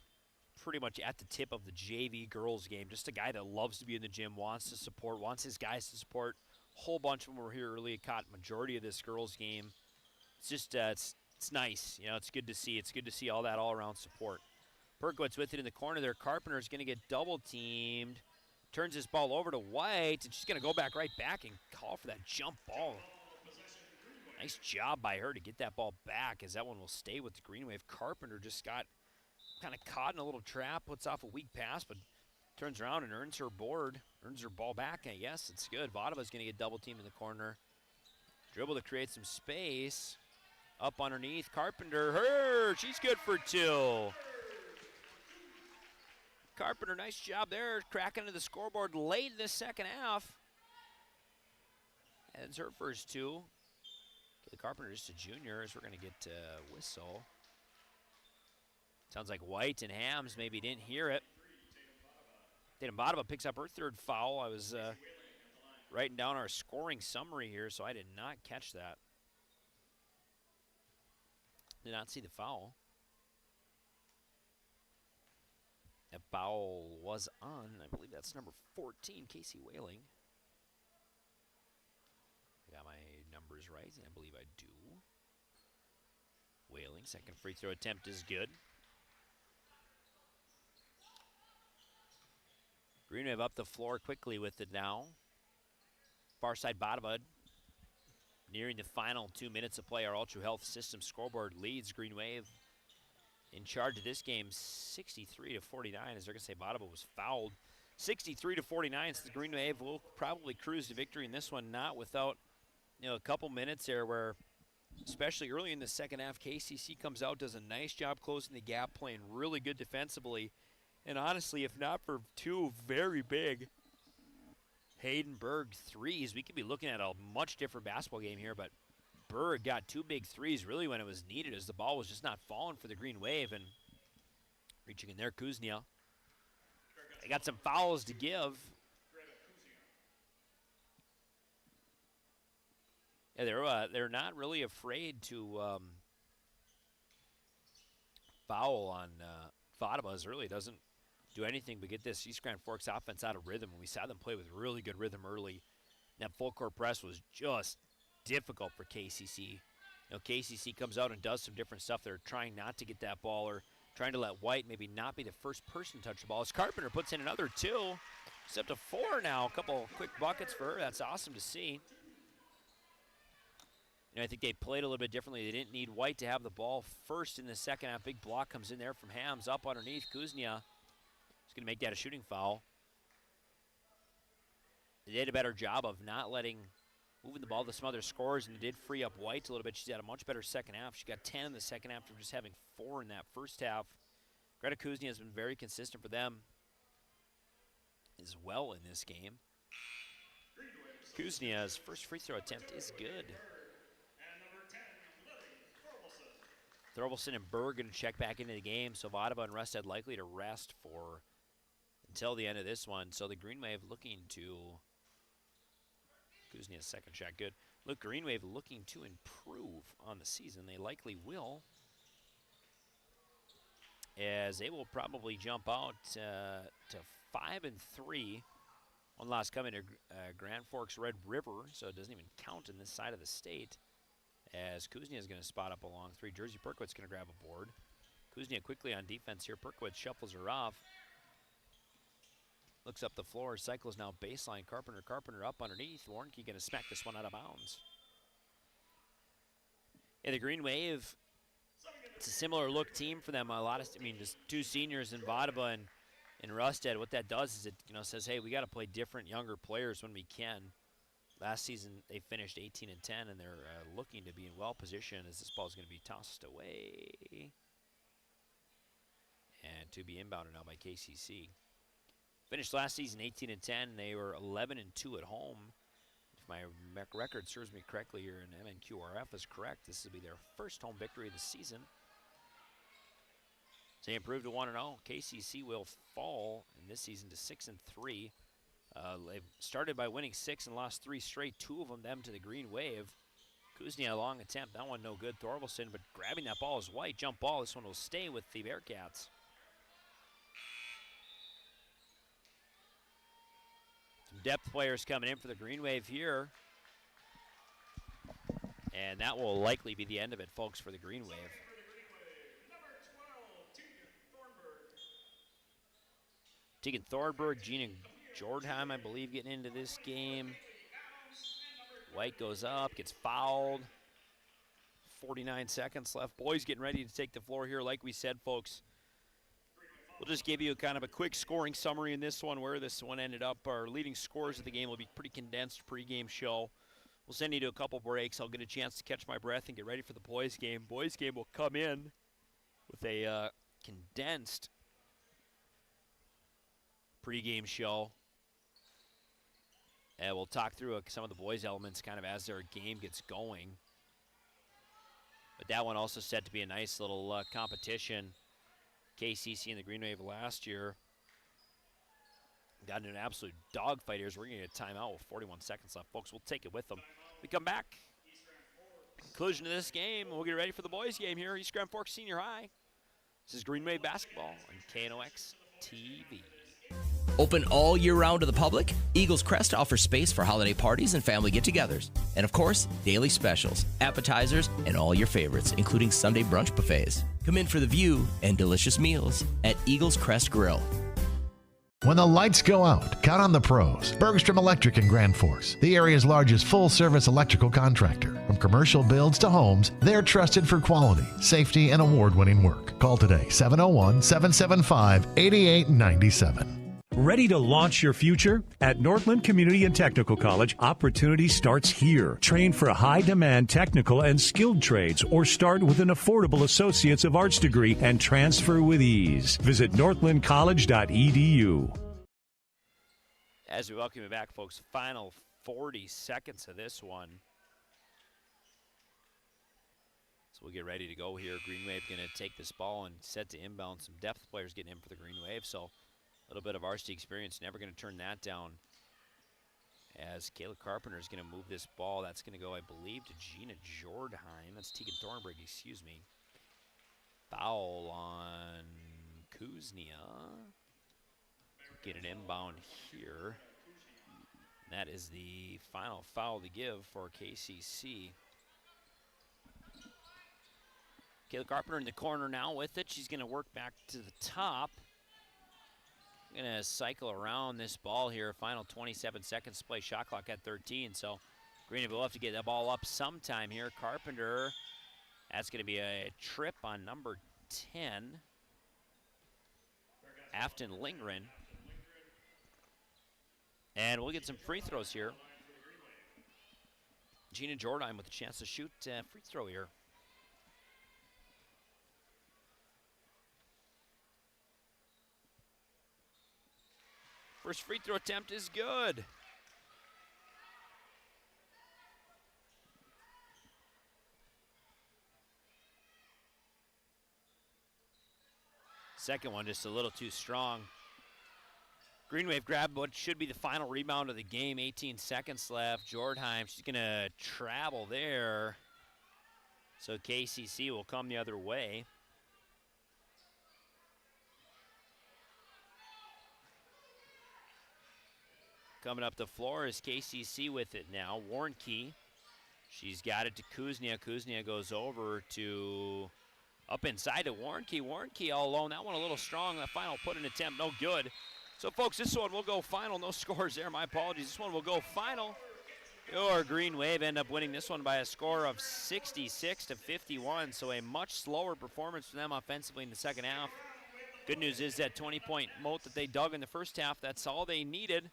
pretty much at the tip of the JV girls game. Just a guy that loves to be in the gym, wants to support, wants his guys to support. A whole bunch of them were here early. Caught majority of this girls game. It's just, it's nice. It's good to see. It's good to see all that all-around support. Perkowitz with it in the corner there. Carpenter's going to get double-teamed. Turns his ball over to White, and she's going to go back right back and call for that jump ball. Nice job by her to get that ball back, as that one will stay with the Green Wave. Carpenter just got kind of caught in a little trap, puts off a weak pass, but turns around and earns her board, earns her ball back. And yes, it's good. Vadova's going to get double-teamed in the corner. Dribble to create some space. Up underneath, Carpenter, she's good for two. Carpenter, nice job there, cracking into the scoreboard late in the second half. That's her first two. Okay, Carpenter just a junior, as we're going to get a whistle. Sounds like White and Hams maybe didn't hear it. Tatum Badova picks up her third foul. I was writing down our scoring summary here, so I did not catch that. Did not see the foul. That foul was on, I believe that's number 14, Casey Whaling. I got my numbers right, and I believe I do. Whaling, second free throw attempt is good. Green Wave up the floor quickly with it now. Far side Bottomud. Nearing the final 2 minutes of play, our Ultra Health System scoreboard leads Green Wave in charge of this game 63 to 49, as they're going to say Bottomud was fouled. 63 to 49, so the Green Wave will probably cruise to victory in this one, not without a couple minutes there where, especially early in the second half, KCC comes out, does a nice job closing the gap, playing really good defensively. And honestly, if not for two very big Haydenberg threes, we could be looking at a much different basketball game here, but Berg got two big threes really when it was needed, as the ball was just not falling for the Green Wave. And reaching in there, Kuznia. They got some fouls to give. Yeah, they're not really afraid to foul on Fatima, as really doesn't do anything but get this East Grand Forks offense out of rhythm. And we saw them play with really good rhythm early. That full court press was just difficult for KCC. KCC comes out and does some different stuff. They're trying not to get that ball, or trying to let White maybe not be the first person to touch the ball. As Carpenter puts in another two. It's up to four now. A couple quick buckets for her. That's awesome to see. I think they played a little bit differently. They didn't need White to have the ball first in the second half. Big block comes in there from Hams up underneath. Kuznia is going to make that a shooting foul. They did a better job of not moving the ball to some other scorers, and they did free up White a little bit. She's had a much better second half. She got 10 in the second half from just having 4 in that first half. Greta Kuznia has been very consistent for them as well in this game. Kuznia's first free throw attempt is good. Thorvaldsen and Berg going to check back into the game, so Vadava and Rusted likely to rest for until the end of this one. So the Green Wave looking to Kuznia's second shot good. Look, Green Wave looking to improve on the season. They likely will, as they will probably jump out to 5-3. One loss coming to Grand Forks Red River, so it doesn't even count in this side of the state. As Kuznia is going to spot up along three. Jersey Perkowitz going to grab a board. Kuznia quickly on defense here. Perkowitz shuffles her off. Looks up the floor. Cycles now baseline. Carpenter up underneath. Warnke going to smack this one out of bounds. Yeah, the Green Wave, it's a similar look team for them. Just two seniors in Vadava and Rusted. What that does is it says, hey, we got to play different younger players when we can. Last season, they finished 18-10, and they're looking to be in well position as this ball is going to be tossed away. And to be inbounded now by KCC. Finished last season 18-10. They were 11-2 at home. If my record serves me correctly here, and MNQRF is correct, this will be their first home victory of the season. So they improved to 1-0. KCC will fall in this season to 6-3. They've started by winning 6 and lost 3 straight, 2 of them to the Green Wave. Kuznia, a long attempt, that one no good. Thorvaldsen, but grabbing that ball is White. Jump ball, this one will stay with the Bearcats. Some depth players coming in for the Green Wave here. And that will likely be the end of it, folks, for the Green Wave. Tegan Thornburg, Gina Jordheim, I believe, getting into this game. White goes up, gets fouled. 49 seconds left. Boys getting ready to take the floor here. Like we said, folks, we'll just give you kind of a quick scoring summary in this one, where this one ended up. Our leading scores of the game will be pretty condensed pregame show. We'll send you to a couple breaks. I'll get a chance to catch my breath and get ready for the boys game. Boys game will come in with a condensed pregame show. And we'll talk through some of the boys' elements kind of as their game gets going. But that one also set to be a nice little competition. KCC and the Green Wave last year Got in an absolute dogfight here as we're going to get a timeout with 41 seconds left. Folks, we'll take it with them. We come back. Conclusion of this game. We'll get ready for the boys' game here. East Grand Forks Senior High. This is Green Wave Basketball on KNOX TV. Open all year round to the public, Eagles Crest offers space for holiday parties and family get-togethers. And of course, daily specials, appetizers, and all your favorites, including Sunday brunch buffets. Come in for the view and delicious meals at Eagles Crest Grill. When the lights go out, count on the pros. Bergstrom Electric in Grand Forks, the area's largest full-service electrical contractor. From commercial builds to homes, they're trusted for quality, safety, and award-winning work. Call today, 701-775-8897. Ready to launch your future? At Northland Community and Technical College, opportunity starts here. Train for high-demand technical and skilled trades or start with an affordable Associates of Arts degree and transfer with ease. Visit northlandcollege.edu. As we welcome you back, folks, final 40 seconds of this one. So we'll get ready to go here. Green Wave going to take this ball and set to inbound. Some depth players getting in for the Green Wave, so a little bit of varsity experience, never going to turn that down. As Kayla Carpenter is going to move this ball, that's going to go, I believe, to Gina Jordheim. That's Tegan Thornburg, excuse me. Foul on Kuznia. Get an inbound here. And that is the final foul to give for KCC. Kayla Carpenter in the corner now with it. She's going to work back to the top. Going to cycle around this ball here. Final 27 seconds to play. Shot clock at 13. So Green will have to get that ball up sometime here. Carpenter. That's going to be a trip on number 10. Afton Lindgren. And we'll get some free throws here. Gina Jordheim with a chance to shoot free throw here. First free throw attempt is good. Second one just a little too strong. Green Wave grabbed what should be the final rebound of the game. 18 seconds left. Jordheim, she's going to travel there. So KCC will come the other way. Coming up the floor is KCC with it now. Warnke, she's got it to Kuznia. Kuznia goes over to up inside to Warnke. Warnke all alone. That one a little strong. The final put-in attempt, no good. So, folks, this one will go final. No scores there. My apologies. This one will go final. Your Green Wave end up winning this one by a score of 66-51. So a much slower performance for them offensively in the second half. Good news is that 20-point moat that they dug in the first half, that's all they needed.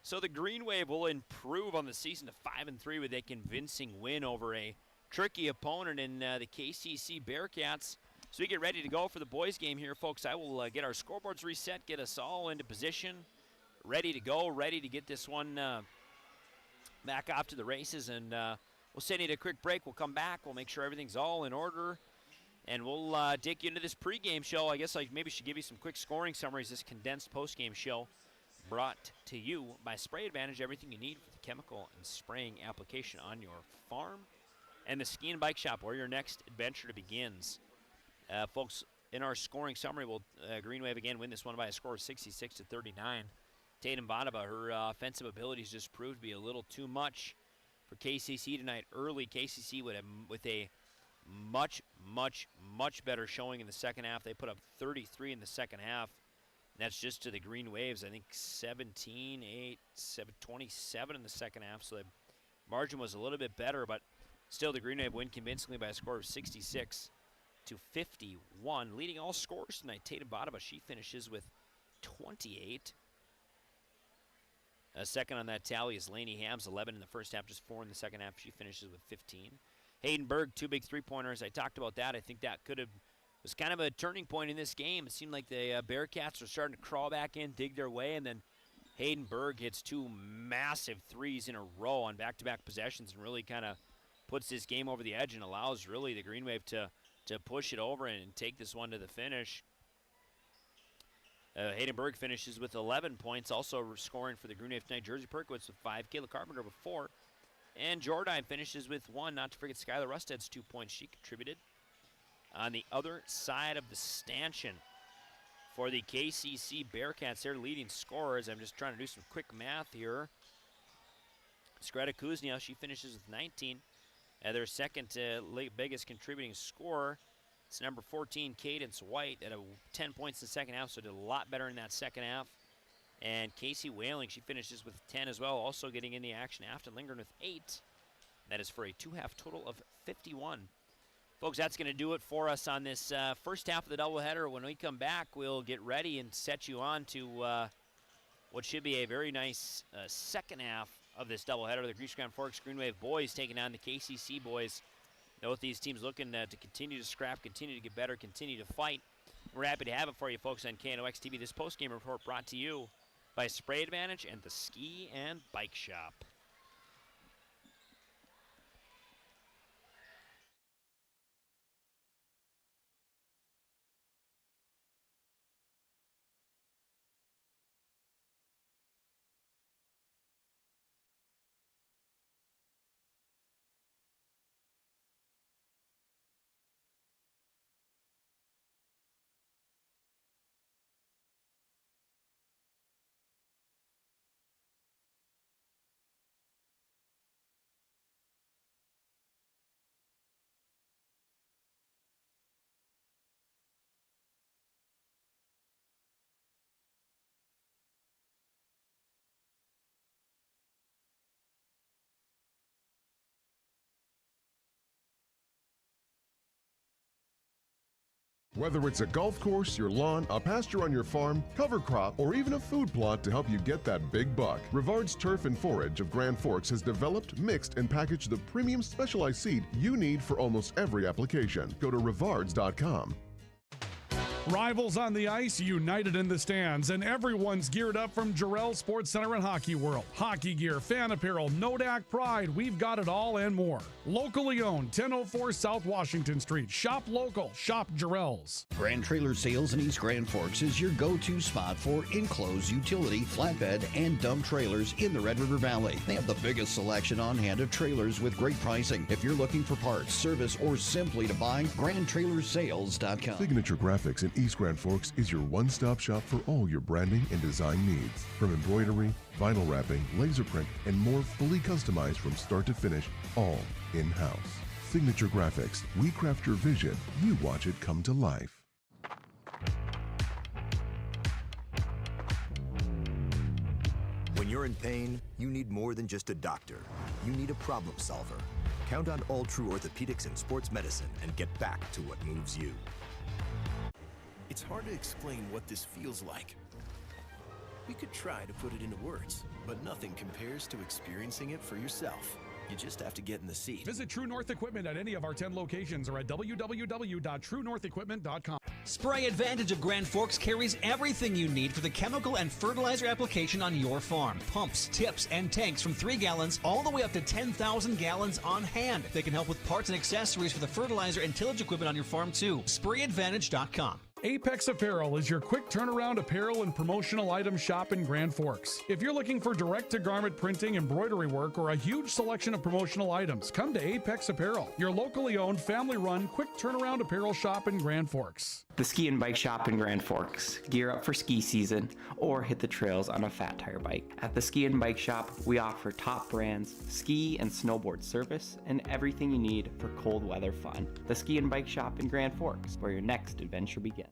So the Green Wave will improve on the season to 5-3 with a convincing win over a tricky opponent in the KCC Bearcats. So we get ready to go for the boys' game here, folks. I will get our scoreboards reset, get us all into position, ready to go, ready to get this one back off to the races. And we'll send you to a quick break. We'll come back. We'll make sure everything's all in order. And we'll take you into this pregame show. I guess I maybe should give you some quick scoring summaries, this condensed postgame show. Brought to you by Spray Advantage, everything you need for the chemical and spraying application on your farm. And the Ski and Bike Shop, where your next adventure begins. Folks, in our scoring summary, we'll Green Wave again win this one by a score of 66-39. Tatum Vadaba, her offensive abilities just proved to be a little too much for KCC tonight. Early KCC with a much better showing in the second half. They put up 33 in the second half. That's just to the Green Waves, I think 17-8, 27 in the second half. So the margin was a little bit better, but still the Green Wave win convincingly by a score of 66-51. Leading all scorers tonight, Tatum Vadaba, she finishes with 28. Second on that tally is Lainey Hams, 11 in the first half, just 4 in the second half. She finishes with 15. Hayden Berg, 2 big three-pointers. I talked about that. I think that was kind of a turning point in this game. It seemed like the Bearcats were starting to crawl back in, dig their way, and then Hayden Berg hits 2 massive threes in a row on back-to-back possessions and really kind of puts this game over the edge and allows really the Green Wave to push it over and take this one to the finish. Haydenberg finishes with 11 points, also scoring for the Green Wave tonight. Jersey Perkowitz with 5, Kayla Carpenter with 4, and Jordan finishes with 1. Not to forget Skylar Rusted's 2 points she contributed. On the other side of the stanchion for the KCC Bearcats, their leading scorers. I'm just trying to do some quick math here. Skreta Kuznia, she finishes with 19. Their second biggest contributing scorer, it's number 14, Cadence White, at 10 points in the second half, so did a lot better in that second half. And Casey Whaling, she finishes with 10 as well, also getting in the action. Afton Lindgren with 8. That is for a two-half total of 51. Folks, that's going to do it for us on this first half of the doubleheader. When we come back, we'll get ready and set you on to what should be a very nice second half of this doubleheader. The Grease Grand Forks Green Wave boys taking on the KCC boys. Both these teams looking to continue to scrap, continue to get better, continue to fight. We're happy to have it for you folks on KNOX TV. This postgame report brought to you by Spray Advantage and the Ski and Bike Shop. Whether it's a golf course, your lawn, a pasture on your farm, cover crop, or even a food plot to help you get that big buck, Rivard's Turf and Forage of Grand Forks has developed, mixed, and packaged the premium specialized seed you need for almost every application. Go to rivards.com. Rivals on the ice, united in the stands, and everyone's geared up from Jarrell Sports Center and Hockey World. Hockey gear, fan apparel, Nodak Pride, we've got it all and more. Locally owned, 1004 South Washington Street. Shop local, shop Jarrell's. Grand Trailer Sales in East Grand Forks is your go-to spot for enclosed utility, flatbed, and dump trailers in the Red River Valley. They have the biggest selection on hand of trailers with great pricing. If you're looking for parts, service, or simply to buy, GrandTrailersSales.com. Signature Graphics in East Grand Forks is your one-stop shop for all your branding and design needs. From embroidery, vinyl wrapping, laser print, and more fully customized from start to finish, all in-house. Signature Graphics. We craft your vision. You watch it come to life. When you're in pain, you need more than just a doctor. You need a problem solver. Count on All True Orthopedics and Sports Medicine and get back to what moves you. It's hard to explain what this feels like. We could try to put it into words, but nothing compares to experiencing it for yourself. You just have to get in the seat. Visit True North Equipment at any of our 10 locations or at www.truenorthequipment.com. Spray Advantage of Grand Forks carries everything you need for the chemical and fertilizer application on your farm. Pumps, tips, and tanks from 3 gallons all the way up to 10,000 gallons on hand. They can help with parts and accessories for the fertilizer and tillage equipment on your farm too. SprayAdvantage.com. Apex Apparel is your quick turnaround apparel and promotional item shop in Grand Forks. If you're looking for direct-to-garment printing, embroidery work, or a huge selection of promotional items, come to Apex Apparel, your locally owned, family-run, quick turnaround apparel shop in Grand Forks. The Ski and Bike Shop in Grand Forks. Gear up for ski season or hit the trails on a fat tire bike. At the Ski and Bike Shop, we offer top brands, ski and snowboard service, and everything you need for cold weather fun. The Ski and Bike Shop in Grand Forks, where your next adventure begins.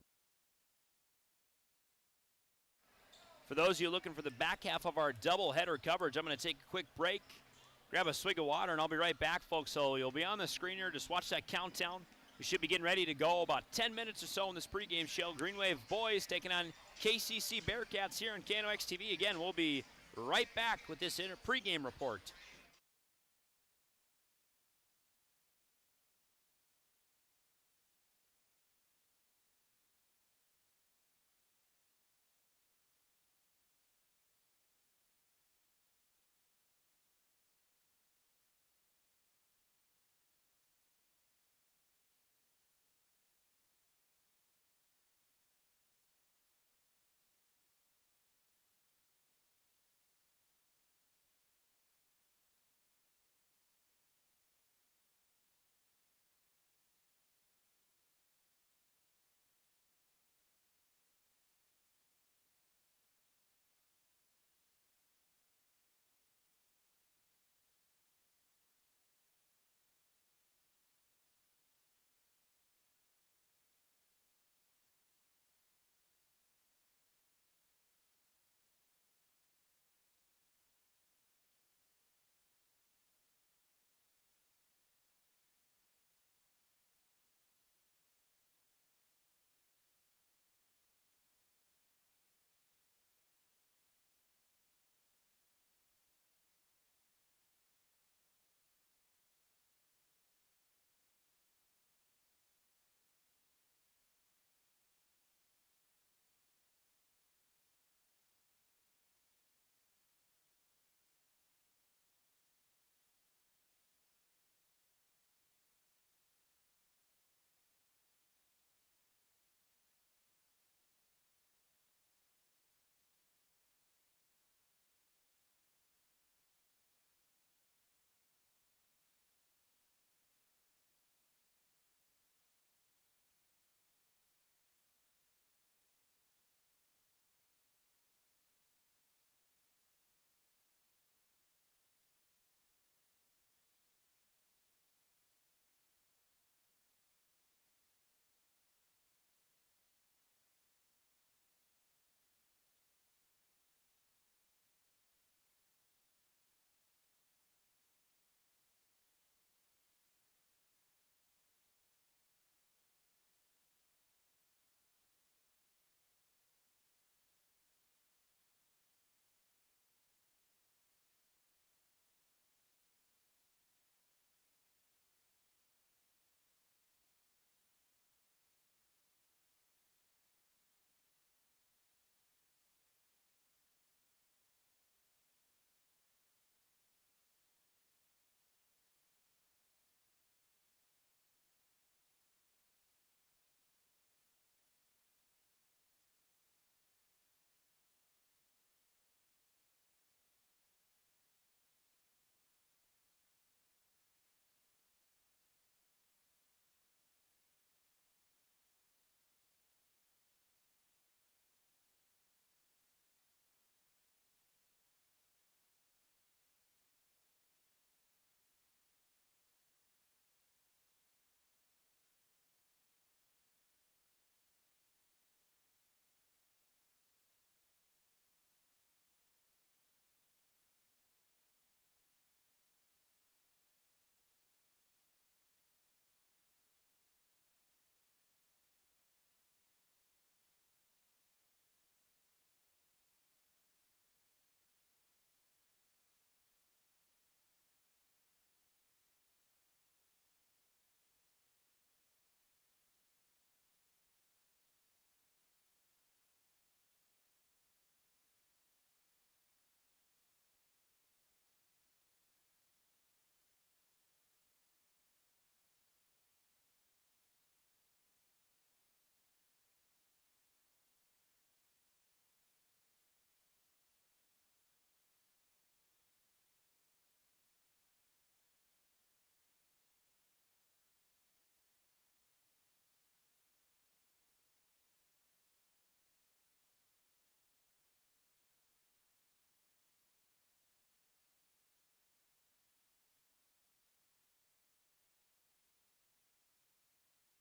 For those of you looking for the back half of our doubleheader coverage, I'm going to take a quick break, grab a swig of water, and I'll be right back, folks. So you'll be on the screen here. Just watch that countdown. We should be getting ready to go about 10 minutes or so in this pregame show. Green Wave boys taking on KCC Bearcats here on KNOX TV. Again, we'll be right back with this pregame report.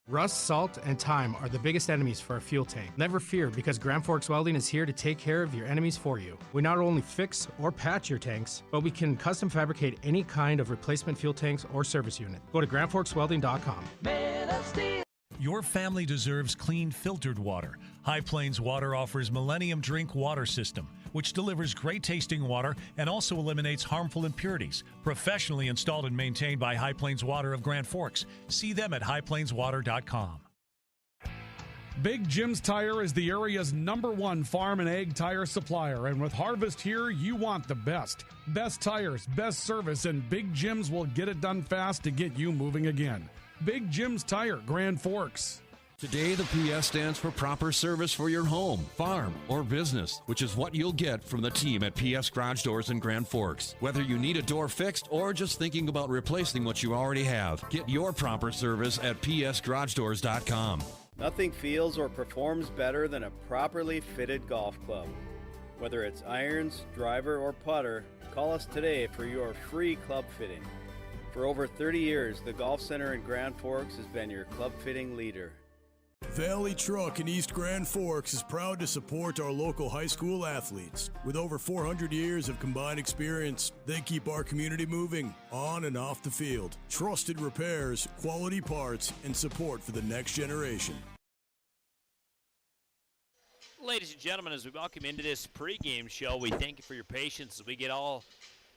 Rust, salt, and time are the biggest enemies for a fuel tank. Never fear, because Grand Forks Welding is here to take care of your enemies for you. We not only fix or patch your tanks, but we can custom fabricate any kind of replacement fuel tanks or service unit. Go to grandforkswelding.com. Your family deserves clean, filtered water. High Plains Water offers Millennium Drink Water System, which delivers great tasting water and also eliminates harmful impurities. Professionally installed and maintained by High Plains Water of Grand Forks. See them at highplainswater.com. Big Jim's Tire is the area's #1 farm and ag tire supplier, and with harvest here, you want the best. Best tires, best service, and Big Jim's will get it done fast to get you moving again. Big Jim's Tire, Grand Forks. Today, the PS stands for proper service for your home, farm, or business, which is what you'll get from the team at PS Garage Doors in Grand Forks. Whether you need a door fixed or just thinking about replacing what you already have, get your proper service at psgaragedoors.com. Nothing feels or performs better than a properly fitted golf club. Whether it's irons, driver, or putter, call us today for your free club fitting. For over 30 years, the Golf Center in Grand Forks has been your club fitting leader. Valley Truck in East Grand Forks is proud to support our local high school athletes. With over 400 years of combined experience, they keep our community moving on and off the field. Trusted repairs, quality parts, and support for the next generation. Ladies and gentlemen, as we welcome into this pregame show, we thank you for your patience as we get all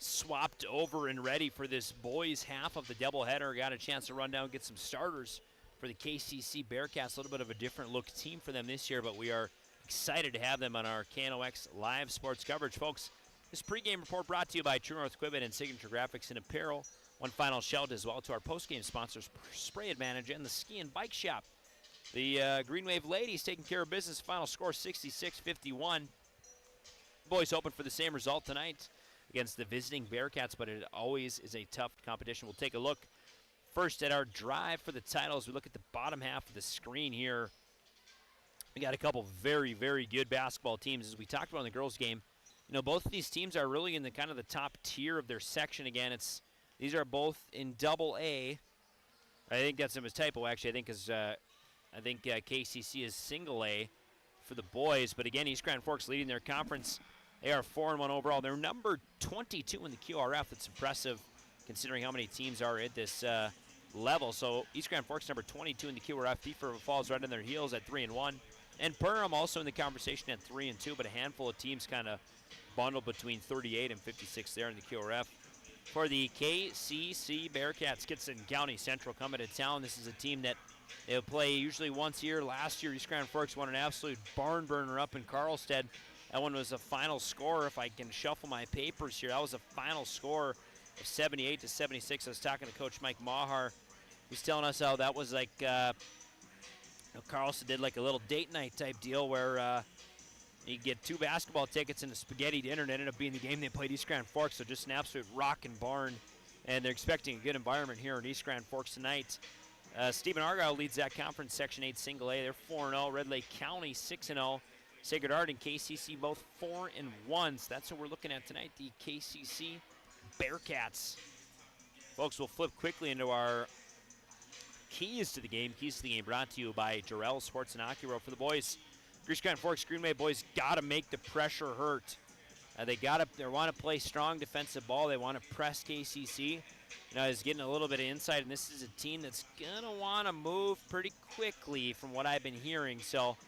swapped over and ready for this boys half of the doubleheader. Got a chance to run down and get some starters for the KCC Bearcats. A little bit of a different look team for them this year, but we are excited to have them on our KNOX live sports coverage. Folks, this pregame report brought to you by True North Equipment and Signature Graphics and Apparel. One final shout as well to our postgame sponsors, Spray Advantage and the Ski and Bike Shop. The Green Wave ladies taking care of business. Final score 66-51. Boys hoping for the same result tonight against the visiting Bearcats, but it always is a tough competition. We'll take a look first at our drive for the title as we look at the bottom half of the screen here. We got a couple very, very good basketball teams. As we talked about in the girls' game, you know, both of these teams are really in the kind of the top tier of their section. Again, these are both in Double A. I think that's a typo, actually. I think KCC is Single A for the boys. But again, East Grand Forks leading their conference. They are 4-1 overall. They're number 22 in the QRF. That's impressive considering how many teams are at this level. So East Grand Forks number 22 in the QRF. Beaver falls right on their heels at 3-1. And Perham also in the conversation at 3-2, but a handful of teams kind of bundled between 38 and 56 there in the QRF. For the KCC Bearcats, Kittson County Central coming to town. This is a team that they'll play usually once a year. Last year, East Grand Forks won an absolute barn burner up in Carlstead. That one was a final score, if I can shuffle my papers here, that was a final score of 78-76. I was talking to Coach Mike Maher. He's telling us how that was like, Carlstead did like a little date night type deal where you get 2 basketball tickets and a spaghetti dinner, and it ended up being the game they played East Grand Forks, so just an absolute rockin' barn. And they're expecting a good environment here in East Grand Forks tonight. Stephen Argyle leads that conference, Section 8 Single A. They're 4-0. Red Lake County 6-0. Sacred Heart and KCC both 4-1. So that's what we're looking at tonight, the KCC Bearcats. Folks, we'll flip quickly into our keys to the game. Keys to the game brought to you by Jarrell Sports and Ocuro. For the boys, East Grand Forks Greenway boys got to make the pressure hurt. They want to play strong defensive ball. They want to press KCC. You know, it's getting a little bit of insight, and this is a team that's going to want to move pretty quickly from what I've been hearing. So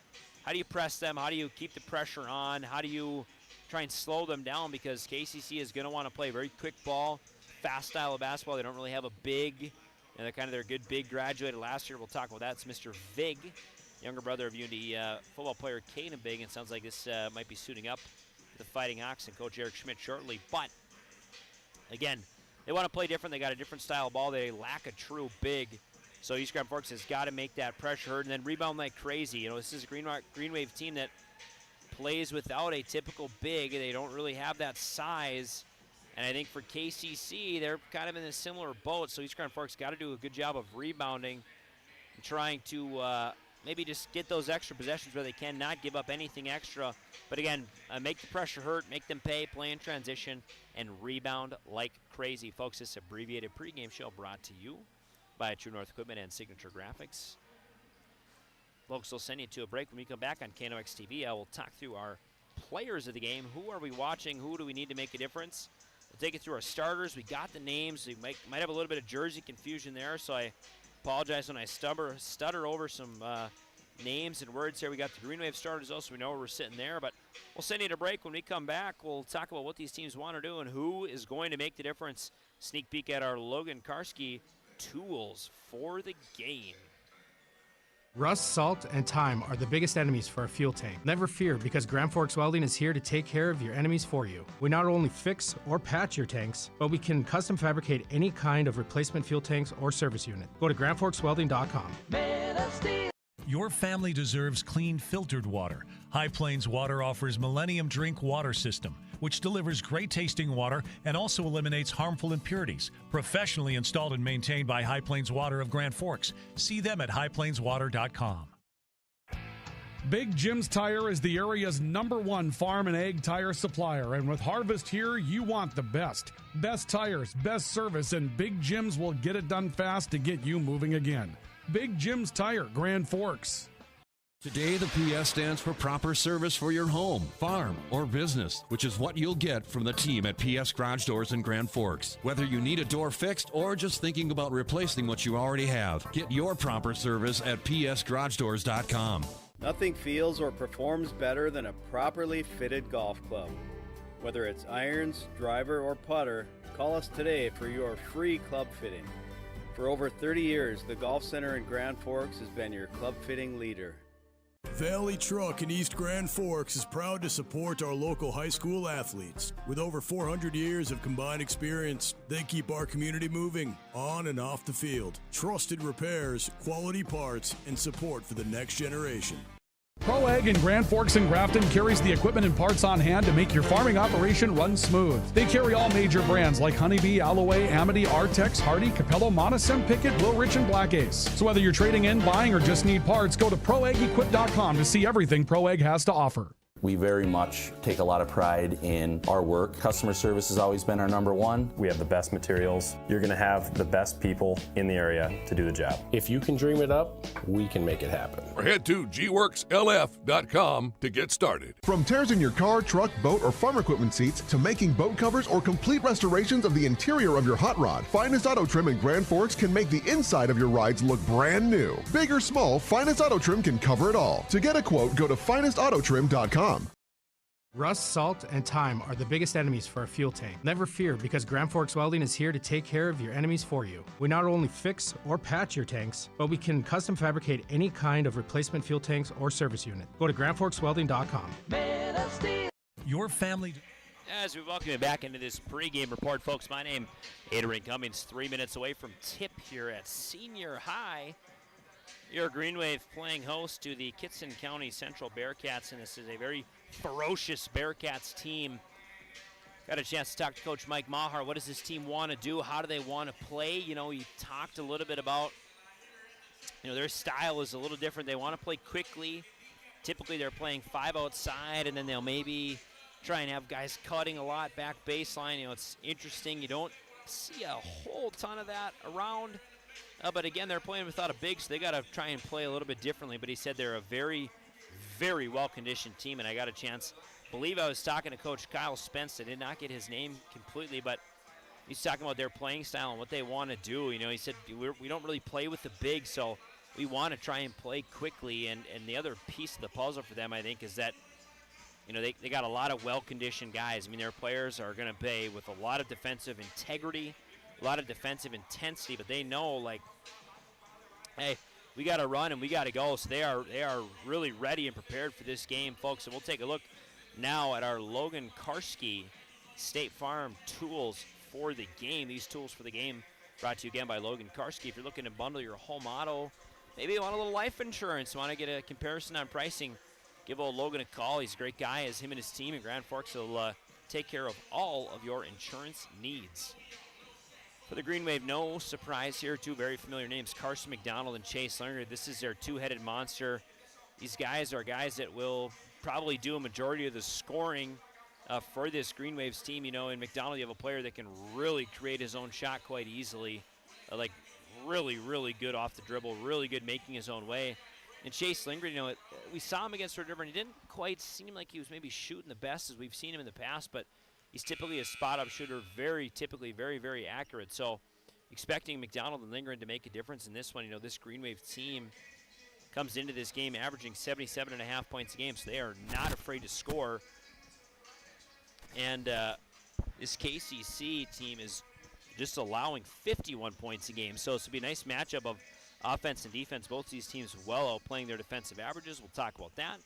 how do you press them? How do you keep the pressure on? How do you try and slow them down? Because KCC is going to want to play very quick ball, fast style of basketball. They don't really have a big, they're kind of their good big graduated last year. We'll talk about that. It's Mr. Vig, younger brother of UND football player Caden Vig, and it sounds like this might be suiting up the Fighting Hawks and Coach Eric Schmidt shortly. But, again, they want to play different. They got a different style of ball. They lack a true big. So East Grand Forks has got to make that pressure heard and then rebound like crazy. You know, this is a Green Wave team that plays without a typical big. They don't really have that size. And I think for KCC, they're kind of in a similar boat. So East Grand Forks got to do a good job of rebounding and trying to maybe just get those extra possessions where they can, not give up anything extra. But again, make the pressure hurt, make them pay, play in transition, and rebound like crazy. Folks, this abbreviated pregame show brought to you by True North Equipment and Signature Graphics. Folks, we'll send you to a break. When we come back on KNOX TV, I will talk through our players of the game. Who are we watching? Who do we need to make a difference? We'll take it through our starters. We got the names. We might have a little bit of jersey confusion there, so I apologize when I stutter over some names and words here. We got the Green Wave starters also. We know where we're sitting there, but we'll send you to break. When we come back, we'll talk about what these teams want to do and who is going to make the difference. Sneak peek at our Logan Karski tools for the game. Rust, salt, and time are the biggest enemies for a fuel tank. Never fear, because Grand Forks Welding is here to take care of your enemies for you. We not only fix or patch your tanks, but we can custom fabricate any kind of replacement fuel tanks or service unit. Go to grandforkswelding.com. Your family deserves clean, filtered water. High Plains Water offers Millennium Drink Water System, which delivers great tasting water and also eliminates harmful impurities. Professionally installed and maintained by High Plains Water of Grand Forks. See them at highplainswater.com. Big Jim's Tire is the area's #1 farm and ag tire supplier, and with Harvest here, you want the best. Best tires, best service, and Big Jim's will get it done fast to get you moving again. Big Jim's Tire, Grand Forks. Today, the PS stands for proper service for your home, farm, or business, which is what you'll get from the team at PS Garage Doors in Grand Forks. Whether you need a door fixed or just thinking about replacing what you already have, get your proper service at psgaragedoors.com. Nothing feels or performs better than a properly fitted golf club. Whether it's irons, driver, or putter, call us today for your free club fitting. For over 30 years, the Golf Center in Grand Forks has been your club fitting leader. Valley Truck in East Grand Forks is proud to support our local high school athletes. With over 400 years of combined experience, they keep our community moving on and off the field. Trusted repairs, quality parts, and support for the next generation. Pro Ag in Grand Forks and Grafton carries the equipment and parts on hand to make your farming operation run smooth. They carry all major brands like Honeybee, Alloway, Amity, Artex, Hardy, Capello, Monosem, Pickett, Wilrich, and Black Ace. So whether you're trading in, buying, or just need parts, go to ProAgEquip.com to see everything Pro Ag has to offer. We very much take a lot of pride in our work. Customer service has always been our #1. We have the best materials. You're going to have the best people in the area to do the job. If you can dream it up, we can make it happen. Or head to gworkslf.com to get started. From tears in your car, truck, boat, or farm equipment seats to making boat covers or complete restorations of the interior of your hot rod, Finest Auto Trim in Grand Forks can make the inside of your rides look brand new. Big or small, Finest Auto Trim can cover it all. To get a quote, go to finestautotrim.com. Rust, salt, and time are the biggest enemies for a fuel tank. Never fear, because Grand Forks Welding is here to take care of your enemies for you. We not only fix or patch your tanks, but we can custom fabricate any kind of replacement fuel tanks or service unit. Go to grandforkswelding.com. Your family... As we welcome you back into this pregame report, folks, my name is Adrian Cummings, 3 minutes away from tip here at Senior High. Your Green Wave playing host to the Kittson County Central Bearcats, and this is a very ferocious Bearcats team. Got a chance to talk to Coach Mike Maher. What does this team want to do? How do they want to play? You know, he talked a little bit about, you know, their style is a little different. They want to play quickly. Typically they're playing 5 outside, and then they'll maybe try and have guys cutting a lot back baseline. You know, it's interesting. You don't see a whole ton of that around. But again, they're playing without a big, so they got to try and play a little bit differently. But he said they're a very, very well-conditioned team, and I got a chance. I believe I was talking to Coach Kyle Spence. I did not get his name completely, but he's talking about their playing style and what they want to do. You know, he said we don't really play with the big, so we want to try and play quickly. And the other piece of the puzzle for them, I think, is that, you know, they got a lot of well-conditioned guys. I mean, their players are going to play with a lot of defensive integrity, a lot of defensive intensity, but they know, like, hey, we got to run and we got to go. So they are really ready and prepared for this game, folks. And we'll take a look now at our Logan Karski State Farm tools for the game. These tools for the game brought to you again by Logan Karski. If you're looking to bundle your home auto, maybe you want a little life insurance, want to get a comparison on pricing, give old Logan a call. He's a great guy, as him and his team in Grand Forks will take care of all of your insurance needs. For the Green Wave, no surprise here. Two very familiar names, Carson McDonald and Chase Lerner. This is their two-headed monster. These guys are guys that will probably do a majority of the scoring for this Green Waves team. You know, in McDonald, you have a player that can really create his own shot quite easily. Like really, really good off the dribble, really good making his own way. And Chase Lindgren, we saw him against Red River, and he didn't quite seem like he was maybe shooting the best as we've seen him in the past, but he's typically a spot-up shooter, typically very, very accurate. So expecting McDonald and Lindgren to make a difference in this one. This Green Wave team comes into this game averaging 77.5 points a game, so they are not afraid to score. And this KCC team is just allowing 51 points a game, so this will be a nice matchup of offense and defense. Both these teams well outplaying their defensive averages. We'll talk about that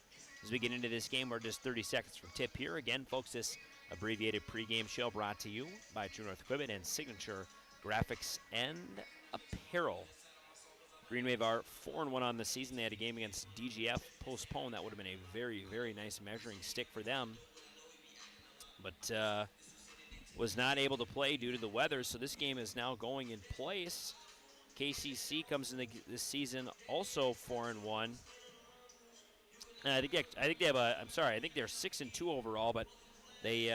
as we get into this game. We're just 30 seconds from tip here. Again, folks, this abbreviated pregame show brought to you by True North Equipment and Signature Graphics and Apparel. Green Wave are 4-1 on the season. They had a game against DGF postponed. That would have been a very, very nice measuring stick for them, but was not able to play due to the weather, so this game is now going in place. KCC comes in this season also 4-1. I think they have I think they're 6-2 overall, but they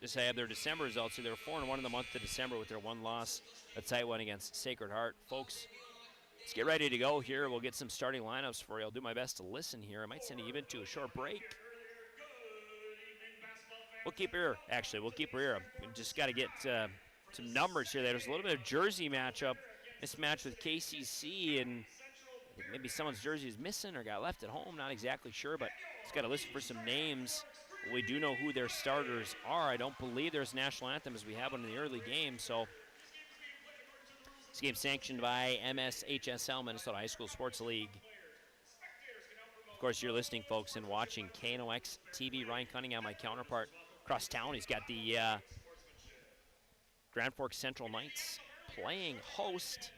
just have their December results. So they're 4-1 in the month of December with their one loss, a tight one against Sacred Heart. Folks, let's get ready to go here. We'll get some starting lineups for you. I'll do my best to listen here. I might send you even to a short break. We'll keep her here. We just got to get some numbers here. There's a little bit of jersey matchup. This match with KCC, and maybe someone's jersey is missing or got left at home. Not exactly sure, but just got to listen for some names. We do know who their starters are. I don't believe there's a national anthem as we have one in the early game. So this game sanctioned by MSHSL, Minnesota High School Sports League. Of course, you're listening, folks, and watching KNOX TV. Ryan Cunningham, my counterpart across town. He's got the Grand Forks Central Knights playing host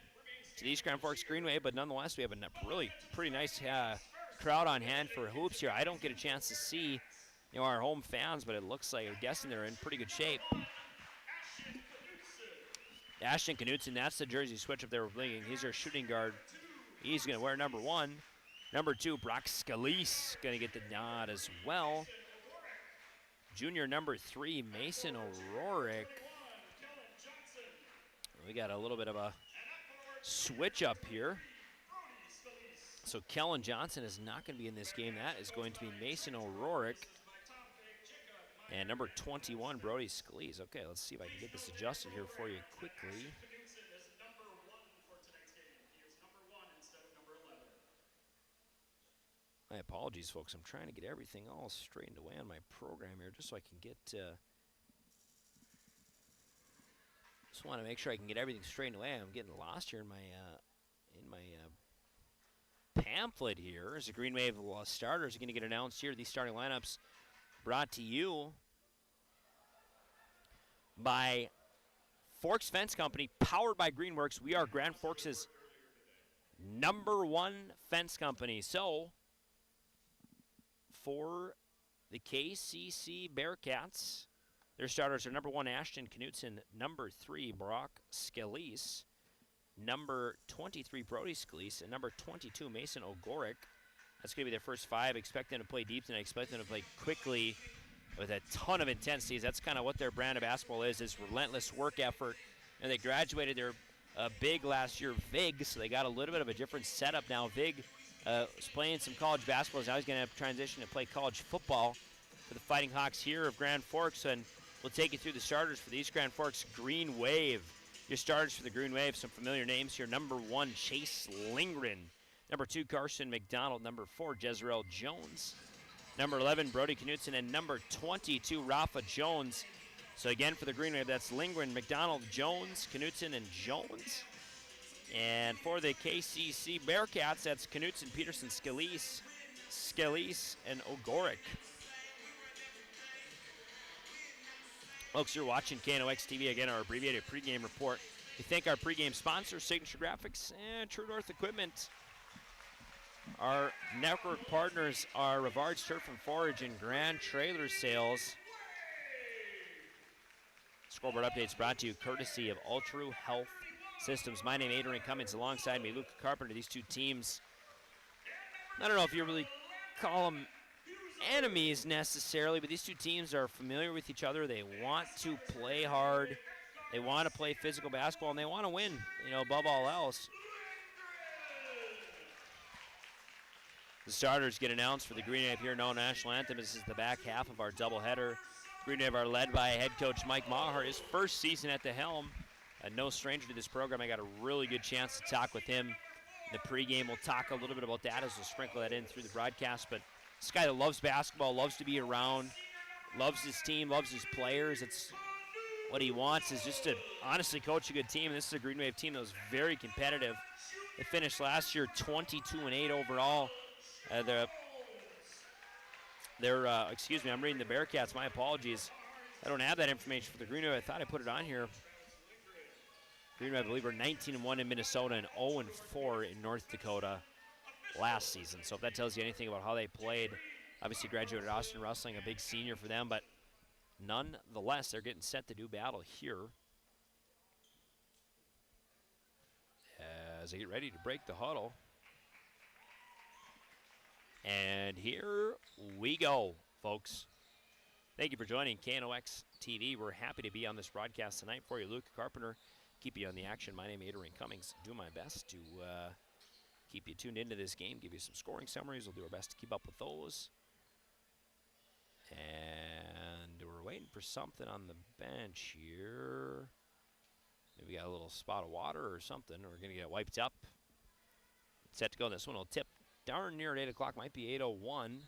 to the East Grand Forks Green Wave, but nonetheless, we have a really pretty nice crowd on hand for hoops here. I don't get a chance to see our home fans, but it looks like, I'm guessing they're in pretty good shape. Ashton Knutson, that's the jersey switch up there with Blinking. He's their shooting guard. He's going to wear number 1. Number 2, Brock Scalise, going to get the nod as well. Junior number 3, Mason O'Rourke. We got a little bit of a switch up here. So Kellen Johnson is not going to be in this game. That is going to be Mason O'Rourke. And number 21, Brody Scalise. Okay, let's see if I can get this adjusted here for you quickly. My apologies, folks. I'm trying to get everything all straightened away on my program here just so I can get... just want to make sure I can get everything straightened away. I'm getting lost here in my pamphlet here. As the Green Wave starters are going to get announced here. These starting lineups brought to you by Forks Fence Company, powered by Greenworks. We are Grand Forks' #1 fence company. So, for the KCC Bearcats, their starters are number 1, Ashton Knutson, number 3, Brock Scalise, number 23, Brody Scalise, and number 22, Mason O'Rourke. That's going to be their first 5. Expect them to play deep, and I expect them to play quickly with a ton of intensity. That's kind of what their brand of basketball is relentless work effort. And they graduated their big last year, Vig, so they got a little bit of a different setup now. Vig was playing some college basketball. Now he's going to have to transition to play college football for the Fighting Hawks here of Grand Forks. And we'll take you through the starters for the East Grand Forks Green Wave. Your starters for the Green Wave, some familiar names here. Number 1, Chase Lindgren. Number 2, Carson McDonald. Number 4, Jezreel Jones. Number 11, Brody Knutson. And number 22, Rafa Jones. So again, for the Green Wave, that's Lindgren, McDonald, Jones, Knutson, and Jones. And for the KCC Bearcats, that's Knutson, Peterson, Scalise, and O'Rourke. Folks, you're watching KNOX TV, again, our abbreviated pregame report. We thank our pregame sponsors, Signature Graphics and True North Equipment. Our network partners are Rivard's Turf and Forage and Grand Trailer Sales. Scoreboard updates brought to you courtesy of Ultra Health Systems. My name is Adrian Cummings, alongside me, Luke Carpenter. These two teams, I don't know if you really call them enemies necessarily, but these two teams are familiar with each other. They want to play hard. They want to play physical basketball, and they want to win, above all else. The starters get announced for the Green Wave here. No national anthem. This is the back half of our doubleheader. Green Wave are led by head coach Mike Maher. His first season at the helm. No stranger to this program. I got a really good chance to talk with him in the pregame. We'll talk a little bit about that as we'll sprinkle that in through the broadcast. But this guy that loves basketball, loves to be around, loves his team, loves his players. It's what he wants is just to honestly coach a good team. And this is a Green Wave team that was very competitive. They finished last year 22-8 overall. Excuse me, I'm reading the Bearcats. My apologies. I don't have that information for the Green Wave. I thought I put it on here. Green Wave, I believe, were 19-1 in Minnesota and 0-4 in North Dakota last season. So if that tells you anything about how they played, obviously graduated Austin Rustling, a big senior for them, but nonetheless, they're getting set to do battle here as they get ready to break the huddle. And here we go, folks. Thank you for joining KNOX TV. We're happy to be on this broadcast tonight for you. Luke Carpenter, keep you on the action. My name is Adrian Cummings. Do my best to keep you tuned into this game, give you some scoring summaries. We'll do our best to keep up with those. And we're waiting for something on the bench here. Maybe we got a little spot of water or something. We're going to get wiped up. Set to go. This one will tip darn near at 8 o'clock. Might be 8:01.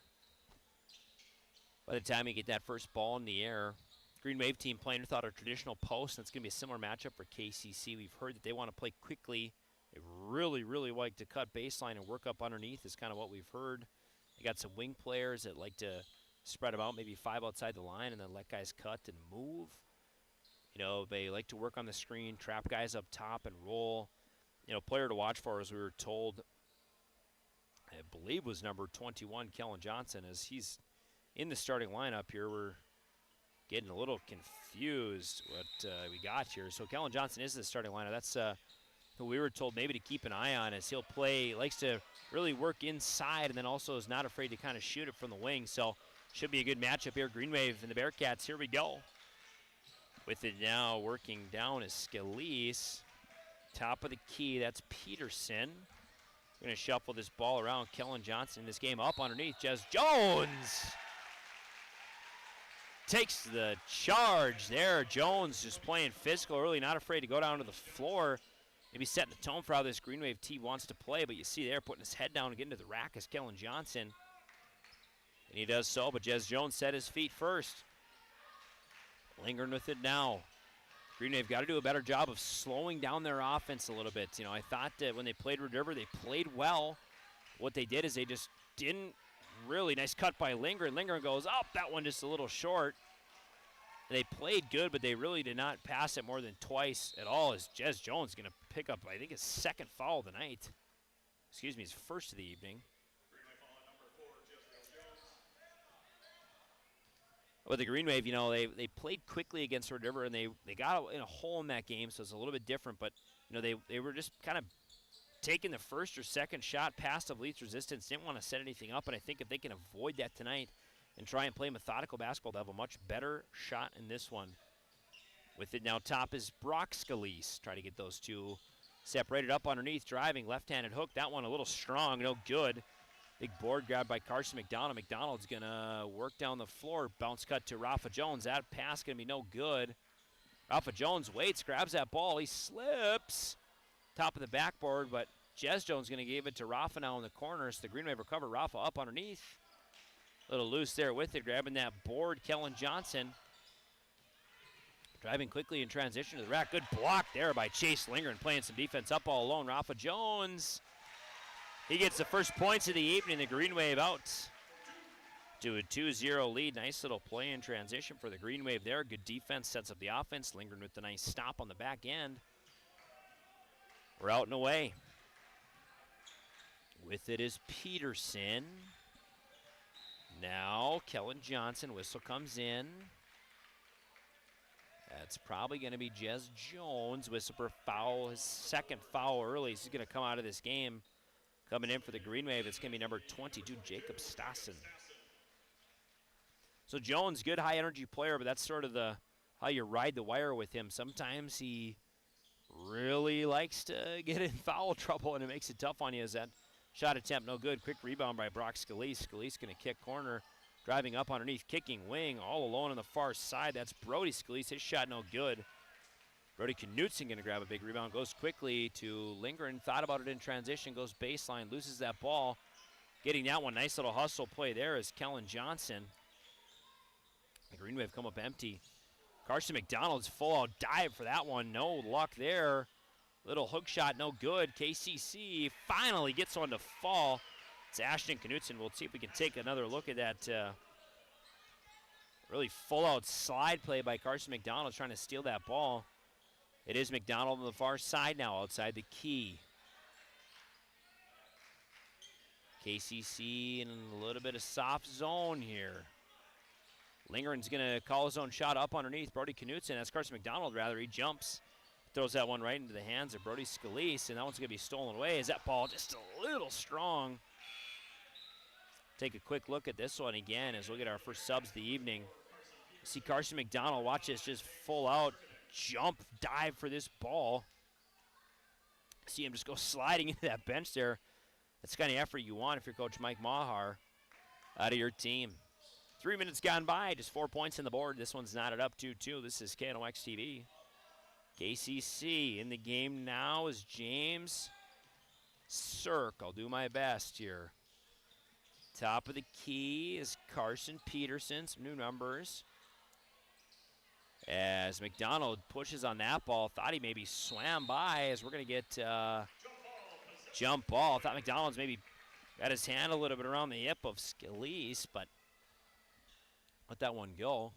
By the time you get that first ball in the air, Green Wave team playing without a traditional post. That's going to be a similar matchup for KCC. We've heard that they want to play quickly. They really, really like to cut baseline and work up underneath is kind of what we've heard. They got some wing players that like to spread them out, maybe 5 outside the line, and then let guys cut and move. You know, they like to work on the screen, trap guys up top and roll. You know, player to watch for, as we were told, I believe was number 21, Kellen Johnson, as he's in the starting lineup here. We're getting a little confused what we got here. So Kellen Johnson is the starting lineup. That's who we were told maybe to keep an eye on, as he'll play, likes to really work inside, and then also is not afraid to kind of shoot it from the wing. So should be a good matchup here. Green Wave and the Bearcats, here we go. With it now working down is Scalise. Top of the key, that's Peterson. We're going to shuffle this ball around. Kellen Johnson in this game up underneath. Jez Jones takes the charge there. Jones just playing physical early, not afraid to go down to the floor. Maybe setting the tone for how this Green Wave team wants to play, but you see there putting his head down and getting to the rack is Kellen Johnson. And he does so, but Jez Jones set his feet first. Lingering with it now. Green Wave got to do a better job of slowing down their offense a little bit. You know, I thought that when they played Red River, they played well. What they did is they just didn't really, nice cut by Linger. Linger goes up, that one just a little short. They played good, but they really did not pass it more than twice at all, as Jez Jones going to pick up, I think, his second foul of the night. Excuse me, his first of the evening. With the Green Wave, you know, they played quickly against Red River, and they got in a hole in that game, so it's a little bit different. But, you know, they were just kind of taking the first or second shot past of least resistance, didn't want to set anything up. And I think if they can avoid that tonight and try and play methodical basketball, they'll have a much better shot in this one. With it now top is Brock Scalise. Try to get those two separated up underneath, driving, left-handed hook. That one a little strong, no good. Big board grab by Carson McDonald. McDonald's going to work down the floor. Bounce cut to Rafa Jones. That pass going to be no good. Rafa Jones waits, grabs that ball. He slips. Top of the backboard, but Jez Jones going to give it to Rafa now in the corner. So the Green Wave recover. Rafa up underneath. A little loose there with it, grabbing that board. Kellen Johnson driving quickly in transition to the rack. Good block there by Chase Linger and playing some defense up all alone. Rafa Jones. He gets the first points of the evening. The Green Wave out to a 2-0 lead. Nice little play in transition for the Green Wave there. Good defense, sets up the offense. Lingering with the nice stop on the back end. We're out and away. With it is Peterson. Now Kellen Johnson. Whistle comes in. That's probably going to be Jez Jones. Whistle for foul. His second foul early. He's going to come out of this game. Coming in for the Green Wave, it's going to be number 22, Jacob Stassen. So Jones, good high-energy player, but that's sort of how you ride the wire with him. Sometimes he really likes to get in foul trouble, and it makes it tough on you as that Shot attempt, no good. Quick rebound by Brock Scalise. Scalise going to kick corner. Driving up underneath, kicking wing, all alone on the far side. That's Brody Scalise. His shot no good. Brody Knutson going to grab a big rebound. Goes quickly to Lindgren. Thought about it in transition. Goes baseline. Loses that ball. Getting that one. Nice little hustle play there is Kellen Johnson. The Green Wave come up empty. Carson McDonald's full-out dive for that one. No luck there. Little hook shot, no good. KCC finally gets one to fall. It's Ashton Knutson. We'll see if we can take another look at that really full-out slide play by Carson McDonald trying to steal that ball. It is McDonald on the far side now outside the key. KCC in a little bit of soft zone here. Lindgren's going to call his own shot up underneath. Brody Knutson, that's Carson McDonald rather. He jumps, throws that one right into the hands of Brody Scalise, and that one's going to be stolen away. Is that ball just a little strong? Take a quick look at this one again as we'll get our first subs of the evening. See Carson McDonald, watch this, just full out jump, dive for this ball. See him just go sliding into that bench there. That's the kind of effort you want if you're Coach Mike Maher out of your team. 3 minutes gone by, just 4 points on the board. This one's knotted up 2-2. This is KNOX TV. KCC in the game now is James Cirque. I'll do my best here. Top of the key is Carson Peterson, some new numbers. As McDonald pushes on that ball, thought he maybe swam by as we're going to get jump ball. Thought McDonald's maybe got his hand a little bit around the hip of Scalise, but let that one go.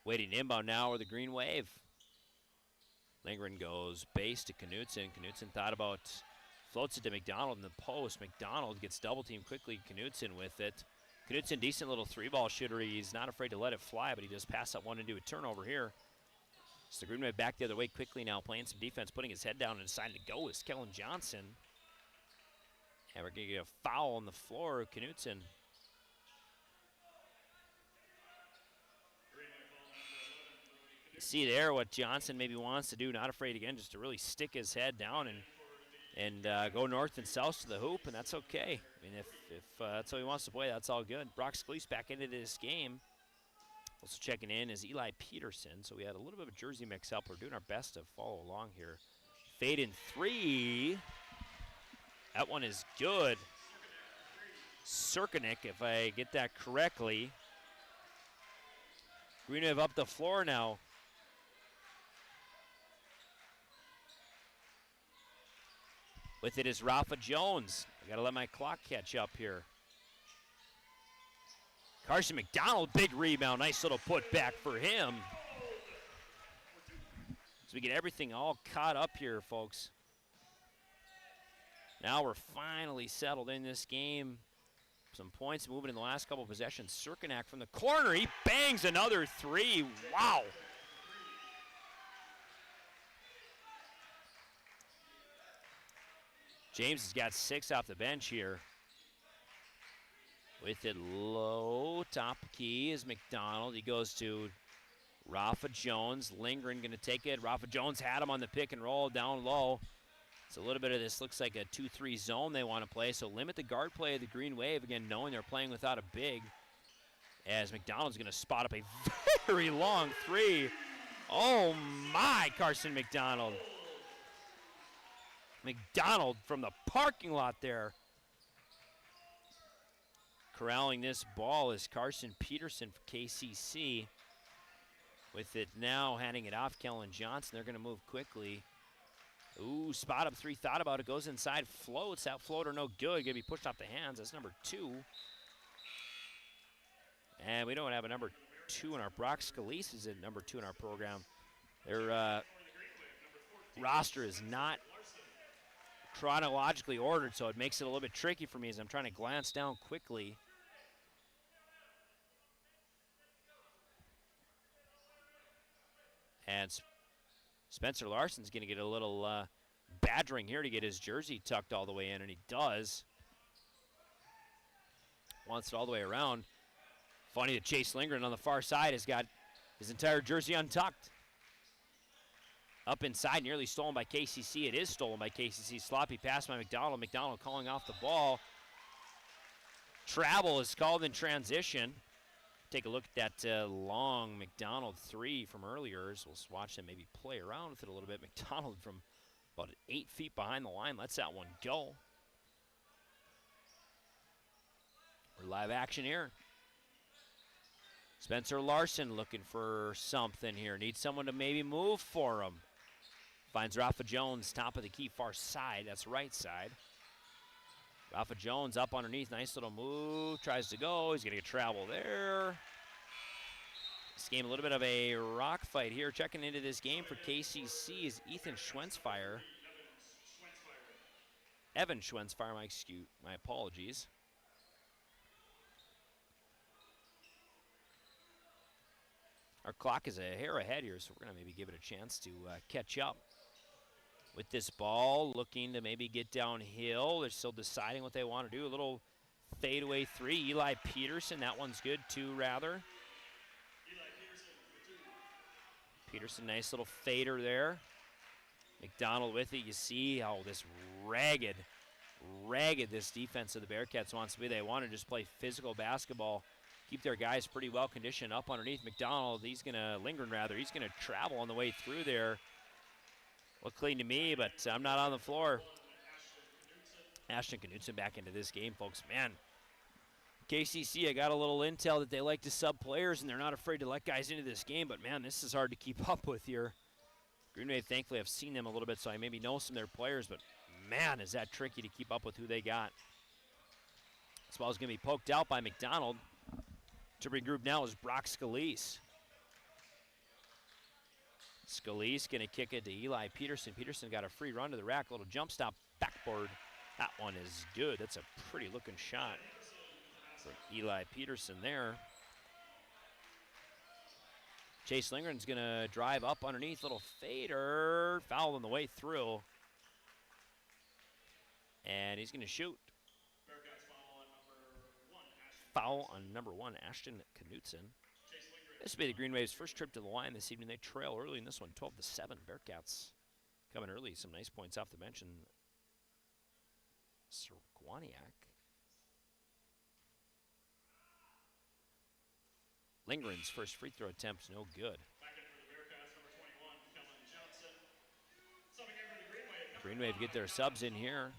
Waiting inbound now with the Green Wave. Lindgren goes base to Knutson. Knutson thought about, floats it to McDonald in the post. McDonald gets double teamed quickly. Knutson with it. Knutson, decent little three-ball shooter. He's not afraid to let it fly, but he does pass up one into a turnover here. So the Green Wave back the other way quickly now, playing some defense, putting his head down and deciding to go is Kellen Johnson. And we're going to get a foul on the floor of Knutson. You see there what Johnson maybe wants to do, not afraid again, just to really stick his head down and go north and south to the hoop, and that's okay. I mean, if that's how he wants to play, that's all good. Brock Scalise back into this game. Also checking in is Eli Peterson, so we had a little bit of a jersey mix-up. We're doing our best to follow along here. Fade in three. That one is good. Cirkanick, if I get that correctly. Green Wave up the floor now. With it is Rafa Jones. I gotta let my clock catch up here. Carson McDonald, big rebound. Nice little put back for him. So we get everything all caught up here, folks. Now we're finally settled in this game. Some points moving in the last couple of possessions. Cirkanick from the corner. He bangs another three. Wow. James has got 6 off the bench here. With it low, top key is McDonald. He goes to Rafa Jones. Lindgren going to take it. Rafa Jones had him on the pick and roll down low. It's a little bit of this looks like a 2-3 zone they want to play, so limit the guard play of the Green Wave, again, knowing they're playing without a big, as McDonald's going to spot up a very long three. Oh, my, Carson McDonald. McDonald from the parking lot there. Corralling this ball is Carson Peterson for KCC. With it now, handing it off, Kellen Johnson. They're going to move quickly. Ooh, spot up three, thought about it, goes inside, floats. That floater no good, gonna be pushed off the hands. That's number 2. And we don't have a number 2 in our, Brock Scalise is at number 2 in our program. Their roster is not chronologically ordered, so it makes it a little bit tricky for me as I'm trying to glance down quickly. And Spencer Larson's going to get a little badgering here to get his jersey tucked all the way in, and he does. Wants it all the way around. Funny that Chase Lindgren on the far side has got his entire jersey untucked. Up inside, nearly stolen by KCC. It is stolen by KCC. Sloppy pass by McDonald. McDonald calling off the ball. Travel is called in transition. Take a look at that long McDonald 3 from earlier. So we'll watch them maybe play around with it a little bit. McDonald from about 8 feet behind the line lets that one go. We're live action here. Spencer Larson looking for something here. Needs someone to maybe move for him. Finds Rafa Jones, top of the key, far side. That's right side. Rafa Jones up underneath. Nice little move. Tries to go. He's going to get travel there. This game a little bit of a rock fight here. Checking into this game for KCC is Ethan Schwenzfire. Evan Schwenzfire, my apologies. Our clock is a hair ahead here, so we're going to maybe give it a chance to catch up. With this ball, looking to maybe get downhill. They're still deciding what they want to do. A little fadeaway 3. Eli Peterson, that one's good, 2 rather. Peterson, nice little fader there. McDonald with it. You see how this ragged this defense of the Bearcats wants to be. They want to just play physical basketball, keep their guys pretty well conditioned up underneath. McDonald, he's going to, Lindgren rather, he's going to travel on the way through there. Look clean to me, but I'm not on the floor. Ashton Knutson back into this game, folks. Man, KCC, I got a little intel that they like to sub players, and they're not afraid to let guys into this game, but, man, this is hard to keep up with here. Green Wave, thankfully, I've seen them a little bit, so I maybe know some of their players, but, man, is that tricky to keep up with who they got. This ball's going to be poked out by McDonald. To regroup now is Brock Scalise. Scalise going to kick it to Eli Peterson. Peterson got a free run to the rack, a little jump stop, backboard. That one is good. That's a pretty looking shot for Eli Peterson there. Chase Lindgren's going to drive up underneath, little fader, foul on the way through. And he's going to shoot. Foul on number 1, Ashton Knutson. This will be the Green Wave's first trip to the line this evening. They trail early in this one, 12-7. Bearcats coming early. Some nice points off the bench. And Serguaniak. Lindgren's first free throw attempt, no good. Green Wave get their subs in here.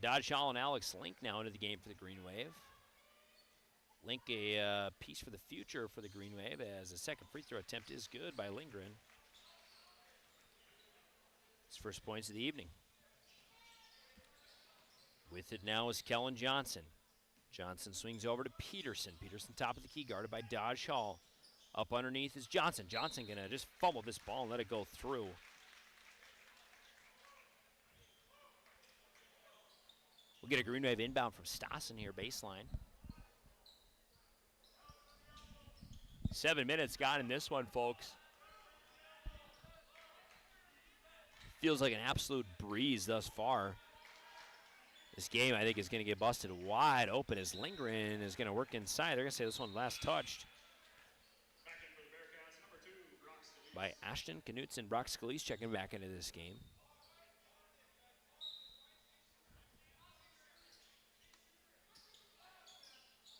Dodge Hall and Alex Link now into the game for the Green Wave. Link a piece for the future for the Green Wave as the second free throw attempt is good by Lindgren. His first points of the evening. With it now is Kellen Johnson. Johnson swings over to Peterson. Peterson top of the key, guarded by Dodge Hall. Up underneath is Johnson. Johnson gonna just fumble this ball and let it go through. We'll get a Green Wave inbound from Stassen here, baseline. 7 minutes gone in this one, folks. Feels like an absolute breeze thus far. This game, I think, is going to get busted wide open as Lindgren is going to work inside. They're going to say this one last touched by Ashton Knutson. Brock Scalise checking back into this game.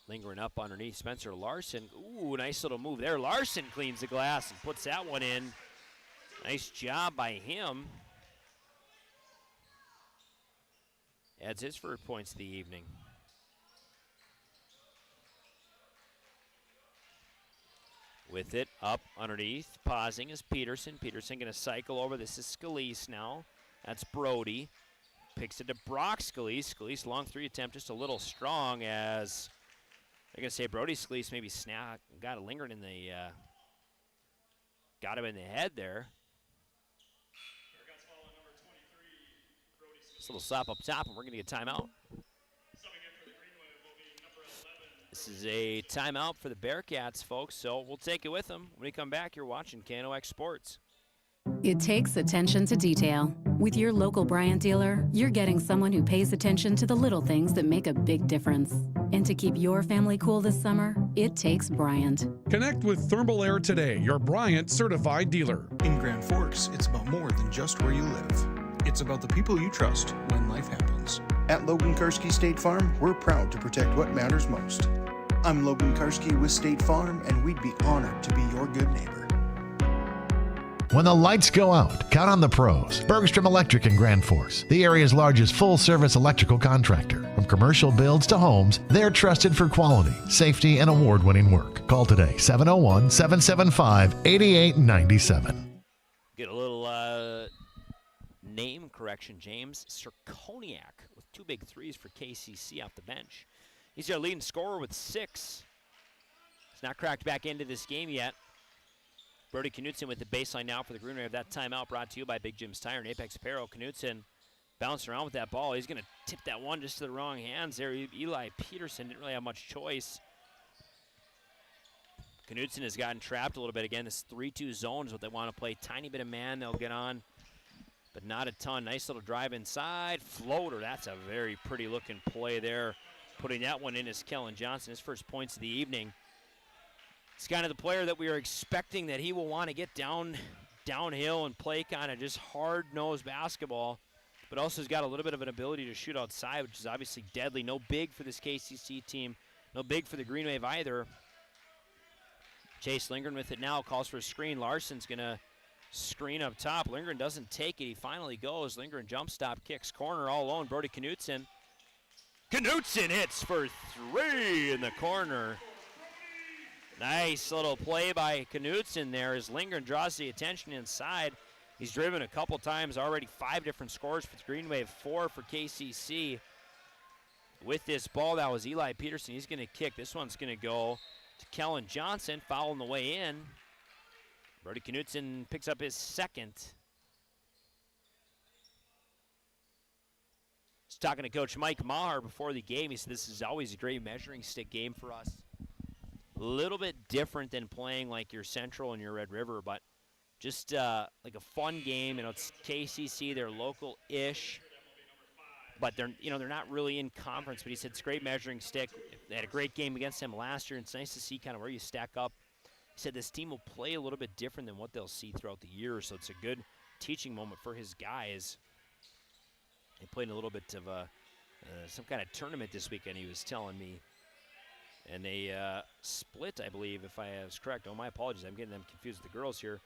Lingering up underneath Spencer Larson. Ooh, nice little move there. Larson cleans the glass and puts that one in. Nice job by him. Adds his first points of the evening. With it up underneath, pausing is Peterson. Peterson going to cycle over. This is Scalise now. That's Brody. Picks it to Brock Scalise. Scalise long 3 attempt, just a little strong as they're going to say Brody Scalise maybe got a Lingering in the, got him in the head there. This little slap up top, and we're going to get timeout. This is a timeout for the Bearcats, folks, so we'll take it with them. When we come back, you're watching KNOX Sports. It takes attention to detail. With your local Bryant dealer, you're getting someone who pays attention to the little things that make a big difference. And to keep your family cool this summer, it takes Bryant. Connect with Thermal Air today, your Bryant certified dealer. In Grand Forks, it's about more than just where you live. It's about the people you trust when life happens. At Logan Karski State Farm, we're proud to protect what matters most. I'm Logan Karski with State Farm, and we'd be honored to be your good neighbor. When the lights go out, count on the pros. Bergstrom Electric in Grand Forks, the area's largest full-service electrical contractor. From commercial builds to homes, they're trusted for quality, safety, and award-winning work. Call today, 701-775-8897. Get a little name correction. James Sirkoniak with 2 big threes for KCC off the bench. He's their leading scorer with 6. He's not cracked back into this game yet. Brody Knutson with the baseline now for the Green Wave. That timeout brought to you by Big Jim's Tire and Apex Apparel. Knutson bouncing around with that ball. He's going to tip that one just to the wrong hands there. Eli Peterson didn't really have much choice. Knutson has gotten trapped a little bit again. This 3-2 zone is what they want to play. Tiny bit of man they'll get on, but not a ton. Nice little drive inside. Floater. That's a very pretty looking play there. Putting that one in is Kellen Johnson, his first points of the evening. He's kind of the player that we are expecting that he will want to get downhill and play kind of just hard-nosed basketball, but also has got a little bit of an ability to shoot outside, which is obviously deadly. No big for this KCC team. No big for the Green Wave either. Chase Lindgren with it now. Calls for a screen. Larson's going to screen up top. Lindgren doesn't take it. He finally goes. Lindgren jump stop, kicks corner all alone. Brody Knutson. Knutson hits for 3 in the corner. Nice little play by Knutson there as Lindgren draws the attention inside. He's driven a couple times already. 5 different scores for the Green Wave, 4 for KCC. With this ball, that was Eli Peterson. He's going to kick. This one's going to go to Kellen Johnson, fouling the way in. Brody Knutson picks up his 2nd. He's talking to Coach Mike Maher before the game. He said this is always a great measuring stick game for us. A little bit different than playing like your Central and your Red River, but just like a fun game. You know, it's KCC, they're local-ish, but they're not really in conference. But he said it's a great measuring stick. They had a great game against them last year. It's nice to see kind of where you stack up. He said this team will play a little bit different than what they'll see throughout the year, so it's a good teaching moment for his guys. They played a little bit of some kind of tournament this weekend, he was telling me. And they split, I believe, if I was correct. Oh, my apologies. I'm getting them confused with the girls here.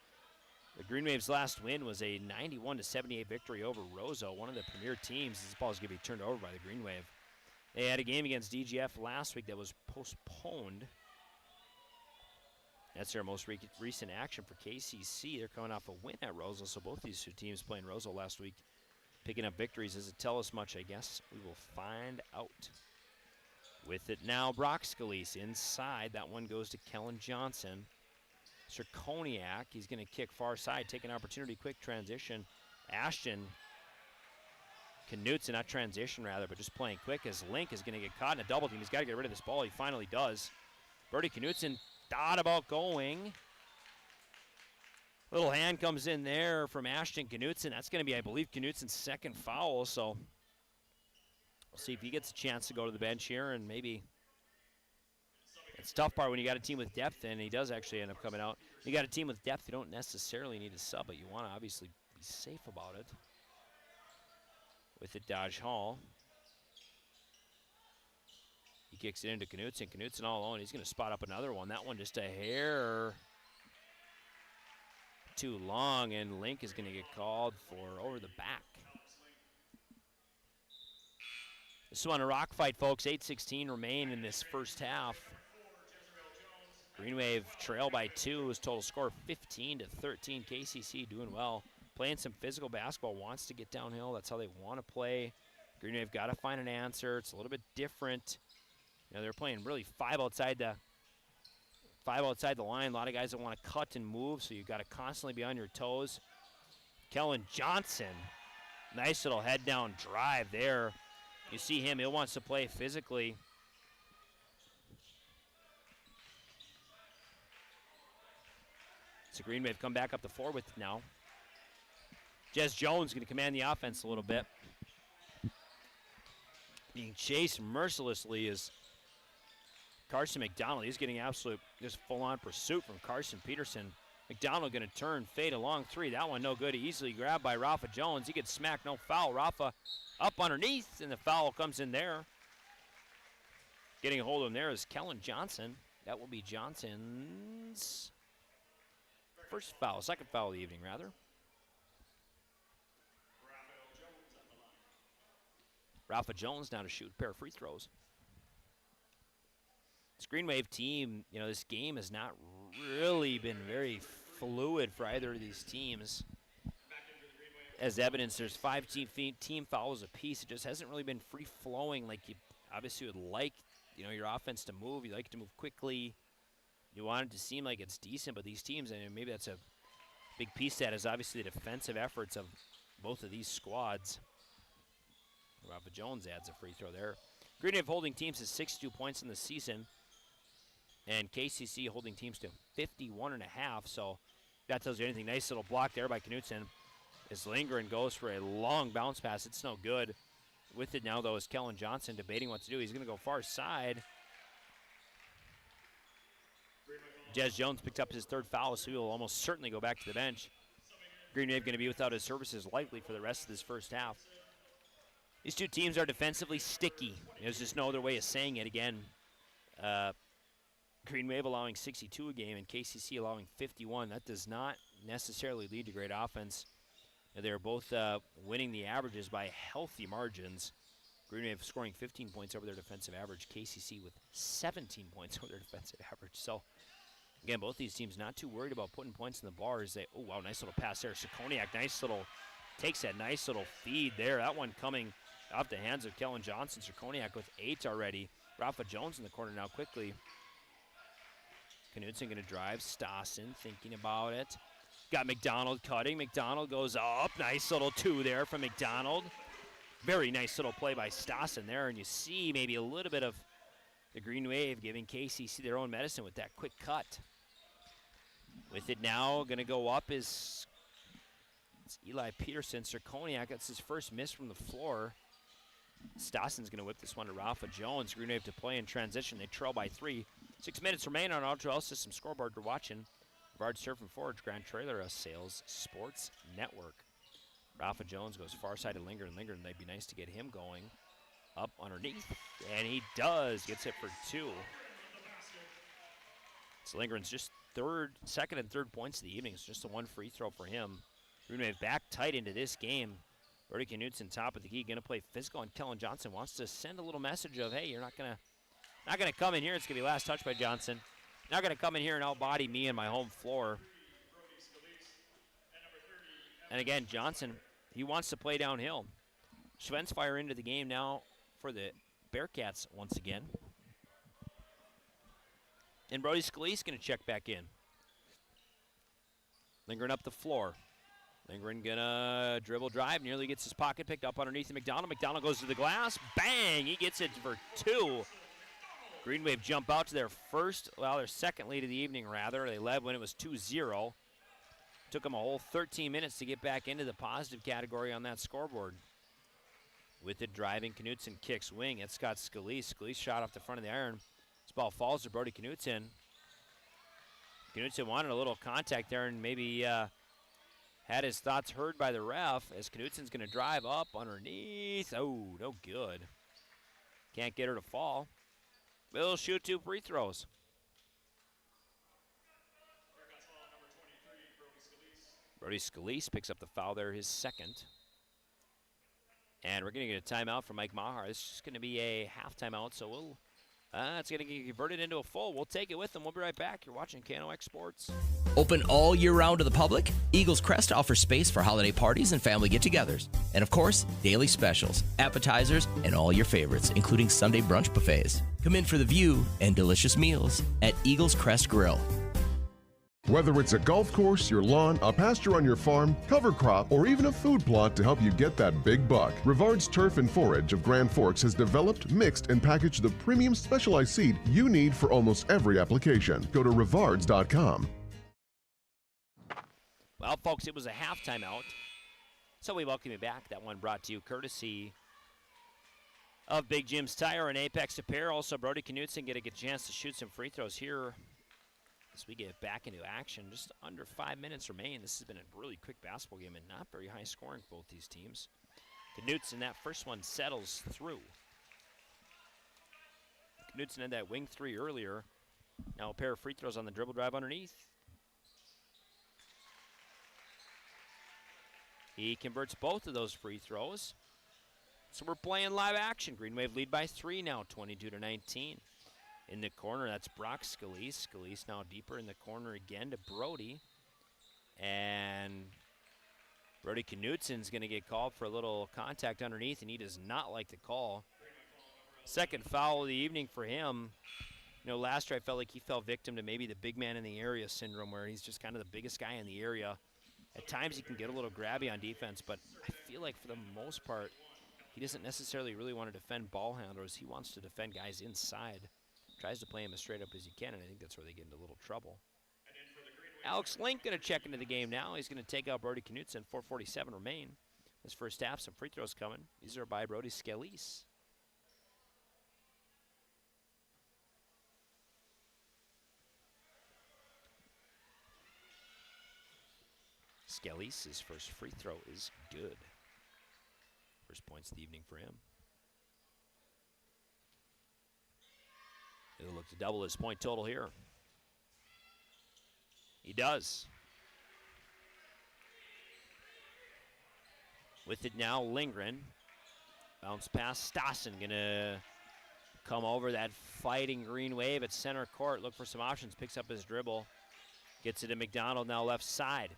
The Green Wave's last win was a 91-78 victory over Roseau, one of the premier teams. This ball is going to be turned over by the Green Wave. They had a game against DGF last week that was postponed. That's their most recent action for KCC. They're coming off a win at Roseau, so both these 2 teams playing Roseau last week, picking up victories. Does it tell us much? I guess we will find out. With it now, Brock Scalise inside. That one goes to Kellen Johnson. Sirkoniak, he's going to kick far side, take an opportunity, quick transition. Ashton, Knutson, not transition rather, but just playing quick as Link is going to get caught in a double team. He's got to get rid of this ball. He finally does. Brody Knutson thought about going. Little hand comes in there from Ashton Knutson. That's going to be, I believe, Knutson's 2nd foul, so we'll see if he gets a chance to go to the bench here, and maybe it's a tough part when you got a team with depth, and he does actually end up coming out. You got a team with depth, you don't necessarily need a sub, but you want to obviously be safe about it. With it, Dodge Hall. He kicks it into Knutson. Knutson all alone. He's going to spot up another one. That one just a hair too long, and Link is going to get called for over the back. This one a rock fight, folks. 8:16 remain in this first half. Green Wave trail by 2. His total score 15-13. KCC doing well. Playing some physical basketball. Wants to get downhill. That's how they want to play. Green Wave got to find an answer. It's a little bit different. You know, they're playing really 5 outside the line. A lot of guys that want to cut and move, so you've got to constantly be on your toes. Kellen Johnson. Nice little head down drive there. You see him, he wants to play physically. So Green Wave come back up the floor with it now. Jez Jones going to command the offense a little bit. Being chased mercilessly is Carson McDonald. He's getting absolute, just full-on pursuit from Carson Peterson. McDonald going to turn, fade a long three. That one no good. Easily grabbed by Rafa Jones. He gets smacked, no foul. Rafa up underneath, and the foul comes in there. Getting a hold of him there is Kellen Johnson. That will be Johnson's second foul of the evening, rather. Rafa Jones now to shoot a pair of free throws. This Green Wave team, this game has not really been very fluid for either of these teams. As evidence, there's 5 team fouls apiece. It just hasn't really been free-flowing like you obviously would like, your offense to move. You like it to move quickly. You want it to seem like it's decent, but these teams, and maybe that's a big piece of that, is obviously the defensive efforts of both of these squads. Rafa Jones adds a free throw there. Green Wave holding teams is 62 points in the season, and KCC holding teams to 51.5, so that tells you anything. Nice little block there by Kittson. As Lindgren goes for a long bounce pass, it's no good. With it now, though, is Kellen Johnson debating what to do. He's going to go far side. Jez Jones picked up his 3rd foul, so he will almost certainly go back to the bench. Green Wave going to be without his services likely for the rest of this first half. These two teams are defensively sticky. There's just no other way of saying it. Again, Green Wave allowing 62 a game and KCC allowing 51. That does not necessarily lead to great offense. They're both winning the averages by healthy margins. Green Wave scoring 15 points over their defensive average. KCC with 17 points over their defensive average. So, again, both these teams not too worried about putting points in the bars. Oh, wow, nice little pass there. Sikoniak, takes that nice little feed there. That one coming off the hands of Kellen Johnson. Sikoniak with 8 already. Rafa Jones in the corner now quickly. Knudsen going to drive. Stassen thinking about it. Got McDonald cutting. McDonald goes up. Nice little 2 there from McDonald. Very nice little play by Stassen there. And you see maybe a little bit of the Green Wave giving KCC their own medicine with that quick cut. With it now, going to go up is Eli Peterson. Sikoniak, that's his first miss from the floor. Stassen's going to whip this one to Rafa Jones. Green Wave to play in transition. They trail by 3. 6 minutes remain on Ultra System scoreboard. You're watching Brevard Surf and Forage Grand Trailer Sales Sports Network. Rafa Jones goes far side to Lindgren. They'd be nice to get him going up underneath, and he does. Gets it for 2. So Lindgren's just second and third points of the evening. It's just a 1 free throw for him. Green Wave back tight into this game. Brody Knudsen top of the key, going to play physical, and Kellen Johnson wants to send a little message of, hey, you're not gonna come in here. It's gonna be last touch by Johnson. Not gonna come in here and outbody me and my home floor. And again, Johnson, he wants to play downhill. Schwensfire into the game now for the Bearcats once again. And Brody Scalise going to check back in. Lindgren up the floor. Lindgren going to dribble drive, nearly gets his pocket picked up underneath McDonald. McDonald goes to the glass. Bang! He gets it for 2. Green Wave jump out to their second lead of the evening, rather. They led when it was 2-0. Took them a whole 13 minutes to get back into the positive category on that scoreboard. With it driving, Knudsen kicks wing. It's got Scalise. Scalise shot off the front of the iron. This ball falls to Brody Knudsen. Knudsen wanted a little contact there and maybe had his thoughts heard by the ref as Knudsen's going to drive up underneath. Oh, no good. Can't get her to fall. Will shoot 2 free throws. Brody Scalise picks up the foul there, his second. And we're going to get a timeout from Mike Maher. This is just going to be a half timeout, so it's going to get converted into a full. We'll take it with them. We'll be right back. You're watching KNOX Sports. Open all year round to the public, Eagles Crest offers space for holiday parties and family get-togethers. And of course, daily specials, appetizers, and all your favorites, including Sunday brunch buffets. Come in for the view and delicious meals at Eagles Crest Grill. Whether it's a golf course, your lawn, a pasture on your farm, cover crop, or even a food plot to help you get that big buck, Rivard's Turf and Forage of Grand Forks has developed, mixed, and packaged the premium specialized seed you need for almost every application. Go to rivards.com. Well, folks, it was a half timeout. So we welcome you back. That one brought to you courtesy of Big Jim's Tire and Apex Apparel. Also, Brody Knutson get a good chance to shoot some free throws here as we get back into action. Just under 5 minutes remain. This has been a really quick basketball game and not very high scoring for both these teams. Knutson, that first one settles through. Knutson had that wing three earlier. Now a pair of free throws on the dribble drive underneath. He converts both of those free throws. So we're playing live action. Green Wave lead by 3 now, 22-19. In the corner, that's Brock Scalise. Scalise now deeper in the corner again to Brody. And Brody Knutson's going to get called for a little contact underneath, and he does not like the call. Second foul of the evening for him. You know, last year I felt like he fell victim to maybe the big man in the area syndrome, where he's just kind of the biggest guy in the area. At times he can get a little grabby on defense, but I feel like for the most part, he doesn't necessarily really want to defend ball handlers. He wants to defend guys inside. Tries to play him as straight up as he can, and I think that's where they get into a little trouble. Alex Link going to check into the game now. He's going to take out Brody Knutson. 4:47 remain. This first half, some free throws coming. These are by Brody Scalise. Scalise's first free throw is good. First points of the evening for him. He'll look to double his point total here. He does. With it now, Lindgren. Bounce pass, Stassen gonna come over that fighting Green Wave at center court. Look for some options, picks up his dribble. Gets it to McDonald, now left side.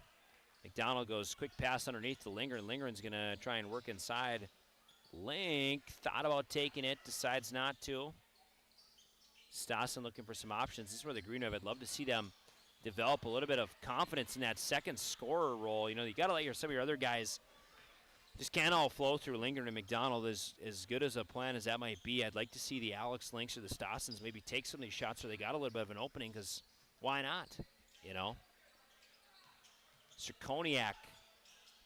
McDonald goes quick pass underneath to Lindgren. Lindgren's gonna try and work inside. Link thought about taking it, decides not to. Stassen looking for some options. This is where the Green Wave, I'd love to see them develop a little bit of confidence in that second scorer role. You know, you got to let some of your other guys just can't all flow through Lindgren and McDonald. As good as a plan as that might be, I'd like to see the Alex Links or the Stassens maybe take some of these shots where they got a little bit of an opening, because why not, you know? Sirkoniak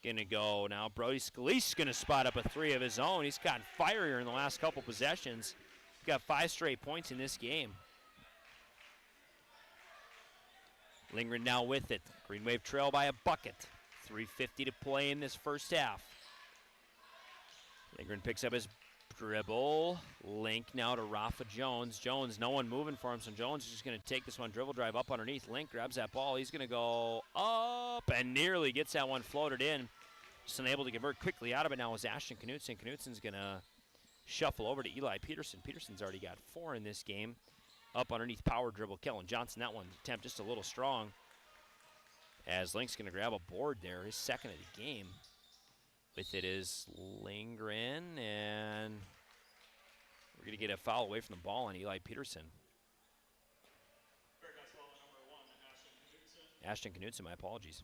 going to go now. Brody Scalise going to spot up a three of his own. He's got fire here in the last couple possessions. He's got 5 straight points in this game. Lindgren now with it. Green Wave trail by a bucket. 3:50 to play in this first half. Lindgren picks up his dribble. Link now to Rafa Jones. Jones, no one moving for him, so Jones is just going to take this one, dribble drive up underneath. Link grabs that ball. He's going to go up and nearly gets that one floated in. Just unable to convert quickly out of it now is Ashton Knutson. Knutson's going to shuffle over to Eli Peterson. Peterson's already got 4 in this game. Up underneath, power dribble. Kellen Johnson, that one attempt just a little strong. As Link's going to grab a board there, his second of the game. With it is Lindgren, and we're going to get a foul away from the ball on Eli Peterson. Ashton Knutson, my apologies.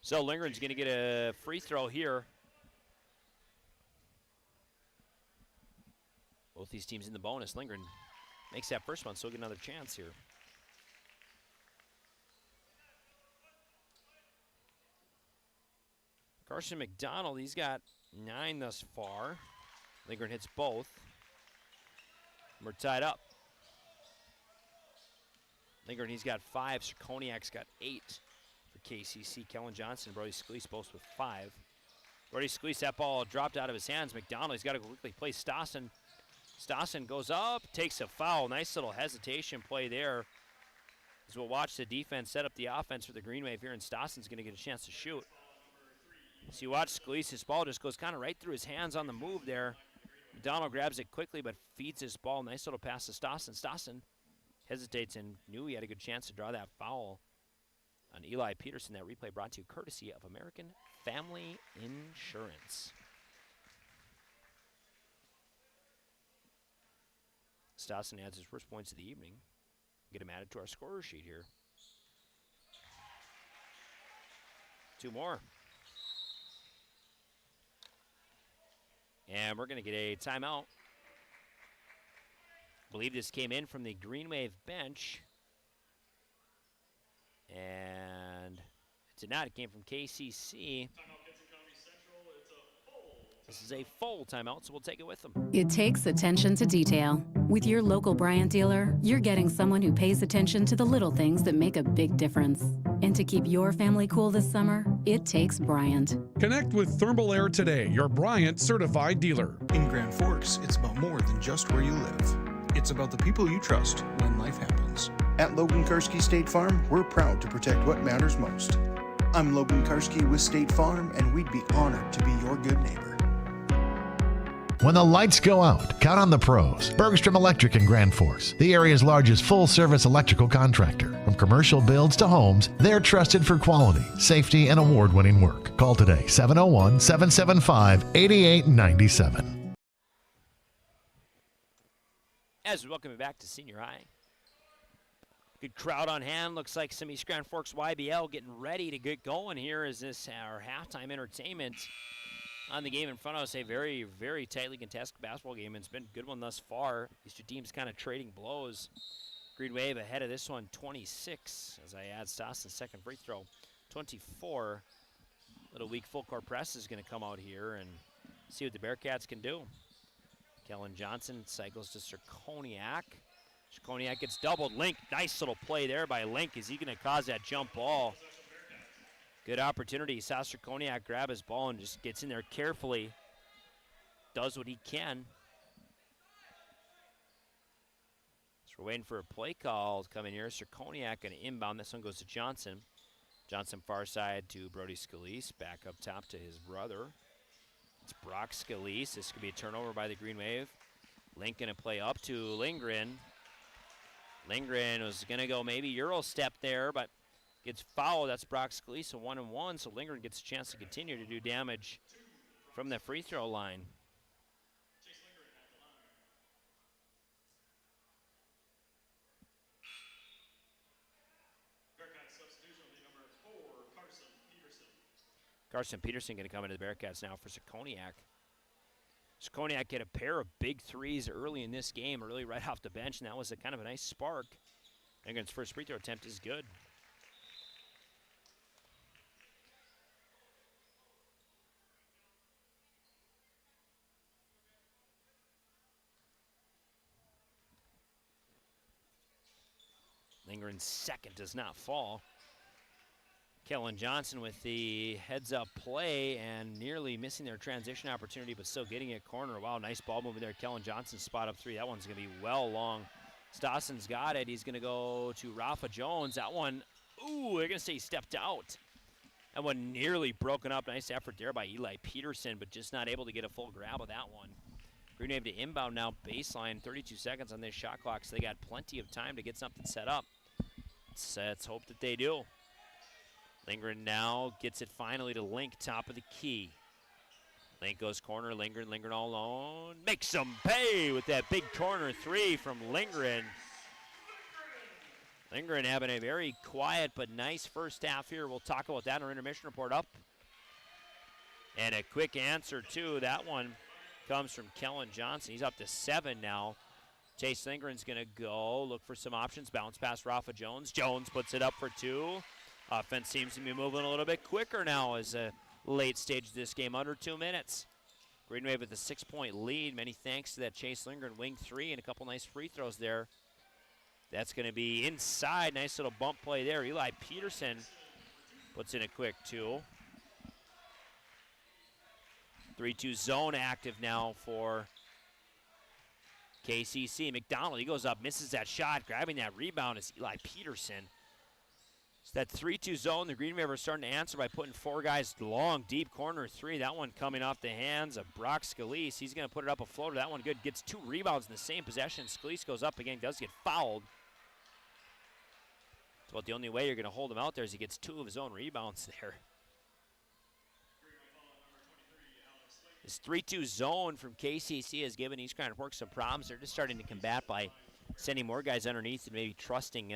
So Lindgren's going to get a free throw here. Both these teams in the bonus. Lindgren makes that first one, so we'll get another chance here. Carson McDonald, he's got 9 thus far. Lindgren hits both. We're tied up. Lindgren, he's got 5. Sirkoniak's got 8 for KCC. Kellen Johnson and Brody Scalise both with 5. Brody Scalise, that ball dropped out of his hands. McDonald, he's got to quickly play Stassen. Stassen goes up, takes a foul. Nice little hesitation play there. As we'll watch the defense set up the offense for the Green Wave here, and Stassen's going to get a chance to shoot. So you watch Scalise, his ball just goes kind of right through his hands on the move there. McDonald grabs it quickly, but feeds his ball. Nice little pass to Stassen. Stassen hesitates and knew he had a good chance to draw that foul on Eli Peterson. That replay brought to you courtesy of American Family Insurance. Stassen adds his first points of the evening. Get him added to our scorer sheet here. 2 more. And we're going to get a timeout. I believe this came in from the Green Wave bench. And it did not. It came from KCC. This is a full timeout, so we'll take it with them. It takes attention to detail. With your local Bryant dealer, you're getting someone who pays attention to the little things that make a big difference. And to keep your family cool this summer, it takes Bryant. Connect with Thermal Air today, your Bryant certified dealer. In Grand Forks, it's about more than just where you live. It's about the people you trust when life happens. At Logan Karski State Farm, we're proud to protect what matters most. I'm Logan Karski with State Farm, and we'd be honored to be your good neighbor. When the lights go out, count on the pros. Bergstrom Electric in Grand Forks, the area's largest full-service electrical contractor. From commercial builds to homes, they're trusted for quality, safety, and award-winning work. Call today, 701-775-8897. As we welcome you back to Senior High. Good crowd on hand. Looks like some East Grand Forks YBL getting ready to get going here. Is this our halftime entertainment on the game in front of us? A very, very tightly contested basketball game. It's been a good one thus far. These two teams kind of trading blows. Green Wave ahead of this one, 26, as I add Stossen's second free throw. 24. Little weak full court press is going to come out here and see what the Bearcats can do. Kellen Johnson cycles to Sirkoniak. Sirkoniak gets doubled. Link, nice little play there by Link. Is he going to cause that jump ball? Good opportunity. Saw Sirkoniak grab his ball and just gets in there carefully. Does what he can. So we're waiting for a play call to come in here. Sirkoniak going to inbound. This one goes to Johnson. Johnson far side to Brody Scalise. Back up top to his brother. It's Brock Scalise. This could be a turnover by the Green Wave. Link going to play up to Lindgren. Lindgren was going to go maybe Euro step there, but gets fouled. That's Brock Scalise, a 1-and-1, so Lindgren gets a chance to continue to do damage from the free throw line. Carson Peterson going to come into the Bearcats now for Sirkoniak. Sirkoniak get a pair of big threes early in this game, really right off the bench, and that was a kind of a nice spark. Lindgren's first free throw attempt is good. Lindgren's second does not fall. Kellen Johnson with the heads-up play and nearly missing their transition opportunity, but still getting it corner. Wow, nice ball movement there. Kellen Johnson spot up three. That one's going to be well long. Stossen's got it. He's going to go to Rafa Jones. That one, ooh, they're going to say he stepped out. That one nearly broken up. Nice effort there by Eli Peterson, but just not able to get a full grab of that one. Green Wave to inbound now, baseline, 32 seconds on this shot clock, so they got plenty of time to get something set up. Let's hope that they do. Lindgren now gets it finally to Link, top of the key. Link goes corner, Lindgren all alone. Makes them pay with that big corner three from Lindgren. Lindgren having a very quiet but nice first half here. We'll talk about that in our intermission report up. And a quick answer too. That one comes from Kellen Johnson. He's up to 7 now. Chase Lindgren's going to go look for some options. Bounce past Rafa Jones. Jones puts it up for 2. Offense seems to be moving a little bit quicker now as a late stage of this game, under 2 minutes. Green Wave with a 6-point lead. Many thanks to that Chase Lindgren wing 3 and a couple nice free throws there. That's going to be inside. Nice little bump play there. Eli Peterson puts in a quick 2. 3-2 zone active now for KCC. McDonald, he goes up, misses that shot. Grabbing that rebound is Eli Peterson. So that 3-2 zone, the Green Wave are starting to answer by putting 4 guys long, deep corner 3. That one coming off the hands of Brock Scalise. He's going to put it up a floater. That one good. Gets 2 rebounds in the same possession. Scalise goes up again, does get fouled. So the only way you're going to hold him out there is he gets 2 of his own rebounds there. This 3-2 zone from KCC has given East Grand Forks some problems. They're just starting to combat by sending more guys underneath and maybe trusting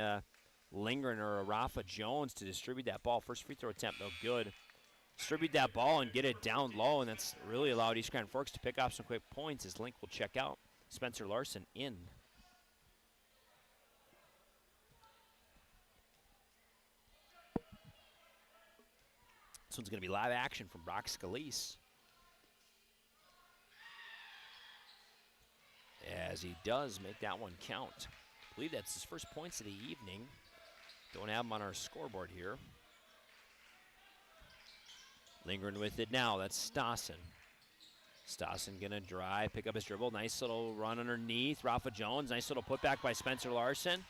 Lindgren or Rafa Jones to distribute that ball. First free throw attempt, though, good. Distribute that ball and get it down low, and that's really allowed East Grand Forks to pick off some quick points as Link will check out. Spencer Larson in. This one's going to be live action from Brock Scalise. As he does make that one count. I believe that's his first points of the evening. Don't have him on our scoreboard here. Lingering with it now, that's Stassen. Stassen gonna drive, pick up his dribble. Nice little run underneath. Rafa Jones, nice little putback by Spencer Larson.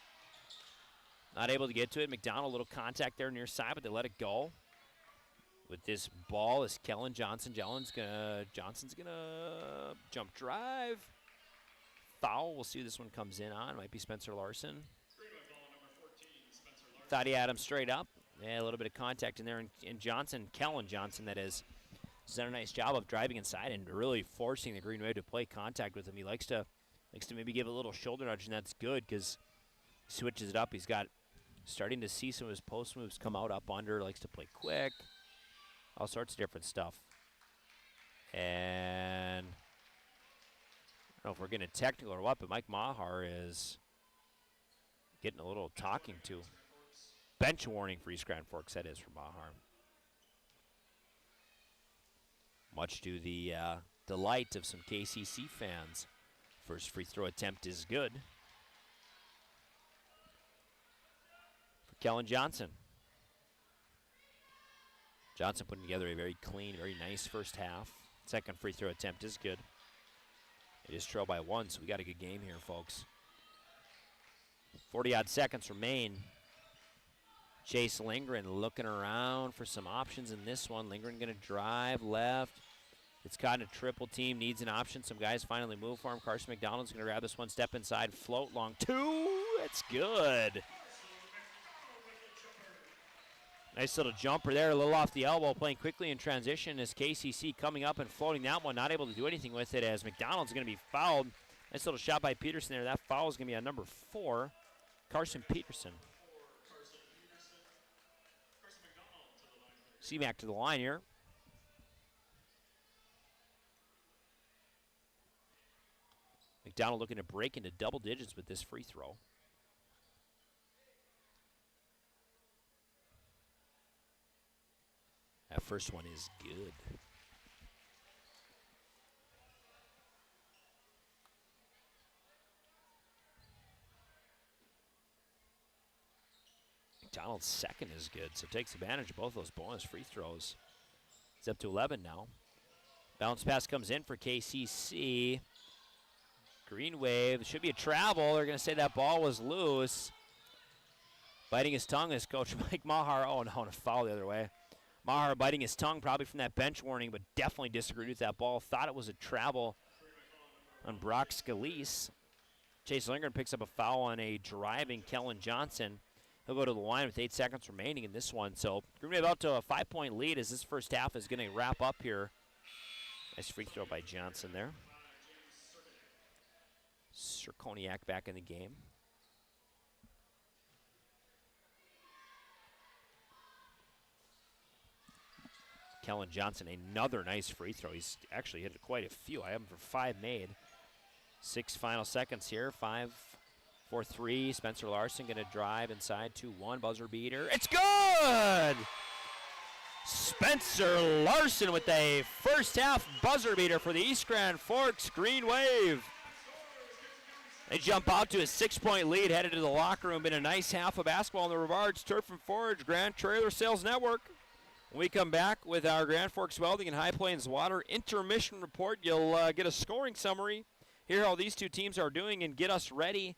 Not able to get to it. McDonald, a little contact there near side, but they let it go. With this ball is Kellen Johnson. Johnson's gonna jump drive. Foul, we'll see who this one comes in on. Might be Spencer Larson. Thought he had him straight up. Yeah, a little bit of contact in there, and Johnson, Kellen Johnson, that is, has done a nice job of driving inside and really forcing the Green Wave to play contact with him. He likes to maybe give a little shoulder nudge, and that's good because he switches it up. He's got starting to see some of his post moves come out up under. Likes to play quick, all sorts of different stuff. And I don't know if we're getting technical or what, but Mike Maher is getting a little talking to. Bench warning for East Grand Forks, that is, for Maher. Much to the delight of some KCC fans. First free throw attempt is good for Kellen Johnson. Johnson putting together a very clean, very nice first half. Second free throw attempt is good. It is trailed by 1, so we got a good game here, folks. 40-odd seconds remain. Chase Lindgren looking around for some options in this one. Lindgren going to drive left. It's caught in a triple team, needs an option. Some guys finally move for him. Carson McDonald's going to grab this one, step inside, float long 2. That's good. Nice little jumper there, a little off the elbow, playing quickly in transition as KCC coming up and floating that one. Not able to do anything with it as McDonald's going to be fouled. Nice little shot by Peterson there. That foul is going to be on number 4, Carson Peterson. C-Mac to the line here. McDonald looking to break into double digits with this free throw. That first one is good. McDonald's second is good, so takes advantage of both those bonus free throws. It's up to 11 now. Bounce pass comes in for KCC. Green Wave, should be a travel. They're going to say that ball was loose. Biting his tongue is Coach Mike Maher. Oh, no, a foul the other way. Maher biting his tongue probably from that bench warning, but definitely disagreed with that ball. Thought it was a travel on Brock Scalise. Chase Lindgren picks up a foul on a driving Kellen Johnson. He'll go to the line with 8 seconds remaining in this one. So Green Wave out to a 5-point lead as this first half is going to wrap up here. Nice free throw by Johnson there. Sirkoniak back in the game. Kellen Johnson, another nice free throw. He's actually hit quite a few. I have him for 5 made. 6 final seconds here. 5, 4, 3. Spencer Larson going to drive inside 2-1. Buzzer beater. It's good! Spencer Larson with a first half buzzer beater for the East Grand Forks Green Wave. They jump out to a 6-point lead, headed to the locker room. Been a nice half of basketball on the Rivards Turf and Forage Grand Trailer Sales Network. When we come back with our Grand Forks Welding and High Plains Water intermission report, you'll get a scoring summary, hear how these two teams are doing, and get us ready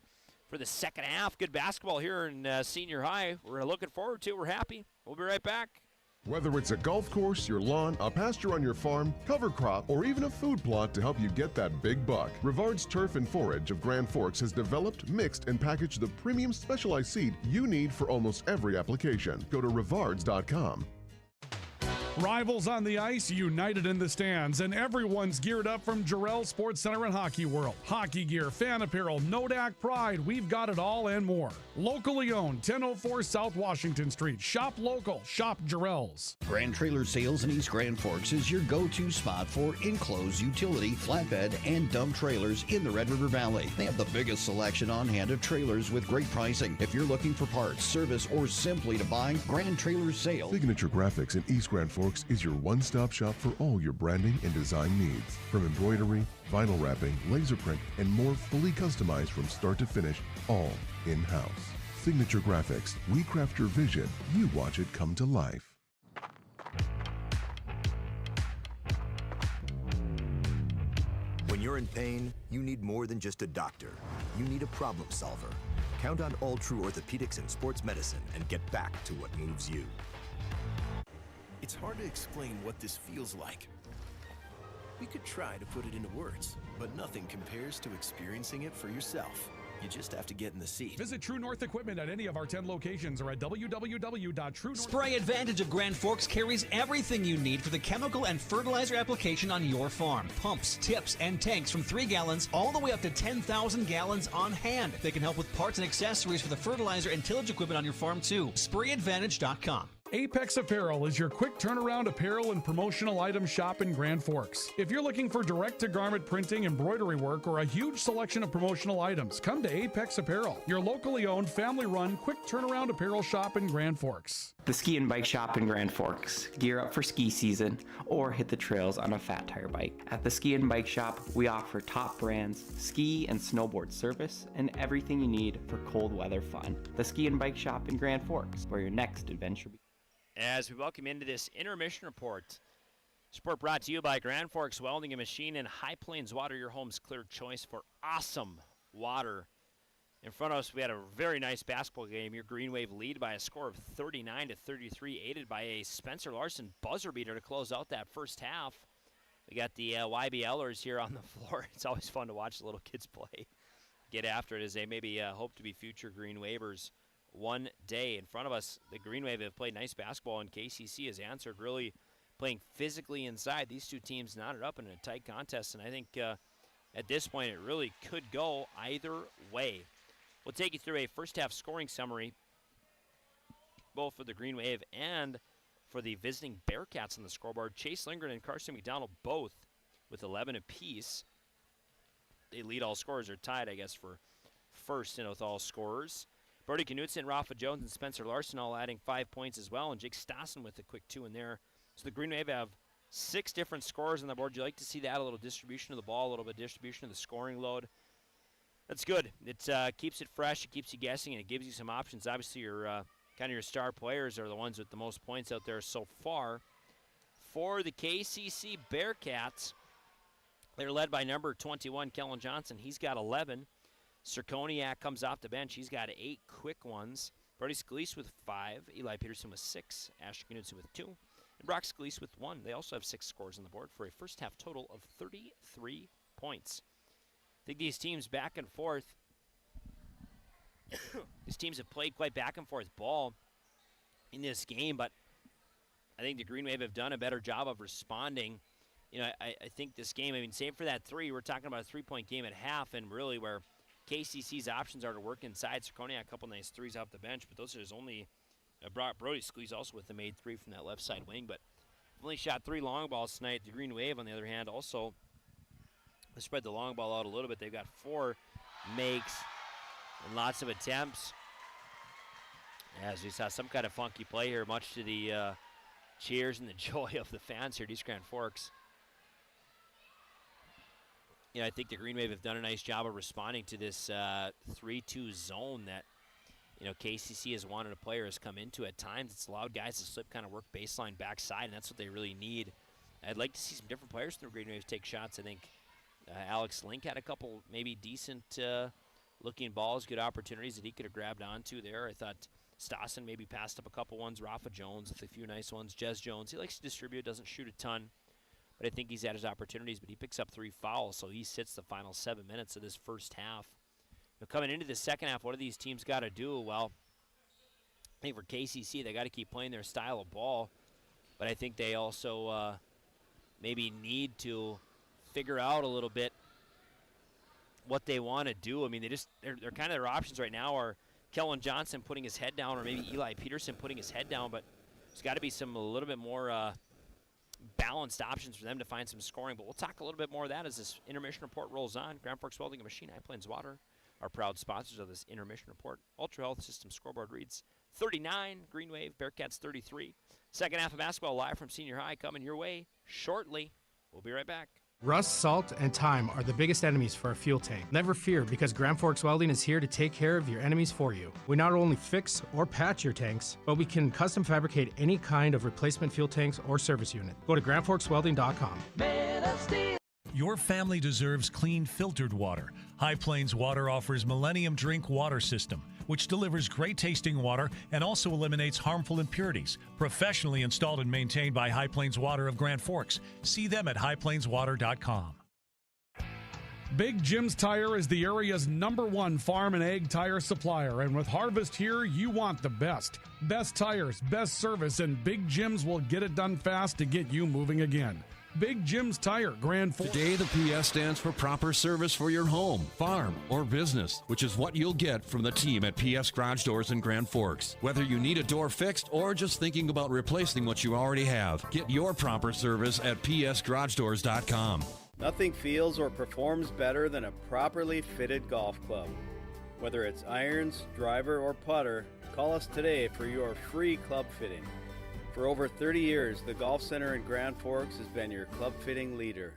for the second half. Good basketball here in senior high. We're looking forward to it. We're happy. We'll be right back. Whether it's a golf course, your lawn, a pasture on your farm, cover crop, or even a food plot to help you get that big buck, Rivards Turf and Forage of Grand Forks has developed, mixed, and packaged the premium specialized seed you need for almost every application. Go to rivards.com. Rivals on the ice, united in the stands, and everyone's geared up from Jarrell Sports Center and Hockey World. Hockey gear, fan apparel, Nodak Pride, we've got it all and more. Locally owned, 1004 South Washington Street. Shop local, shop Jarrell's. Grand Trailer Sales in East Grand Forks is your go-to spot for enclosed utility, flatbed, and dump trailers in the Red River Valley. They have the biggest selection on hand of trailers with great pricing. If you're looking for parts, service, or simply to buy, Grand Trailer Sales. Signature Graphics in East Grand Forks Forks is your one-stop shop for all your branding and design needs. From embroidery, vinyl wrapping, laser print, and more fully customized from start to finish, all in-house. Signature Graphics. We craft your vision. You watch it come to life. When you're in pain, you need more than just a doctor. You need a problem solver. Count on All True Orthopedics and Sports Medicine and get back to what moves you. It's hard to explain what this feels like. We could try to put it into words, but nothing compares to experiencing it for yourself. You just have to get in the seat. Visit True North Equipment at any of our 10 locations or at www.truenorth. Spray Advantage of Grand Forks carries everything you need for the chemical and fertilizer application on your farm. Pumps, tips, and tanks from 3 gallons all the way up to 10,000 gallons on hand. They can help with parts and accessories for the fertilizer and tillage equipment on your farm too. SprayAdvantage.com. Apex Apparel is your quick turnaround apparel and promotional item shop in Grand Forks. If you're looking for direct-to-garment printing, embroidery work, or a huge selection of promotional items, come to Apex Apparel, your locally owned, family-run, quick turnaround apparel shop in Grand Forks. The Ski and Bike Shop in Grand Forks. Gear up for ski season or hit the trails on a fat tire bike. At the Ski and Bike Shop, we offer top brands, ski and snowboard service, and everything you need for cold weather fun. The Ski and Bike Shop in Grand Forks, where your next adventure begins. As we welcome into this intermission report, support brought to you by Grand Forks Welding and Machine and High Plains Water, your home's clear choice for awesome water. In front of us, we had a very nice basketball game. Your Green Wave lead by a score of 39-33, aided by a Spencer Larson buzzer beater to close out that first half. We got the YBLers here on the floor. It's always fun to watch the little kids play, get after it as they maybe hope to be future Green Wavers one day. In front of us, the Green Wave have played nice basketball, and KCC has answered, really playing physically inside. These two teams knotted up in a tight contest, and I think at this point it really could go either way. We'll take you through a first-half scoring summary, both for the Green Wave and for the visiting Bearcats on the scoreboard. Chase Lindgren and Carson McDonald both with 11 apiece. They lead all scorers, or tied, I guess, for first in with all scorers. Brody Knutson, Rafa Jones, and Spencer Larson all adding 5 points as well, and Jake Stassen with a quick 2 in there. So the Green Wave have 6 different scorers on the board. You like to see that, a little distribution of the ball, a little bit of distribution of the scoring load. That's good. It keeps it fresh, it keeps you guessing, and it gives you some options. Obviously, your kind of your star players are the ones with the most points out there so far. For the KCC Bearcats, they're led by number 21, Kellen Johnson. He's got 11. Sirkoniak comes off the bench. He's got 8 quick ones. Brody Scalise with 5. Eli Peterson with 6. Asher Knudsen with 2. And Brock Scalise with 1. They also have 6 scores on the board for a first half total of 33 points. I think these teams back and forth. These teams have played quite back and forth ball in this game, but I think the Green Wave have done a better job of responding. You know, I think this game, I mean, save for that 3, we're talking about a 3-point game at half, and really where KCC's options are to work inside. Sirkoniak, a couple nice threes off the bench, but those are his only. Brody Scalise also with the made 3 from that left side wing, but only shot 3 long balls tonight. The Green Wave, on the other hand, also they spread the long ball out a little bit. They've got 4 makes and lots of attempts. As we saw some kind of funky play here, much to the cheers and the joy of the fans here at East Grand Forks. You know, I think the Green Wave have done a nice job of responding to this 3-2 zone that, you know, KCC has wanted a player has come into at times. It's allowed guys to slip, kind of work baseline backside, and that's what they really need. I'd like to see some different players from the Green Wave take shots. I think Alex Link had a couple maybe decent looking balls, good opportunities that he could have grabbed onto there. I thought Stassen maybe passed up a couple ones. Rafa Jones with a few nice ones. Jez Jones, he likes to distribute, doesn't shoot a ton. But I think he's had his opportunities, but he picks up 3 fouls, so he sits the final 7 minutes of this first half. Now, coming into the second half, what do these teams got to do? Well, I think for KCC, they got to keep playing their style of ball, but I think they also maybe need to figure out a little bit what they want to do. I mean, they're kind of their options right now are Kellen Johnson putting his head down, or maybe Eli Peterson putting his head down, but there's got to be a little bit more balanced options for them to find some scoring. But we'll talk a little bit more of that as this intermission report rolls on. Grand Forks Welding and Machine, High Plains Water, are proud sponsors of this intermission report. Ultra Health System scoreboard reads 39. Green Wave, Bearcats 33. Second half of basketball live from Senior High coming your way shortly. We'll be right back. Rust, salt, and time are the biggest enemies for a fuel tank. Never fear, because Grand Forks Welding is here to take care of your enemies for you. We not only fix or patch your tanks, but we can custom fabricate any kind of replacement fuel tanks or service unit. Go to grandforkswelding.com. Your family deserves clean, filtered water. High Plains Water offers Millennium Drink Water System, which delivers great tasting water and also eliminates harmful impurities. Professionally installed and maintained by High Plains Water of Grand Forks. See them at highplainswater.com. Big Jim's Tire is the area's #1 farm and ag tire supplier, and with Harvest here, you want the best. Best tires, best service, and Big Jim's will get it done fast to get you moving again. Big Jim's Tire, Grand Forks. Today, the PS stands for proper service for your home, farm, or business, which is what you'll get from the team at PS Garage Doors in Grand Forks. Whether you need a door fixed or just thinking about replacing what you already have, get your proper service at psgaragedoors.com. Nothing feels or performs better than a properly fitted golf club. Whether it's irons, driver, or putter, call us today for your free club fitting. For over 30 years, the Golf Center in Grand Forks has been your club fitting leader.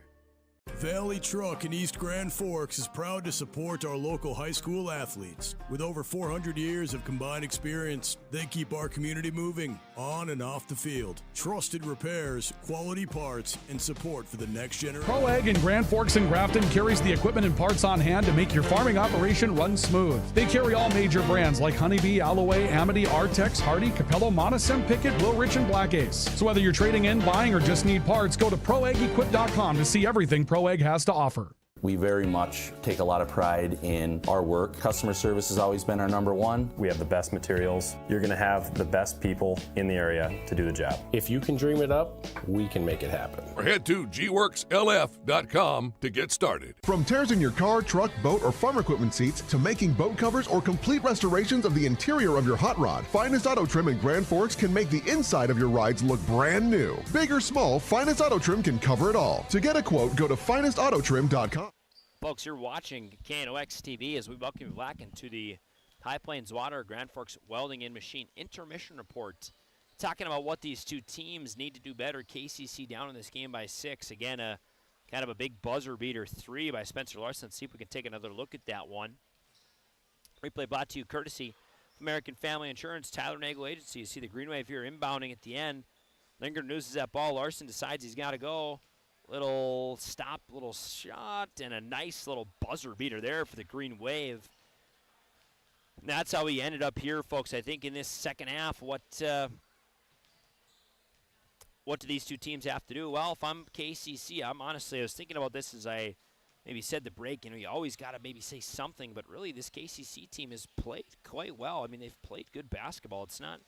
Valley Truck in East Grand Forks is proud to support our local high school athletes. With over 400 years of combined experience, they keep our community moving on and off the field. Trusted repairs, quality parts, and support for the next generation. Pro Ag in Grand Forks and Grafton carries the equipment and parts on hand to make your farming operation run smooth. They carry all major brands like Honeybee, Alloway, Amity, Artex, Hardy, Capello, Monosem, Pickett, Wilrich, and Black Ace. So whether you're trading in, buying, or just need parts, go to proagequip.com to see everything Pro Ag has to offer. We very much take a lot of pride in our work. Customer service has always been our #1. We have the best materials. You're going to have the best people in the area to do the job. If you can dream it up, we can make it happen. Or head to gworkslf.com to get started. From tears in your car, truck, boat, or farm equipment seats to making boat covers or complete restorations of the interior of your hot rod, Finest Auto Trim in Grand Forks can make the inside of your rides look brand new. Big or small, Finest Auto Trim can cover it all. To get a quote, go to finestautotrim.com. Folks, you're watching KNOX TV as we welcome you back into the High Plains Water Grand Forks Welding and Machine Intermission Report. Talking about what these two teams need to do better. KCC down in this game by 6. Again, kind of a big buzzer beater 3 by Spencer Larson. Let's see if we can take another look at that one. Replay brought to you courtesy of American Family Insurance, Tyler Nagel Agency. You see the green wave here inbounding at the end. Linger nooses that ball. Larson decides he's got to go. Little stop, little shot, and a nice little buzzer beater there for the Green Wave. And that's how we ended up here, folks. I think in this second half, what do these two teams have to do? Well, if I'm KCC, I was thinking about this as I maybe said the break. You always got to maybe say something, but really this KCC team has played quite well. I mean, they've played good basketball. It's not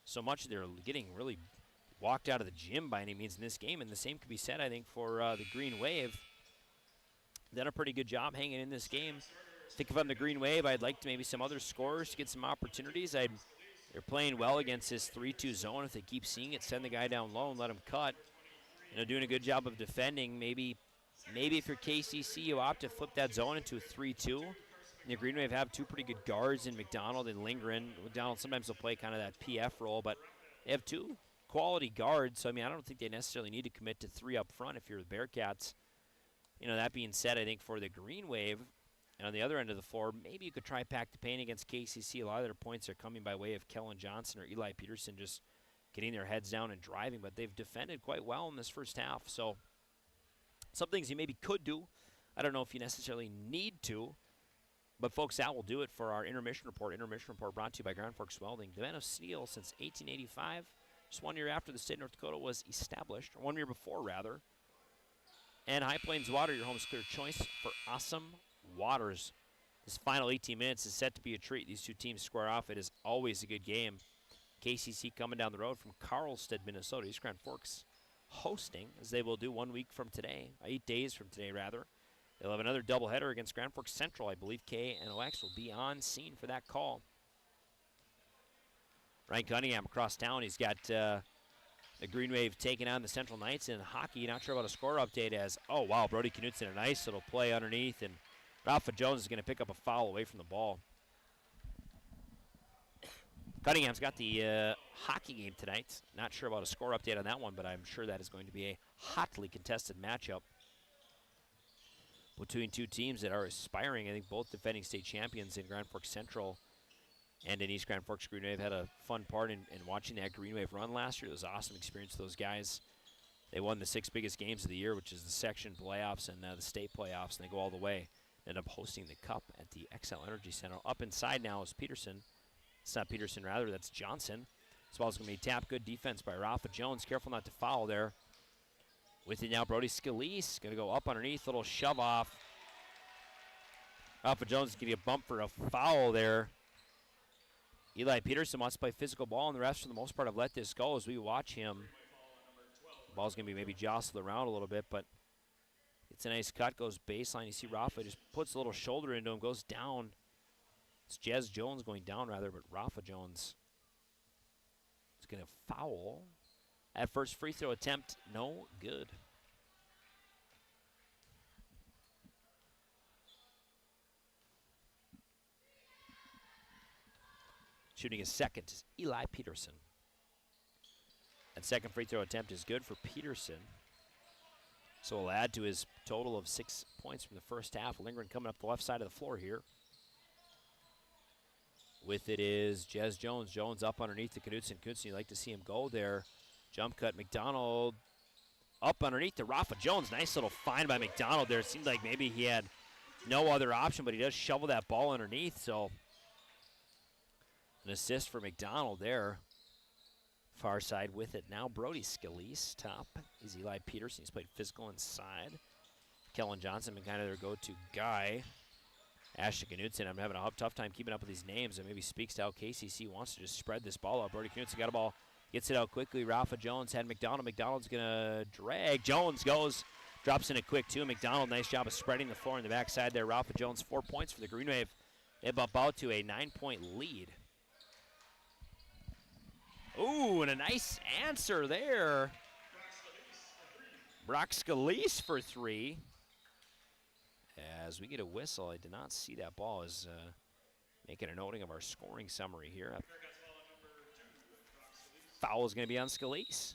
so much they're getting really walked out of the gym by any means in this game, and the same could be said, I think, for the Green Wave. Done a pretty good job hanging in this game. I think if I'm the Green Wave, I'd like to maybe some other scorers to get some opportunities. They're playing well against this 3-2 zone. If they keep seeing it, send the guy down low and let him cut. Doing a good job of defending. Maybe if you're KCC, you opt to flip that zone into a 3-2. And the Green Wave have two pretty good guards in McDonald and Lindgren. McDonald sometimes will play kind of that PF role, but they have two quality guards, so I don't think they necessarily need to commit to 3 up front if you're the Bearcats. That being said, I think for the Green Wave, and on the other end of the floor, maybe you could try pack the paint against KCC. A lot of their points are coming by way of Kellen Johnson or Eli Peterson just getting their heads down and driving, but they've defended quite well in this first half, so some things you maybe could do. I don't know if you necessarily need to, but folks, that will do it for our intermission report. Intermission report brought to you by Grand Forks Welding. The men of steel since 1885. Just 1 year after the state of North Dakota was established, or 1 year before, rather. And High Plains Water, your home's clear choice for awesome waters. This final 18 minutes is set to be a treat. These two teams square off. It is always a good game. KCC coming down the road from Carlstead, Minnesota. East Grand Forks hosting, as they will do 1 week from today, 8 days from today, rather. They'll have another doubleheader against Grand Forks Central. I believe KNOX will be on scene for that call. Ryan Cunningham across town. He's got the Green Wave taking on the Central Knights in hockey. Not sure about a score update as, oh, wow, Brody Knutson, a nice little play underneath, and Rafa Jones is going to pick up a foul away from the ball. Cunningham's got the hockey game tonight. Not sure about a score update on that one, but I'm sure that is going to be a hotly contested matchup between two teams that are aspiring. I think both defending state champions in Grand Forks Central and in East Grand Forks Green Wave had a fun part in watching that Green Wave run last year. It was an awesome experience for those guys. They won the 6 biggest games of the year, which is the section playoffs and the state playoffs, and they go all the way. End up hosting the Cup at the XL Energy Center. Up inside now is Peterson. It's not Peterson, rather, that's Johnson. This ball's going to be tapped. Good defense by Rafa Jones. Careful not to foul there. With it now, Brody Scalise going to go up underneath. Little shove off. Rafa Jones is going to get a bump for a foul there. Eli Peterson wants to play physical ball, and the refs, for the most part, have let this go as we watch him. The ball's going to be maybe jostled around a little bit, but it's a nice cut, goes baseline. You see Rafa just puts a little shoulder into him, goes down. It's Jez Jones going down, rather, but Rafa Jones is going to foul. At first free throw attempt, no good. Shooting his second is Eli Peterson. And second free throw attempt is good for Peterson. So we'll add to his total of 6 points from the first half. Lindgren coming up the left side of the floor here. With it is Jez Jones. Jones up underneath the Knutson. Knutson, you'd like to see him go there. Jump cut, McDonald up underneath the Rafa Jones. Nice little find by McDonald there. It seemed like maybe he had no other option, but he does shovel that ball underneath. So an assist for McDonald there. Far side with it now. Brody Scalise. Top is Eli Peterson. He's played physical inside. Kellen Johnson been kind of their go-to guy. Ashton Knutson, I'm having a tough time keeping up with these names. It maybe speaks to how KCC wants to just spread this ball out. Brody Knutson got a ball, gets it out quickly. Rafa Jones had McDonald. McDonald's going to drag. Jones goes, drops in it quick too. McDonald, nice job of spreading the floor on the backside there. Rafa Jones, 4 points for the Green Wave. They bump out to a 9-point lead. Ooh, and a nice answer there. Brock Scalise for 3. As we get a whistle, I did not see that ball. Is making a noting of our scoring summary here. Foul is going to be on Scalise.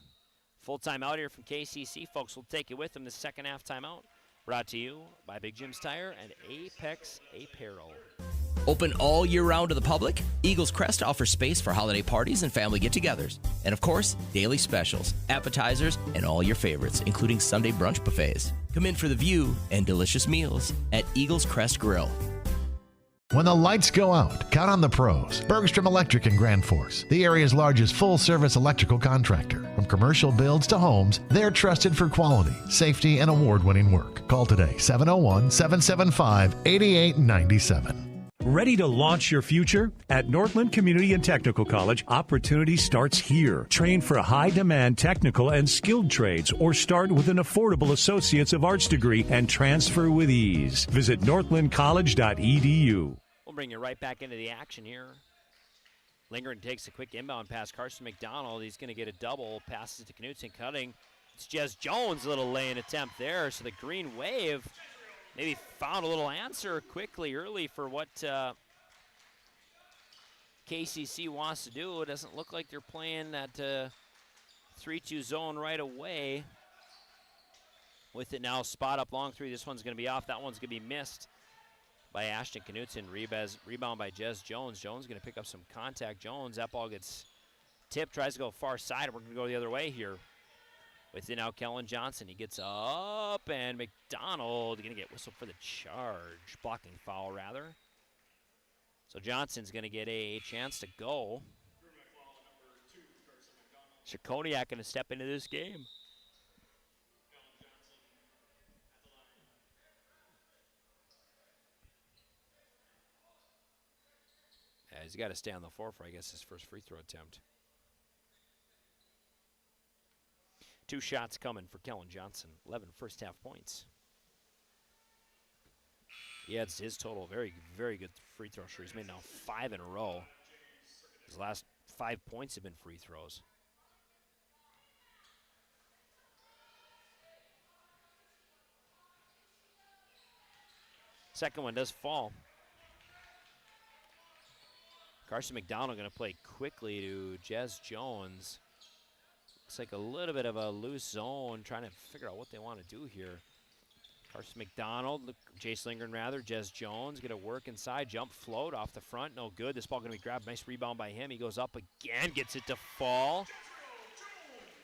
Full timeout here from KCC. Folks, we'll take it with them. The second half timeout brought to you by Big Jim's Tire and Apex Apparel. Open all year round to the public, Eagles Crest offers space for holiday parties and family get-togethers. And of course, daily specials, appetizers, and all your favorites, including Sunday brunch buffets. Come in for the view and delicious meals at Eagles Crest Grill. When the lights go out, count on the pros. Bergstrom Electric in Grand Forks, the area's largest full-service electrical contractor. From commercial builds to homes, they're trusted for quality, safety, and award-winning work. Call today, 701-775-8897. Ready to launch your future? At Northland Community and Technical College, opportunity starts here. Train for high-demand technical and skilled trades or start with an affordable Associates of Arts degree and transfer with ease. Visit northlandcollege.edu. We'll bring you right back into the action here. Lindgren takes a quick inbound pass. Carson McDonald, he's going to get a double. Passes it to Knutson, cutting. It's Jez Jones, a little lay-in attempt there. So the Green Wave maybe found a little answer quickly early for what KCC wants to do. It doesn't look like they're playing that 3-2 zone right away. With it now, spot up long three. This one's going to be off. That one's going to be missed by Ashton Knutson. Rebound by Jez Jones. Jones going to pick up some contact. Jones, that ball gets tipped, tries to go far side. We're going to go the other way here. With it now, Kellen Johnson. He gets up, and McDonald going to get whistled for the charge. Blocking foul, rather. So Johnson's going to get a chance to go. Shakoniak going to step into this game. Yeah, he's got to stay on the floor for, I guess, his first free throw attempt. 2 shots coming for Kellen Johnson. 11 first half points. He adds his total. Very, very good free throw shooter. He's made now 5 in a row. His last 5 points have been free throws. Second one does fall. Carson McDonald going to play quickly to Jez Jones. Looks like a little bit of a loose zone, trying to figure out what they want to do here. Carson McDonald, Jace Lindgren rather, Jez Jones going to work inside, jump float off the front, no good. This ball going to be grabbed, nice rebound by him. He goes up again, gets it to fall.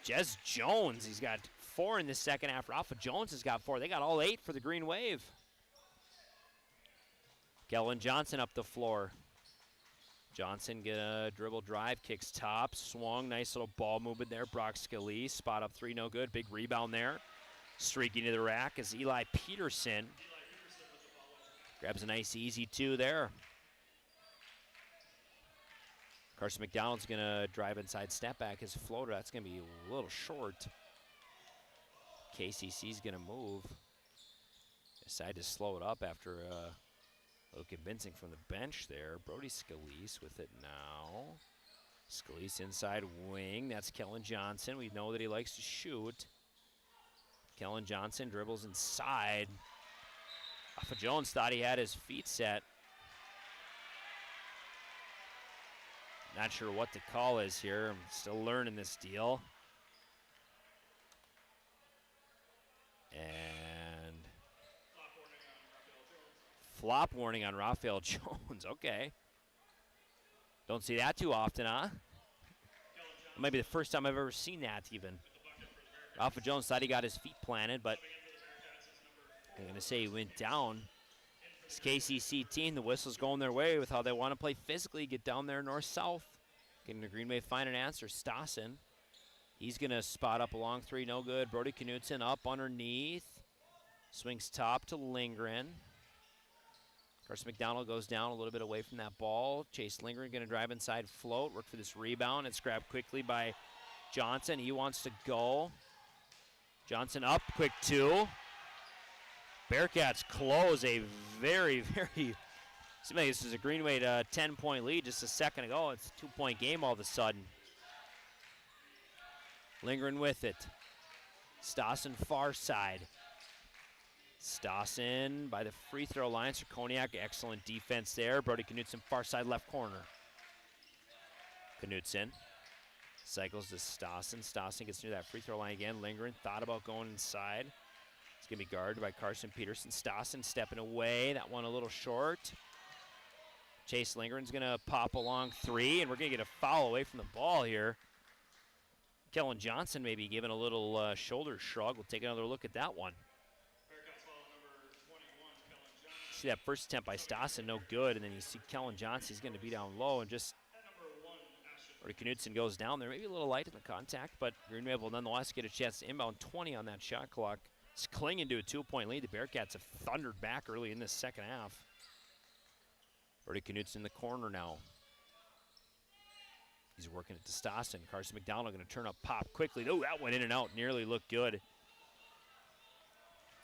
Jez Jones, he's got 4 in the second half. Rafa Jones has got 4. They got all 8 for the Green Wave. Kellen Johnson up the floor. Johnson gonna dribble drive, kicks top, swung, nice little ball movement there. Brock Scalise, spot up 3, no good. Big rebound there. Streaking to the rack is Eli Peterson. Grabs a nice easy 2 there. Carson McDonald's gonna drive inside, step back his floater. That's gonna be a little short. KCC's gonna move. Decide to slow it up after a little convincing from the bench there. Brody Scalise with it now. Scalise inside wing. That's Kellen Johnson. We know that he likes to shoot. Kellen Johnson dribbles inside. Rafa Jones thought he had his feet set. Not sure what the call is here. I'm still learning this deal. And flop warning on Raphael Jones. Okay. Don't see that too often, huh? It might be the first time I've ever seen that even. Rafa Jones thought he got his feet planted, but I'm going to say he went down. This KCC team, the whistle's going their way with how they want to play physically, get down there north-south. Getting the Green Wave find an answer. Stassen, he's going to spot up a long 3, no good. Brody Knutson up underneath. Swings top to Lindgren. Carson McDonald goes down a little bit away from that ball. Chase Lindgren going to drive inside float, work for this rebound. It's grabbed quickly by Johnson. He wants to go. Johnson up, quick 2. Bearcats close a very, very, seems like this is a Green Wave 10-point lead just a second ago. It's a 2-point game all of a sudden. Lindgren with it. Stassen far side. Stassen by the free throw line. So Koniak, excellent defense there. Brody Knutson far side left corner. Knutson cycles to Stassen. Stassen gets near that free throw line again. Lindgren thought about going inside. It's going to be guarded by Carson Peterson. Stassen stepping away. That one a little short. Chase Lindgren's going to pop a long 3, and we're going to get a foul away from the ball here. Kellen Johnson maybe giving a little shoulder shrug. We'll take another look at that one. See that first attempt by Stassen, no good, and then you see Kellen Johnson, he's going to be down low, and just Brody Knutson goes down there. Maybe a little light in the contact, but Green Wave will nonetheless get a chance to inbound 20 on that shot clock. It's clinging to a 2-point lead. The Bearcats have thundered back early in this second half. Brody Knutson in the corner now. He's working it to Stassen. Carson McDonald going to turn up pop quickly. Oh, that went in and out. Nearly looked good.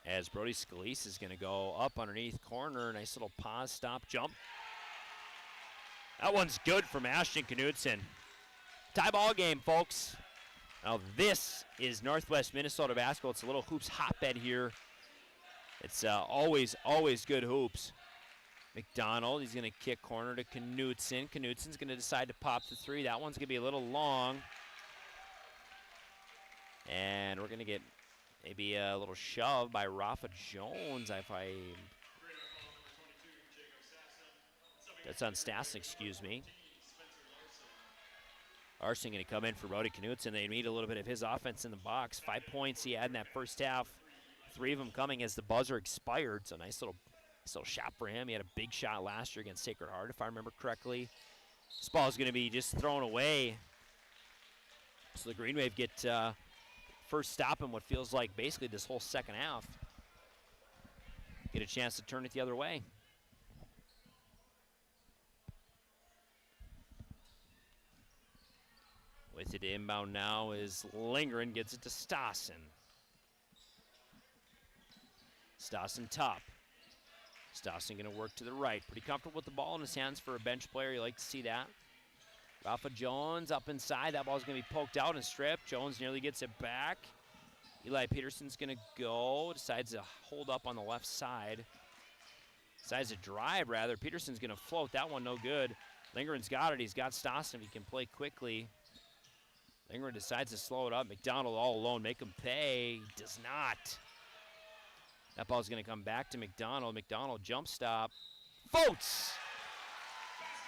As Brody Scalise is going to go up underneath corner. Nice little pause, stop, jump. That one's good from Ashton Knutson. Tie ball game, folks. Now this is Northwest Minnesota basketball. It's a little hoops hotbed here. It's always good hoops. McDonald, he's going to kick corner to Knutson. Knutson's going to decide to pop the 3. That one's going to be a little long. And we're going to get maybe a little shove by Rafa Jones. That's on Stassen, excuse me. Larson going to come in for Brody Knutson. They need a little bit of his offense in the box. 5 points he had in that first half. 3 of them coming as the buzzer expired. So nice little shot for him. He had a big shot last year against Sacred Heart, if I remember correctly. This ball is going to be just thrown away. So the Green Wave get first stop in what feels like basically this whole second half. Get a chance to turn it the other way. With it inbound now is Lindgren, gets it to Stassen. Stassen top. Stassen going to work to the right. Pretty comfortable with the ball in his hands for a bench player. You like to see that. Rafa Jones up inside. That ball's going to be poked out and stripped. Jones nearly gets it back. Eli Peterson's going to go. Decides to hold up on the left side. Decides to drive, rather. Peterson's going to float. That one no good. Lindgren's got it. He's got Stossen. He can play quickly. Lindgren decides to slow it up. McDonald all alone. Make him pay. He does not. That ball's going to come back to McDonald. McDonald jump stop. Votes!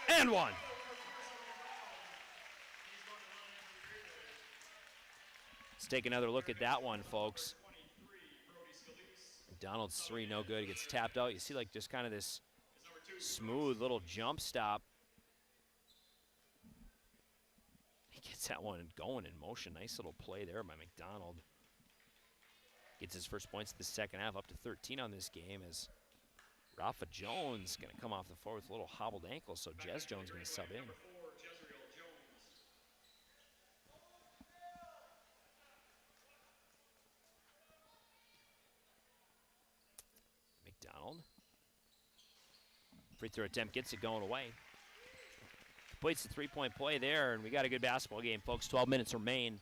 And one. Let's take another look at that one, folks. McDonald's 3, no good. He gets tapped out. You see like just kind of this smooth little jump stop. He gets that one going in motion. Nice little play there by McDonald. Gets his first points of the second half, up to 13 on this game, as Rafa Jones going to come off the floor with a little hobbled ankle, so Jez Jones going to sub in. McDonald. Free throw attempt gets it going away. Completes the three-point play there, and we got a good basketball game, folks. 12 minutes remain.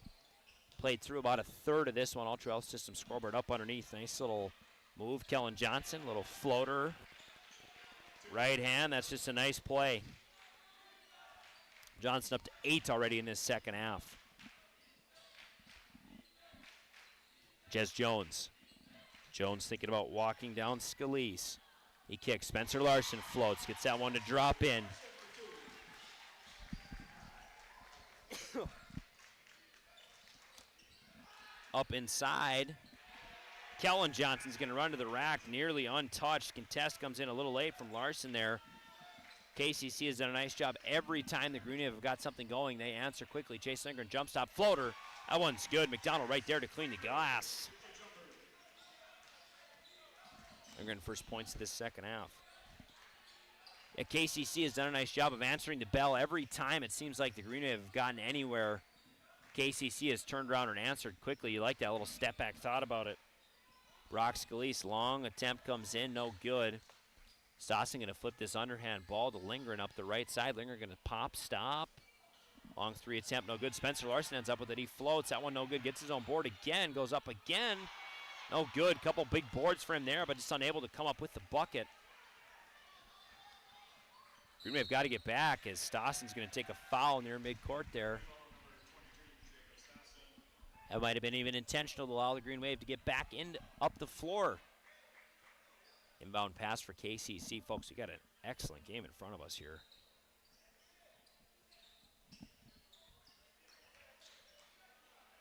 Played through about a third of this one. Ultra Health System scoreboard up underneath. Nice little move. Kellen Johnson, little floater. Right hand, that's just a nice play. Johnson up to 8 already in this second half. Jez Jones. Jones thinking about walking down Scalise. He kicks. Spencer Larson floats. Gets that one to drop in. Up inside. Kellen Johnson's going to run to the rack, nearly untouched. Contest comes in a little late from Larson there. KCC has done a nice job every time the Green Wave have got something going. They answer quickly. Chase Lindgren jump stop floater. That one's good. McDonald right there to clean the glass. Lindgren first points of this second half. Yeah, KCC has done a nice job of answering the bell every time it seems like the Green Wave have gotten anywhere. KCC has turned around and answered quickly. You like that little step back thought about it. Brock Scalise, long attempt comes in, no good. Stossen going to flip this underhand ball to Lindgren up the right side. Lindgren going to pop, stop. Long three attempt, no good. Spencer Larson ends up with it. He floats. That one no good. Gets his own board again. Goes up again. No good. Couple big boards for him there, but just unable to come up with the bucket. Green Wave got to get back as Stossen's going to take a foul near midcourt there. That might have been even intentional to allow the Green Wave to get back in up the floor. Inbound pass for KCC. Folks, we got an excellent game in front of us here.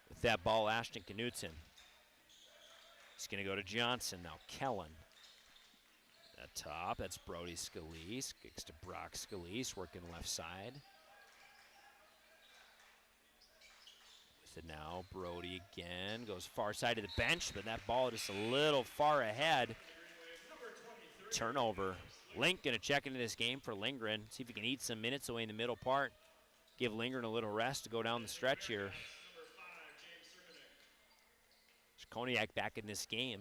With that ball, Ashton Knutson. He's going to go to Johnson now. Kellen. At top, that's Brody Scalise. Kicks to Brock Scalise, working left side. With it now, Brody again. Goes far side of the bench, but that ball just a little far ahead. Turnover. Link going to check into this game for Lindgren. See if he can eat some minutes away in the middle part. Give Lindgren a little rest to go down the stretch here. Koniak back in this game.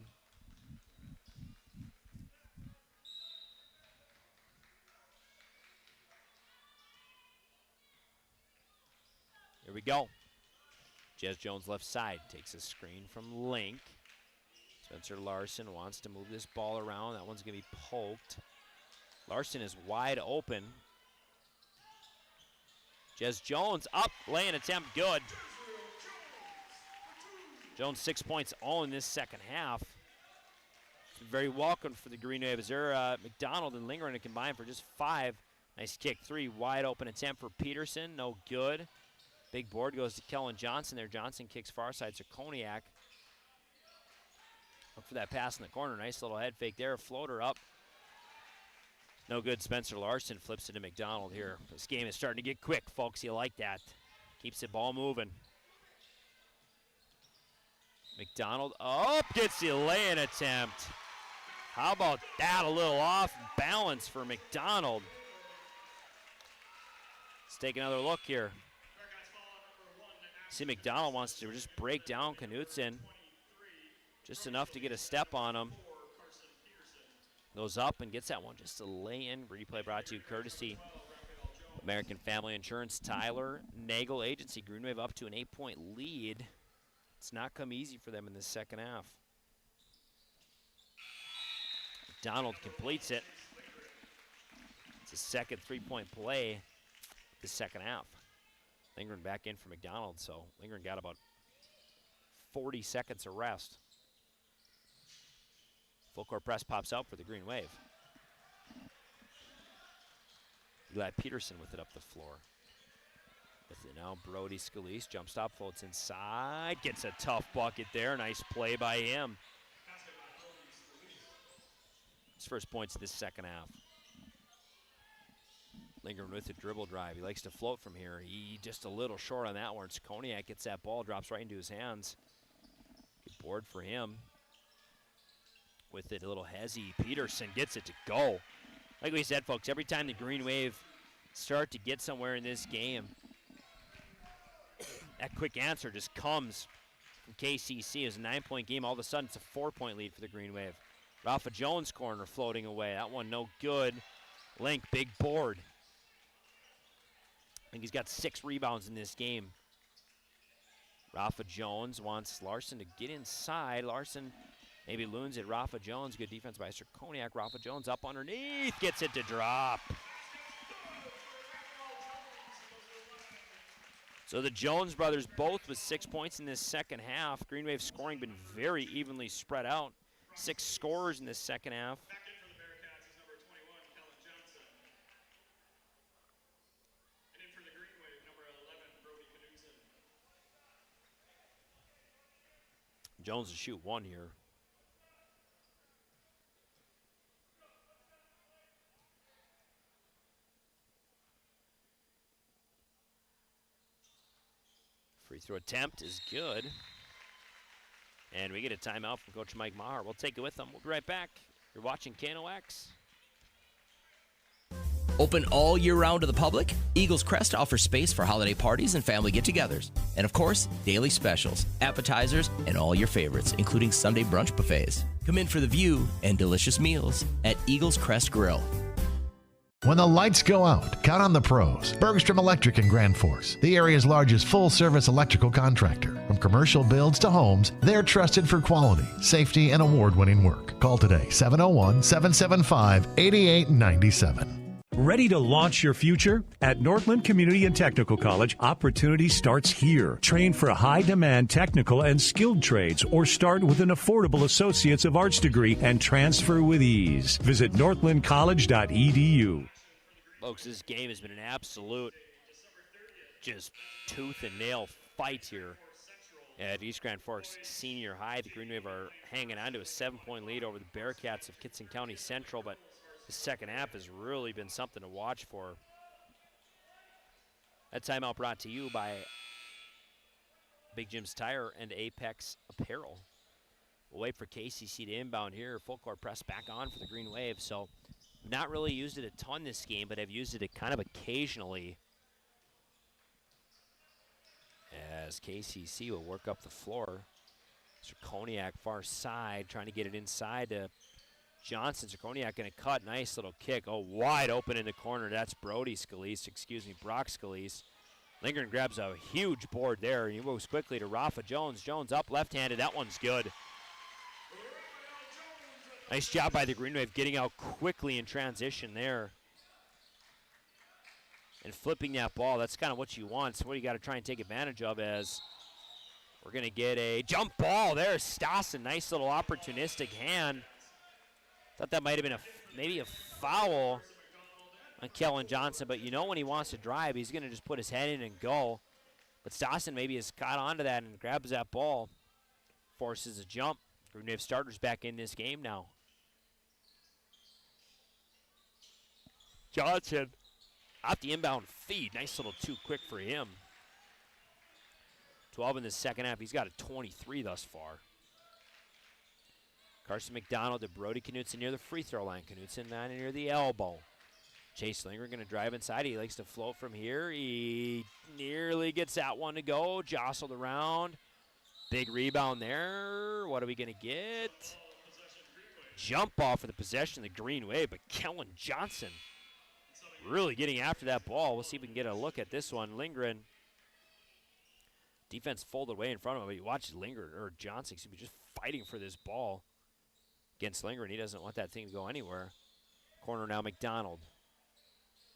Here we go. Jez Jones left side takes a screen from Link. Spencer Larson wants to move this ball around. That one's going to be poked. Larson is wide open. Jez Jones up, lay-in attempt, good. Jones 6 points all in this second half. Very welcome for the Green Wave. McDonald and Lindgren to combine for just 5. Nice kick, 3, wide open attempt for Peterson, no good. Big board goes to Kellen Johnson there. Johnson kicks far side to Koniak. Look for that pass in the corner. Nice little head fake there. Floater up. No good. Spencer Larson flips it to McDonald here. This game is starting to get quick, folks. You like that. Keeps the ball moving. McDonald up. Gets the lay-in attempt. How about that? A little off balance for McDonald. Let's take another look here. See, McDonald wants to just break down Knutson. Just enough to get a step on him. Goes up and gets that one. Just a lay-in. Replay brought to you courtesy American Family Insurance. Tyler Nagel Agency. Green Wave up to an 8-point lead. It's not come easy for them in the second half. McDonald completes it. It's a second 3-point play. the second half. Lindgren back in for McDonald, so Lindgren got about 40 seconds of rest. Full court press pops out for the Green Wave. Eli Peterson with it up the floor. With it now, Brody Scalise, jump stop, floats inside, gets a tough bucket there. Nice play by him. His first points of this second half. Lindgren with the dribble drive. He likes to float from here. He just a little short on that one. Sakoniak gets that ball, drops right into his hands. Good board for him. With it, a little hezzy. Peterson gets it to go. Like we said, folks, every time the Green Wave start to get somewhere in this game, that quick answer just comes from KCC. It was a 9-point game. All of a sudden, it's a 4-point lead for the Green Wave. Rafa Jones' corner floating away. That one no good. Link, big board. I think he's got 6 rebounds in this game. Rafa Jones wants Larson to get inside. Larson maybe loons at Rafa Jones. Good defense by Sakoniak. Rafa Jones up underneath. Gets it to drop. So the Jones brothers both with 6 points in this second half. Green Wave scoring been very evenly spread out. 6 scorers in this second half. Jones will shoot 1 here. Free throw attempt is good. And we get a timeout from Coach Mike Maher. We'll take it with him. We'll be right back. You're watching KNOX. Open all year round to the public, Eagles Crest offers space for holiday parties and family get-togethers. And of course, daily specials, appetizers, and all your favorites, including Sunday brunch buffets. Come in for the view and delicious meals at Eagles Crest Grill. When the lights go out, count on the pros. Bergstrom Electric in Grand Forks, the area's largest full-service electrical contractor. From commercial builds to homes, they're trusted for quality, safety, and award-winning work. Call today, 701-775-8897. Ready to launch your future? At Northland Community and Technical College, opportunity starts here. Train for high-demand technical and skilled trades or start with an affordable Associates of Arts degree and transfer with ease. Visit northlandcollege.edu. Folks, this game has been an absolute just tooth and nail fight here at East Grand Forks Senior High. The Green Wave are hanging on to a 7-point lead over the Bearcats of Kittson County Central, but the second half has really been something to watch for. That timeout brought to you by Big Jim's Tire and Apex Apparel. We'll wait for KCC to inbound here. Full court press back on for the Green Wave. So not really used it a ton this game, but I've used it kind of occasionally. As KCC will work up the floor. Sakoniak far side, trying to get it inside to Johnson. Sakoniak going to cut. Nice little kick. Oh, wide open in the corner. That's Brock Scalise. Lindgren grabs a huge board there, and he moves quickly to Rafa Jones. Jones up, left-handed. That one's good. Nice job by the Green Wave getting out quickly in transition there. And flipping that ball, that's kind of what you want. So what you got to try and take advantage of as we're going to get a jump ball. There's Stassen. Nice little opportunistic hand. Thought that might have been maybe a foul on Kellen Johnson, but you know when he wants to drive, he's going to just put his head in and go. But Stassen maybe has caught onto that and grabs that ball, forces a jump. Green Wave starters back in this game now. Johnson off the inbound feed. Nice little too quick for him. 12 in the second half. He's got a 23 thus far. Carson McDonald to Brody Knutson near the free throw line. Knutson near the elbow. Chase Lindgren going to drive inside. He likes to float from here. He nearly gets that one to go. Jostled around. Big rebound there. What are we going to get? Jump ball for the possession of the Green Wave, but Kellen Johnson really getting after that ball. We'll see if we can get a look at this one. Lindgren. Defense folded away in front of him. But you watch Lindgren, or Johnson, just fighting for this ball. Against Lindgren, he doesn't want that thing to go anywhere. Corner now, McDonald.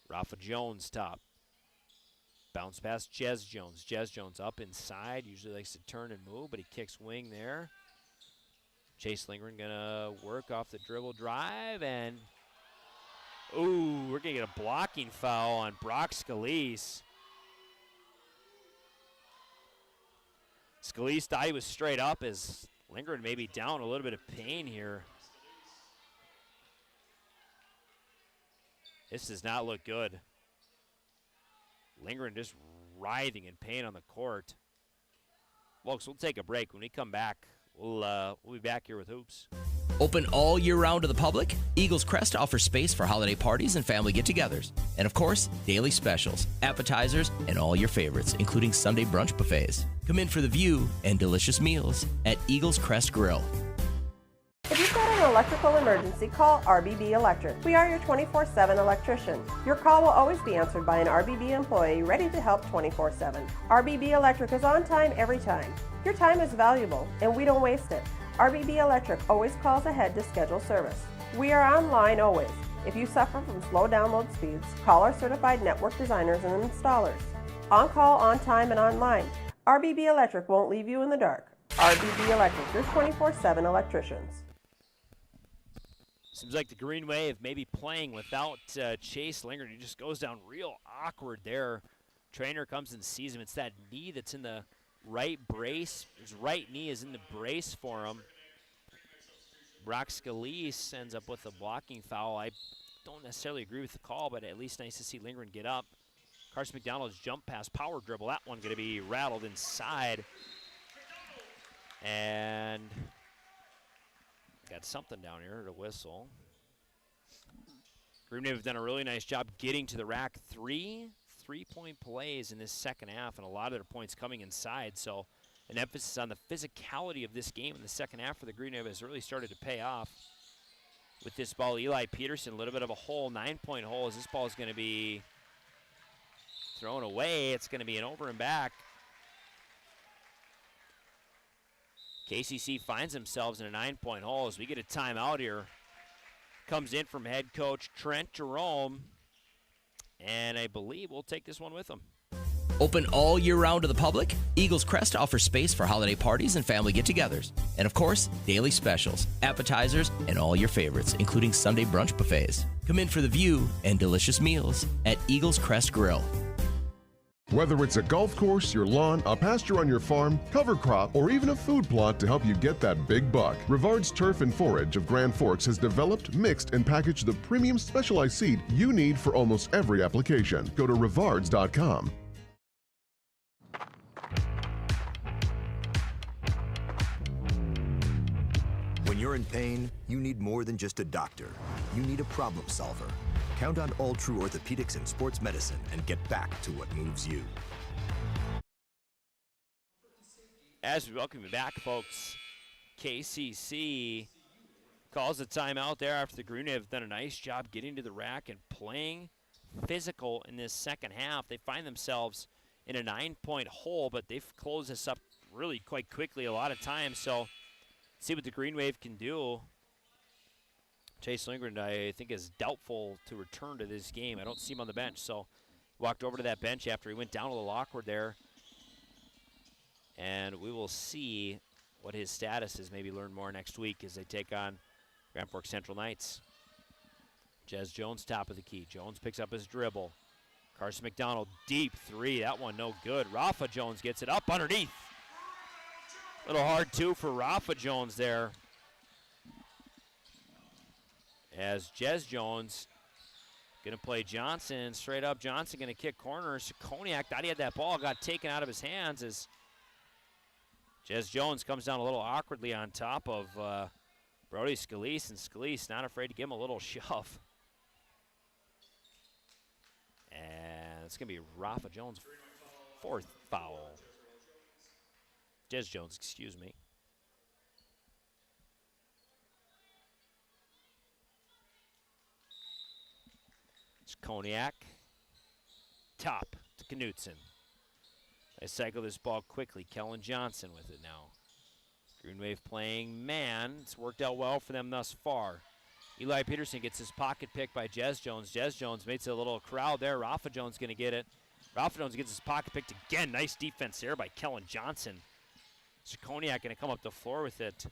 Rafa Jones top. Bounce past Jez Jones. Jez Jones up inside. Usually likes to turn and move, but he kicks wing there. Chase Lindgren going to work off the dribble drive, and ooh, we're going to get a blocking foul on Brock Scalise. Scalise thought he was straight up as Lindgren may be down a little bit of pain here. This does not look good. Lindgren just writhing in pain on the court. Folks, we'll take a break. When we come back, we'll be back here with Hoops. Open all year round to the public, Eagles Crest offers space for holiday parties and family get-togethers. And of course, daily specials, appetizers, and all your favorites, including Sunday brunch buffets. Come in for the view and delicious meals at Eagles Crest Grill. If you've got an electrical emergency, call RBB Electric. We are your 24/7 electrician. Your call will always be answered by an RBB employee ready to help 24/7. RBB Electric is on time every time. Your time is valuable, and we don't waste it. RBB Electric always calls ahead to schedule service. We are online always. If you suffer from slow download speeds, call our certified network designers and installers. On call, on time, and online. RBB Electric won't leave you in the dark. RBB Electric, your 24/7 electricians. Seems like the Green Wave may be playing without Chase Lindgren. He just goes down real awkward there. Trainer comes and sees him. It's that knee that's in the right brace. His right knee is in the brace for him. Brock Scalise ends up with a blocking foul. I don't necessarily agree with the call, but at least nice to see Lindgren get up. Carson McDonald's jump pass power dribble. That one going to be rattled inside. And got something down here to whistle. Green Wave have done a really nice job getting to the rack. Three-point plays in this second half, and a lot of their points coming inside. So an emphasis on the physicality of this game in the second half for the Green Wave has really started to pay off. With this ball, Eli Peterson, a little bit of a hole, 9-point hole, as this ball is going to be thrown away. It's going to be an over and back. KCC finds themselves in a 9-point hole as we get a timeout here. Comes in from head coach Trent Jerome, and I believe we'll take this one with him. Open all year round to the public, Eagles Crest offers space for holiday parties and family get-togethers. And of course, daily specials, appetizers, and all your favorites, including Sunday brunch buffets. Come in for the view and delicious meals at Eagles Crest Grill. Whether it's a golf course, your lawn, a pasture on your farm, cover crop, or even a food plot to help you get that big buck, Rivard's Turf and Forage of Grand Forks has developed, mixed, and packaged the premium specialized seed you need for almost every application. Go to rivards.com. When you're in pain, you need more than just a doctor. You need a problem solver. Count on All True Orthopedics and Sports Medicine and get back to what moves you. As we welcome you back, folks, KCC calls a timeout there after the Green Wave have done a nice job getting to the rack and playing physical in this second half. They find themselves in a 9-point hole, but they've closed this up really quite quickly a lot of times. So see what the Green Wave can do. Chase Lindgren, I think, is doubtful to return to this game. I don't see him on the bench, so walked over to that bench after he went down a little awkward there. And we will see what his status is, maybe learn more next week as they take on Grand Forks Central Knights. Jez Jones, top of the key. Jones picks up his dribble. Carson McDonald, deep three. That one no good. Rafa Jones gets it up underneath. A little hard, too, for Rafa Jones there. As Jez Jones going to play Johnson straight up. Johnson going to kick corners. Koniak thought he had that ball, got taken out of his hands as Jez Jones comes down a little awkwardly on top of Brody Scalise, and Scalise not afraid to give him a little shove. And it's going to be Rafa Jones' fourth foul. Jez Jones, excuse me. Koniak, top to Knutson. They cycle this ball quickly. Kellen Johnson with it now. Green Wave playing man. It's worked out well for them thus far. Eli Peterson gets his pocket pick by Jez Jones. Jez Jones makes a little crowd there. Rafa Jones going to get it. Ralph Jones gets his pocket picked again. Nice defense there by Kellen Johnson. Zirkoniak going to come up the floor with it.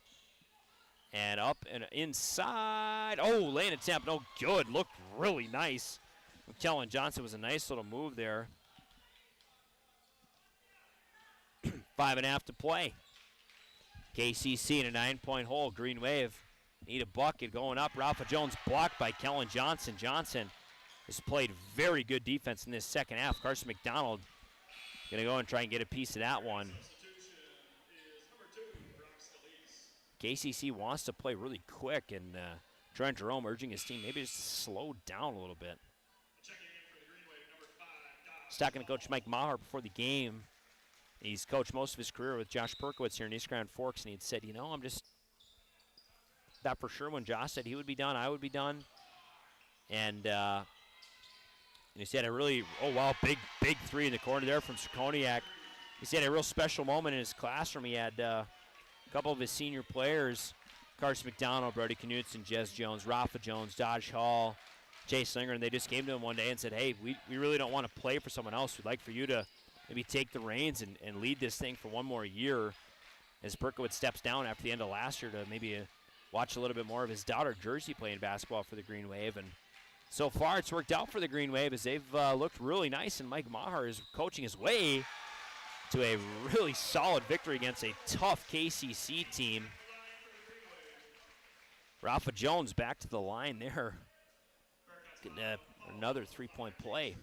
And up and inside. Oh, lane attempt. No good. Looked really nice. Kellen Johnson was a nice little move there. 5.5 to play. KCC in a 9-point hole. Green Wave need a bucket going up. Ralph Jones blocked by Kellen Johnson. Johnson has played very good defense in this second half. Carson McDonald going to go and try and get a piece of that one. KCC wants to play really quick, and Trent Jerome urging his team maybe just to slow down a little bit. He's talking to Coach Mike Maher before the game. He's coached most of his career with Josh Perkowitz here in East Grand Forks, and he had said, you know, I'm just not for sure when Josh said he would be done, I would be done. And he said a really, oh, wow, big three in the corner there from Zirkoniak. He said a real special moment in his classroom. He had a couple of his senior players, Carson McDonald, Brody Knutson, Jez Jones, Rafa Jones, Dodge Hall, Chase Slinger, and they just came to him one day and said, hey, we really don't want to play for someone else. We'd like for you to maybe take the reins and lead this thing for one more year as Perkowitz steps down after the end of last year to maybe watch a little bit more of his daughter, Jersey, playing basketball for the Green Wave. And so far it's worked out for the Green Wave as they've looked really nice, and Mike Maher is coaching his way to a really solid victory against a tough KCC team. Rafa Jones back to the line there. Getting another three-point play.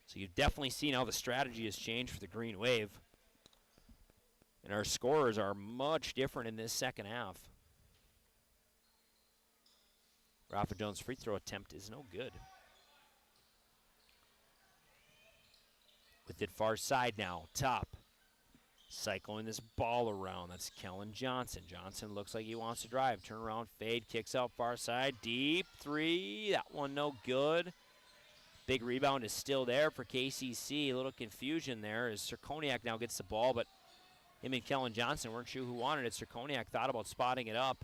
So you've definitely seen how the strategy has changed for the Green Wave. And our scorers are much different in this second half. Rafa Jones' free throw attempt is no good. With it far side now, top. Cycling this ball around. That's Kellen Johnson. Johnson looks like he wants to drive. Turn around, fade, kicks out far side. Deep three. That one no good. Big rebound is still there for KCC. A little confusion there as Zirkoniak now gets the ball, but him and Kellen Johnson weren't sure who wanted it. Zirkoniak thought about spotting it up.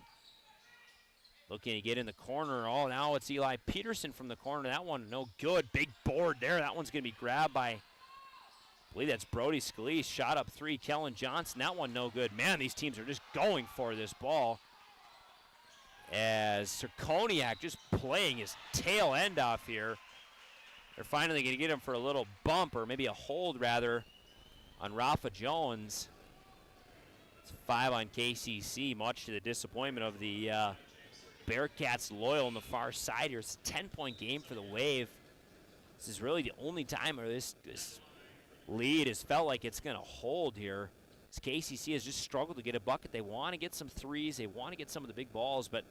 Looking to get in the corner. Oh, now it's Eli Peterson from the corner. That one no good. Big board there. That one's going to be grabbed by, I believe that's Brody Scalise. Shot up three. Kellen Johnson. That one no good. Man, these teams are just going for this ball. As Zirkoniak just playing his tail end off here. They're finally going to get him for a little bump, or maybe a hold rather, on Rafa Jones. It's 5 on KCC, much to the disappointment of the Bearcats loyal on the far side here. It's a 10-point game for the Wave. This is really the only time where this lead has felt like it's going to hold here. As KCC has just struggled to get a bucket. They want to get some threes. They want to get some of the big balls, but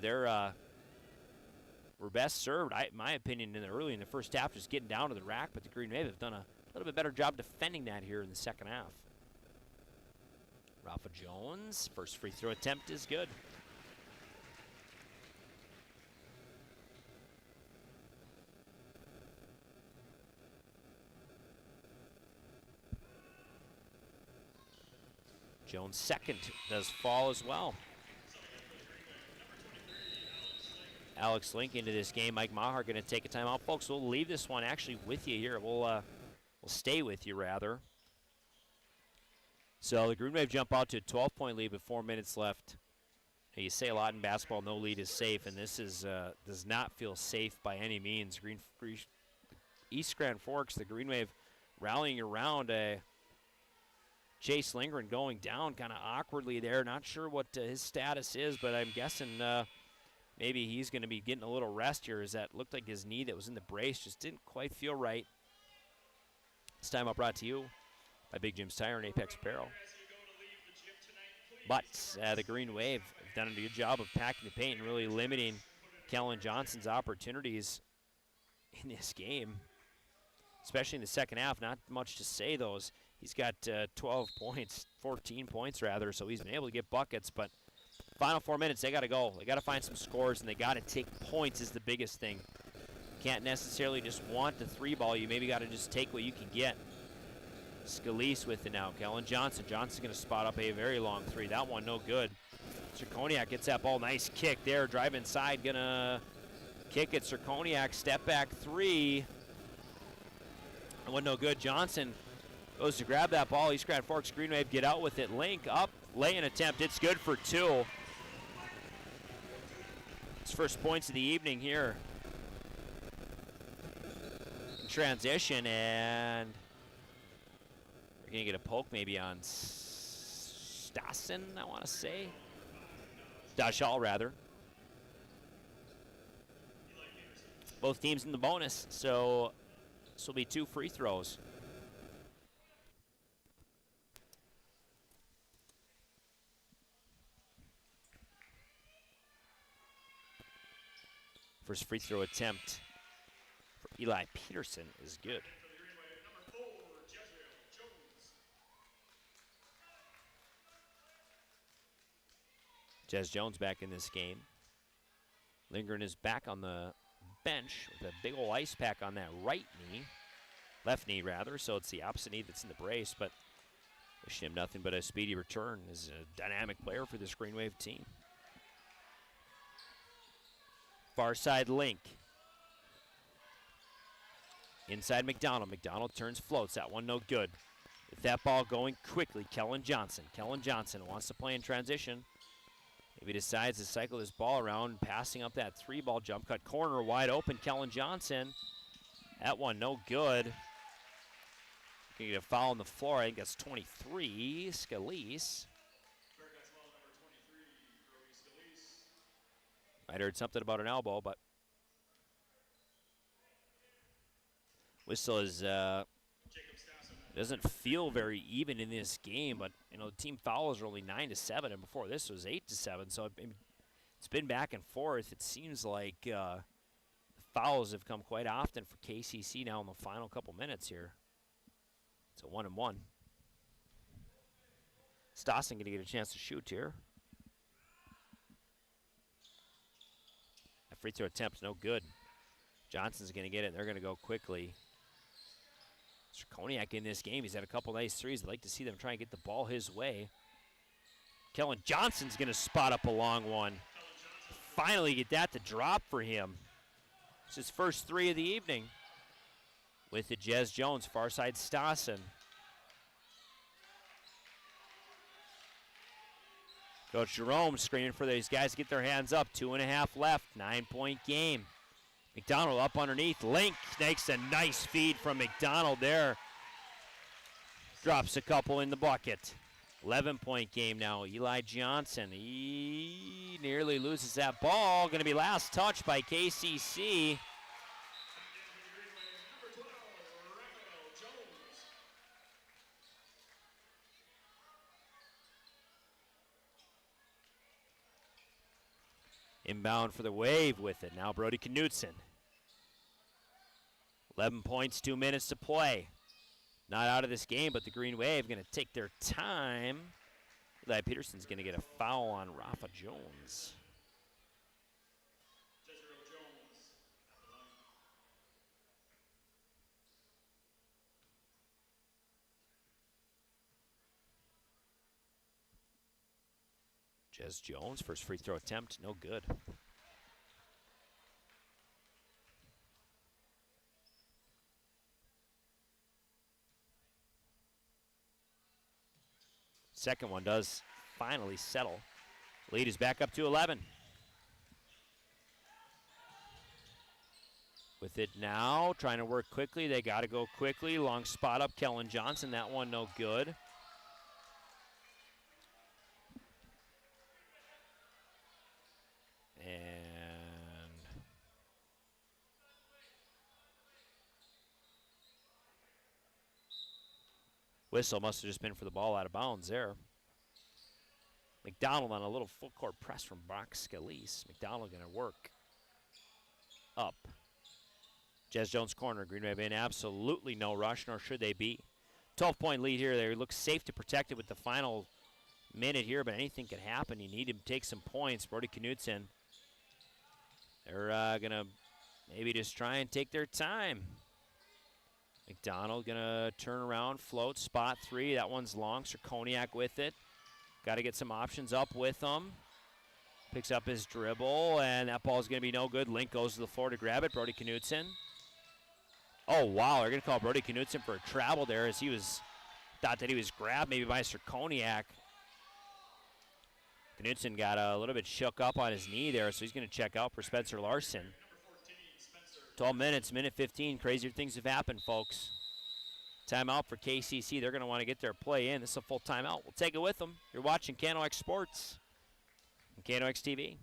they're were best served, in my opinion, early in the first half, just getting down to the rack, but the Green Wave have done a little bit better job defending that here in the second half. Rafa Jones, first free throw attempt is good. Jones' second does fall as well. Alex Link into this game. Mike Maher going to take a timeout. Folks, we'll leave this one actually with you here. We'll stay with you, rather. So the Green Wave jump out to a 12-point lead with 4 minutes left. You say a lot in basketball, no lead is safe, and this is does not feel safe by any means. East Grand Forks, the Green Wave rallying around Chase Lindgren going down kind of awkwardly there. Not sure what his status is, but I'm guessing maybe he's going to be getting a little rest here, as that looked like his knee that was in the brace just didn't quite feel right. This time up brought to you by Big Jim's Tire and Apex Apparel. But the Green Wave have done a good job of packing the paint and really limiting Kellen Johnson's opportunities in this game, especially in the second half. Not much to say, though. He's got 12 points, 14 points rather, so he's been able to get buckets, but final 4 minutes, they got to go. They got to find some scores, and they got to take points is the biggest thing. Can't necessarily just want the three ball. You maybe got to just take what you can get. Scalise with it now. Kellen Johnson. Johnson's going to spot up a very long three. That one no good. Zirkoniak gets that ball. Nice kick there. Drive inside. Going to kick it. Sirkoniak, step back three. It wasn't no good. Johnson goes to grab that ball. East Grand Forks Green Wave get out with it. Link up, lay-in attempt. It's good for two. His first points of the evening here. In transition, and we're going to get a poke maybe on Stassen, I want to say. Dashall, rather. Both teams in the bonus, so this will be 2 free throws. First free throw attempt for Eli Peterson is good. Jez Jones back in this game. Lindgren is back on the bench with a big old ice pack on that right knee. Left knee, rather, so it's the opposite knee that's in the brace, but wish him nothing but a speedy return. Is a dynamic player for this Green Wave team. Far side Link. Inside McDonald. McDonald turns, floats. That one no good. With that ball going quickly, Kellen Johnson. Kellen Johnson wants to play in transition. Maybe decides to cycle this ball around, passing up that 3-ball jump cut corner, wide open. Kellen Johnson. That one no good. Gonna get a foul on the floor. I think that's 23. Scalise. I'd heard something about an elbow, but whistle is doesn't feel very even in this game. But you know, the team fouls are only 9-7, and before this was 8-7. So it's been back and forth. It seems like the fouls have come quite often for KCC now in the final couple minutes here. It's a 1-1. Stassen going to get a chance to shoot here. That free throw attempt no good. Johnson's going to get it. They're going to go quickly. Sirkoniak in this game, he's had a couple nice threes. I'd like to see them try and get the ball his way. Kellen Johnson's going to spot up a long one. Finally get that to drop for him. It's his first 3 of the evening. With the Jez Jones, far side Stassen. Coach Jerome screaming for these guys to get their hands up. 2.5 left, 9-point game. McDonald up underneath. Link makes a nice feed from McDonald there. Drops a couple in the bucket. 11-point game now. Eli Johnson, he nearly loses that ball. Going to be last touch by KCC. Inbound for the Wave with it. Now Brody Knutson. 11 points, 2 minutes to play. Not out of this game, but the Green Wave going to take their time. Eli Peterson's going to get a foul on Rafa Jones. Jez Jones, first free throw attempt, no good. Second one does finally settle. Lead is back up to 11. With it now, trying to work quickly. They got to go quickly. Long spot up, Kellen Johnson. That one no good. And whistle must have just been for the ball out of bounds there. McDonald on a little full court press from Brock Scalise. McDonald going to work up. Jez Jones corner. Green Wave in absolutely no rush, nor should they be. 12-point lead here. They look safe to protect it with the final minute here, but anything could happen. You need to take some points. Brody Knutson. They're going to maybe just try and take their time. McDonald going to turn around, float, spot 3. That one's long. Sirkoniak with it. Got to get some options up with them. Picks up his dribble, and that ball is going to be no good. Link goes to the floor to grab it. Brody Knutson. Oh, wow. They're going to call Brody Knutson for a travel there as thought that he was grabbed maybe by Sirkoniak. Knutson got a little bit shook up on his knee there, so he's going to check out for Spencer Larson. 12 minutes, minute 15. Crazier things have happened, folks. Timeout for KCC. They're going to want to get their play in. This is a full timeout. We'll take it with them. You're watching KNOX Sports on KNOX TV.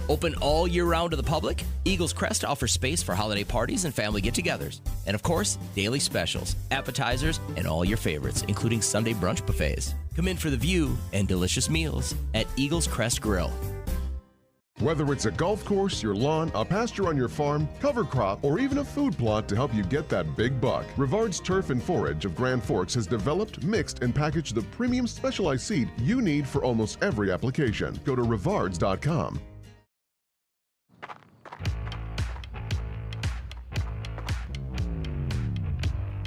Open all year round to the public, Eagles Crest offers space for holiday parties and family get-togethers. And of course, daily specials, appetizers, and all your favorites, including Sunday brunch buffets. Come in for the view and delicious meals at Eagles Crest Grill. Whether it's a golf course, your lawn, a pasture on your farm, cover crop, or even a food plot to help you get that big buck, Rivard's Turf and Forage of Grand Forks has developed, mixed, and packaged the premium specialized seed you need for almost every application. Go to rivards.com.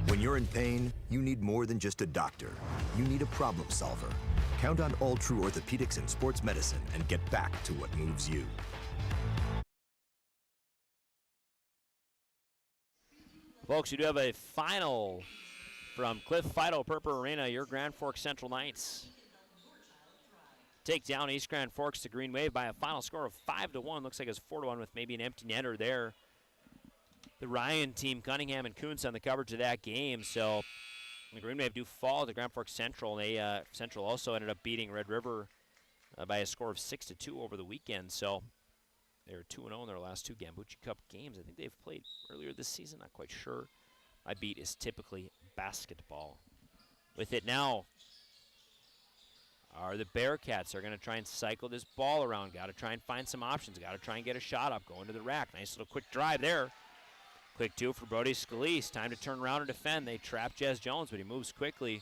When you're in pain, you need more than just a doctor. You need a problem solver. Count on All True Orthopedics and Sports Medicine and get back to what moves you. Folks, we do have a final from Cliff Fido Purple Arena, your Grand Forks Central Knights. Take down East Grand Forks to Green Wave by a final score of 5-1. Looks like it's 4-1 with maybe an empty netter there. The Ryan team, Cunningham and Kuntz on the coverage of that game. So the Green Wave do fall to Grand Forks Central. And they Central also ended up beating Red River by a score of 6-2 over the weekend. So they're 2-0 in their last two Gambucci Cup games. I think they've played earlier this season. Not quite sure. My beat is typically basketball. With it now are the Bearcats. They're going to try and cycle this ball around. Got to try and find some options. Got to try and get a shot up. Going to the rack. Nice little quick drive there. Quick two for Brody Scalise. Time to turn around and defend. They trap Jez Jones, but he moves quickly.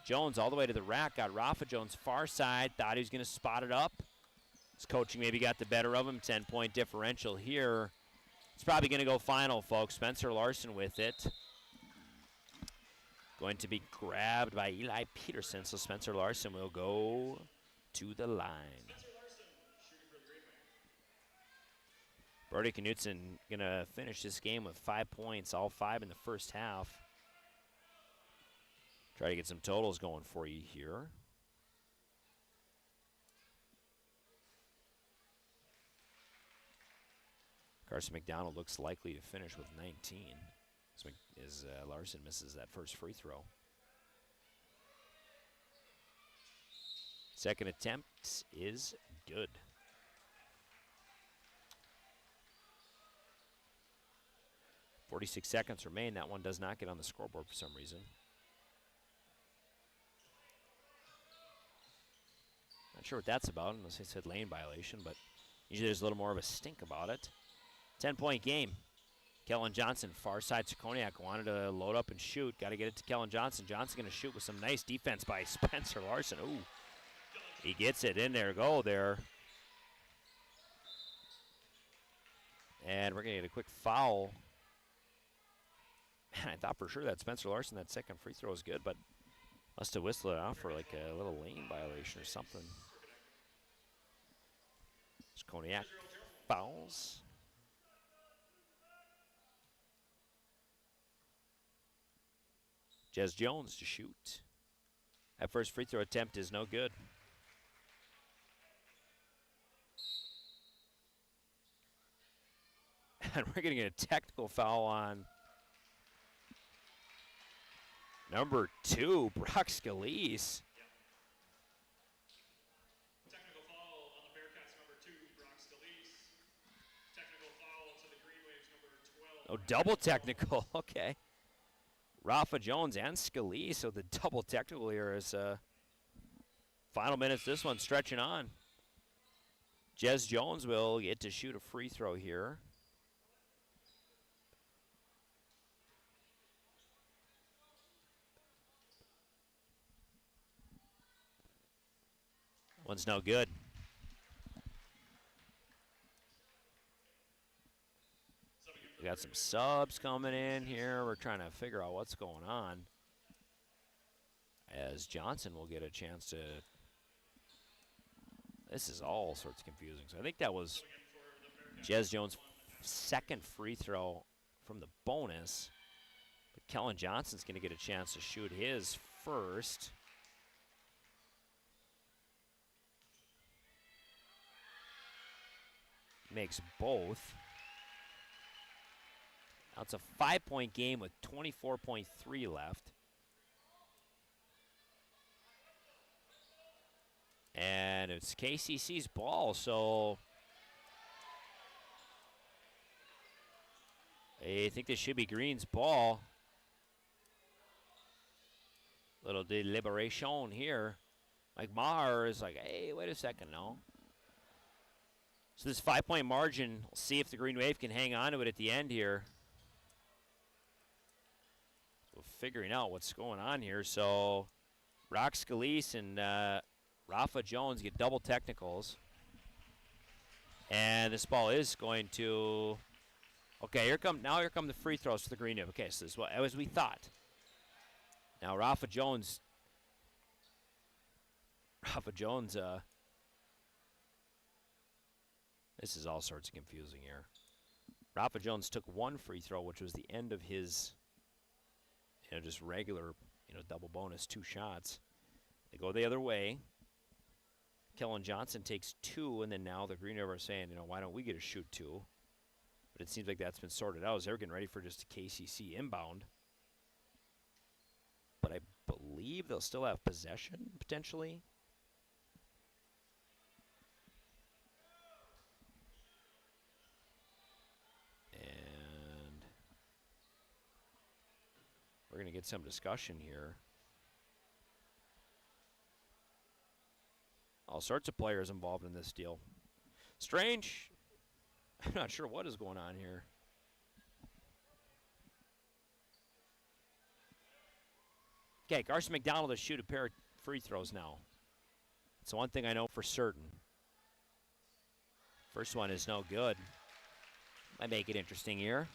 Jones all the way to the rack. Got Rafa Jones far side. Thought he was going to spot it up. His coaching maybe got the better of him. 10-point differential here. It's probably going to go final, folks. Spencer Larson with it. Going to be grabbed by Eli Peterson, so Spencer Larson will go to the line. Brody Knutson going to finish this game with 5 points, all 5 in the first half. Try to get some totals going for you here. Carson McDonald looks likely to finish with 19 as Larson misses that first free throw. Second attempt is good. .46 seconds remain. That one does not get on the scoreboard for some reason. Not sure what that's about, unless they said lane violation, but usually there's a little more of a stink about it. 10-point game. Kellen Johnson, far side Sirkoniak, wanted to load up and shoot. Got to get it to Kellen Johnson. Johnson going to shoot with some nice defense by Spencer Larson. Ooh, he gets it in there. Go there. And we're going to get a quick foul. Man, I thought for sure that Spencer Larson, that second free throw was good, but must have whistled it out for like a little lane violation or something. Sirkoniak fouls. Jez Jones to shoot. That first free throw attempt is no good. And we're going to get a technical foul on number 2, Brock Scalise. Technical foul on the Bearcats, number 2, Brock Scalise. Technical foul to the Green Waves, number 12. Oh, double technical. Okay. Rafa Jones and Scalise, so the double technical here is final minutes. This one stretching on. Jez Jones will get to shoot a free throw here. One's no good. We got some subs coming in here. We're trying to figure out what's going on, as Johnson will get a chance to This is all sorts of confusing. So I think that was Jez Jones' second free throw from the bonus. But Kellen Johnson's going to get a chance to shoot his first. Makes both. Now it's a 5-point game with 24.3 left. And it's KCC's ball, so I think this should be Green's ball. Little deliberation here. Mike Maher is like, hey, wait a second now. So this 5-point margin, we'll see if the Green Wave can hang on to it at the end here. So figuring out what's going on here. So Rock Scalise and Rafa Jones get double technicals. And this ball is going to, okay, here come the free throws for the Green Wave. Okay, so this is what, as we thought. Now Rafa Jones, this is all sorts of confusing here. Rafa Jones took one free throw, which was the end of his, just regular, double bonus, 2 shots. They go the other way. Kellen Johnson takes 2, and then now the Green Wave are saying, why don't we get to shoot 2? But it seems like that's been sorted out as they're getting ready for just a KCC inbound. But I believe they'll still have possession, potentially. And we're going to get some discussion here. All sorts of players involved in this deal. Strange. I'm not sure what is going on here. Okay, Carson McDonald has shoot a pair of free throws now. It's one thing I know for certain. First one is no good. Might make it interesting here.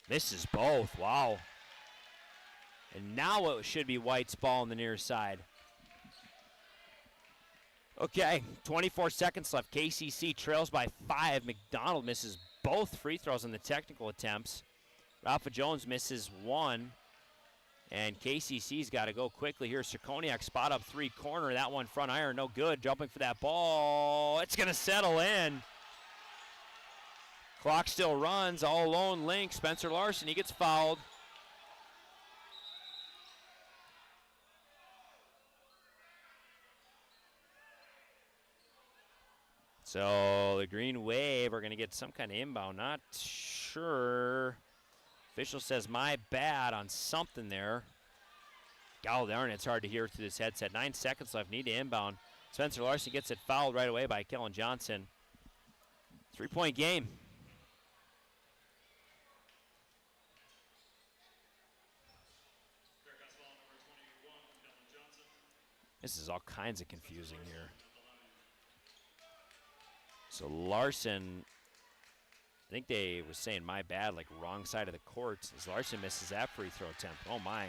This is both. Wow. And now it should be White's ball on the near side. Okay, 24 seconds left. KCC trails by 5. McDonald misses both free throws on the technical attempts. Rafa Jones misses 1. And KCC's got to go quickly here. Sirkoniak spot up 3 corner. That one front iron, no good. Jumping for that ball. It's going to settle in. Clock still runs. All alone, Link. Spencer Larson, he gets fouled. So the Green Wave are going to get some kind of inbound. Not sure. Official says my bad on something there. God darn, it's hard to hear through this headset. 9 seconds left. Need to inbound. Spencer Larson gets it fouled right away by Kellen Johnson. 3-point game. This is all kinds of confusing here. So Larson, I think they were saying my bad, like wrong side of the court, as Larson misses that free throw attempt. Oh my.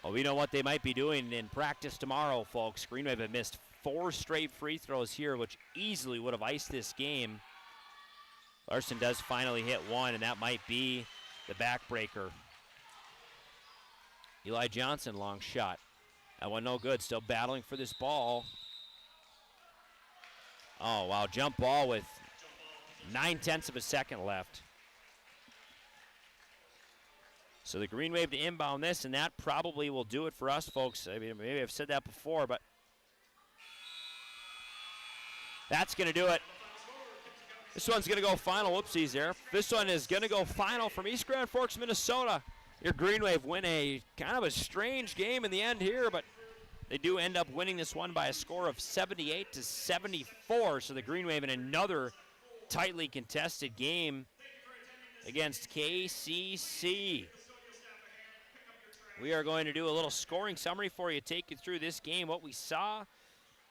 Well, we know what they might be doing in practice tomorrow, folks. Green Wave have missed 4 straight free throws here, which easily would have iced this game. Larson does finally hit one, and that might be the backbreaker. Eli Johnson, long shot. That one no good, still battling for this ball. Oh, wow, jump ball with 9/10 of a second left. So the Green Wave to inbound this, and that probably will do it for us, folks. I mean, maybe I've said that before, but that's going to do it. This one's going to go final. Whoopsies there. This one is going to go final from East Grand Forks, Minnesota. Your Green Wave win a kind of a strange game in the end here, but they do end up winning this one by a score of 78-74. So the Green Wave in another tightly contested game against KCC. We are going to do a little scoring summary for you, take you through this game, what we saw,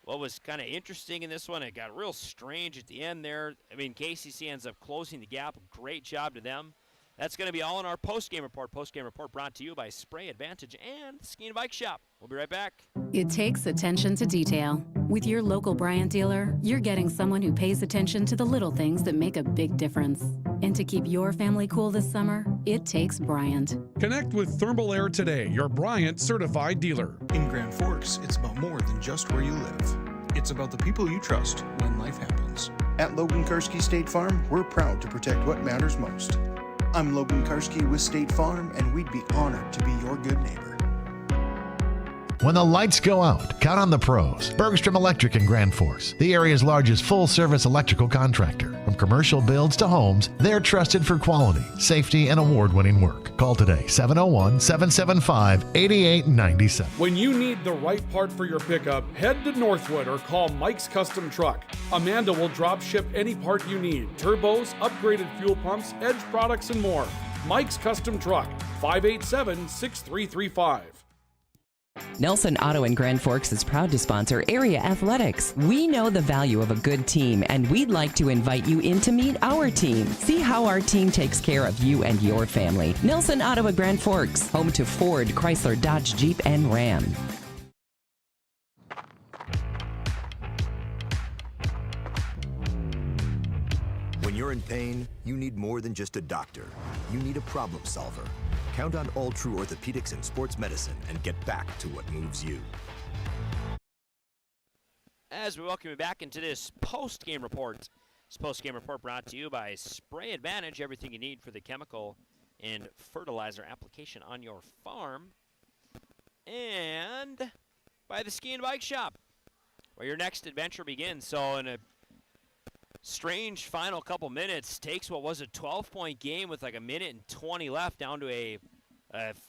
what was kind of interesting in this one. It got real strange at the end there. I mean, KCC ends up closing the gap. Great job to them. That's going to be all in our post-game report. Post-game report brought to you by Spray Advantage and the Ski and Bike Shop. We'll be right back. It takes attention to detail. With your local Bryant dealer, you're getting someone who pays attention to the little things that make a big difference. And to keep your family cool this summer, it takes Bryant. Connect with Thermal Air today, your Bryant certified dealer. In Grand Forks, it's about more than just where you live. It's about the people you trust when life happens. At Logan Karski State Farm, we're proud to protect what matters most. I'm Logan Karski with State Farm, and we'd be honored to be your good neighbor. When the lights go out, count on the pros. Bergstrom Electric in Grand Forks, the area's largest full-service electrical contractor. From commercial builds to homes, they're trusted for quality, safety, and award-winning work. Call today, 701-775-8897. When you need the right part for your pickup, head to Northwood or call Mike's Custom Truck. Amanda will drop ship any part you need. Turbos, upgraded fuel pumps, Edge products, and more. Mike's Custom Truck, 587-6335. Nelson Auto in Grand Forks is proud to sponsor area athletics. We know the value of a good team, and we'd like to invite you in to meet our team. See how our team takes care of you and your family. Nelson Auto in Grand Forks, home to Ford, Chrysler, Dodge, Jeep, and Ram. When you're in pain, you need more than just a doctor. You need a problem solver. Count on All True Orthopedics and Sports Medicine and get back to what moves you. As we welcome you back into this post-game report. This post-game report brought to you by Spray Advantage, everything you need for the chemical and fertilizer application on your farm. And by the Ski and Bike Shop, where your next adventure begins. So in a strange final couple minutes, takes what was a 12-point game with like a minute and 20 left down to a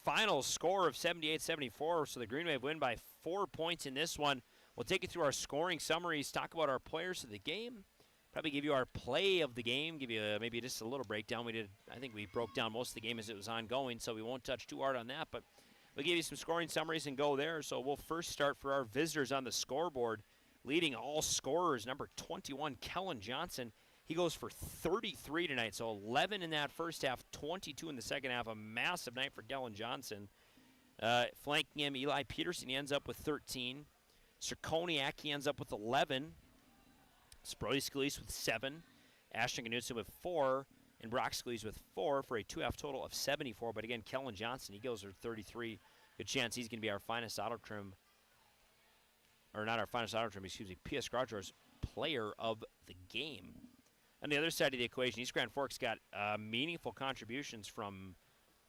final score of 78-74. So the Green Wave win by 4 points in this one. We'll take you through our scoring summaries, talk about our players of the game, probably give you our play of the game, give you maybe just a little breakdown. I think we broke down most of the game as it was ongoing, so we won't touch too hard on that, but we'll give you some scoring summaries and go there. So we'll first start for our visitors on the scoreboard. Leading all scorers, number 21, Kellen Johnson. He goes for 33 tonight, so 11 in that first half, 22 in the second half. A massive night for Kellen Johnson. Flanking him, Eli Peterson, he ends up with 13. Sirkoniak, he ends up with 11. Sprody Scalise with 7. Ashton Knudsen with 4. And Brock Scalise with 4 for a two-half total of 74. But again, Kellen Johnson, he goes for 33. Good chance he's going to be our finest auto trim. Or not our finest auto trim, excuse me, PS Garage Doors player of the game. On the other side of the equation, East Grand Forks got meaningful contributions from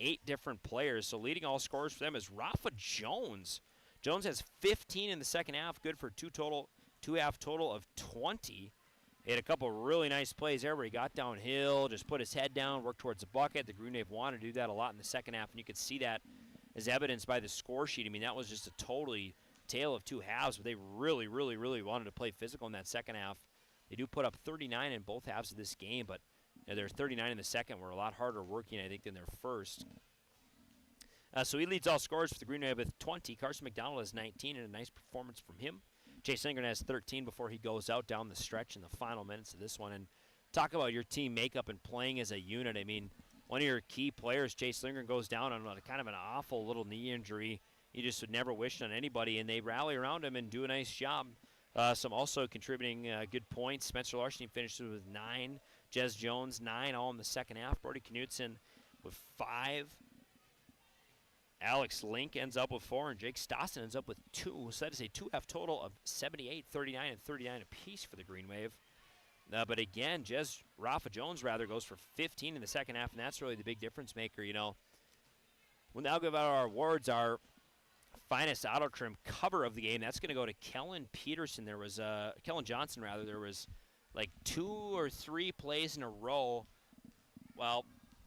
8 different players. So leading all scorers for them is Rafa Jones. Jones has 15 in the second half, good for two-half total of 20. He had a couple really nice plays there where he got downhill, just put his head down, worked towards the bucket. The Green Wave wanted to do that a lot in the second half, and you could see that as evidenced by the score sheet. I mean, that was just a totally tale of two halves, but they really, really, really wanted to play physical in that second half. They do put up 39 in both halves of this game, but their 39 in the second were a lot harder working, I think, than their first. So he leads all scorers for the Green Wave with 20. Carson McDonald has 19, and a nice performance from him. Chase Lindgren has 13 before he goes out down the stretch in the final minutes of this one. And talk about your team makeup and playing as a unit. I mean, one of your key players, Chase Lindgren, goes down on kind of an awful little knee injury. You just would never wish on anybody, and they rally around him and do a nice job. Some also contributing good points. Spencer Larson finishes with 9. Jez Jones, 9, all in the second half. Brody Knudsen with 5. Alex Link ends up with 4, and Jake Stossen ends up with 2. So that is a two-half total of 78, 39, and 39 apiece for the Green Wave. But again, Rafa Jones goes for 15 in the second half, and that's really the big difference maker. You know, we'll now give out our awards. Our finest auto trim cover of the game, that's going to go to Kellen Peterson. Kellen Johnson rather. There was like 2 or 3 plays in a row. Well,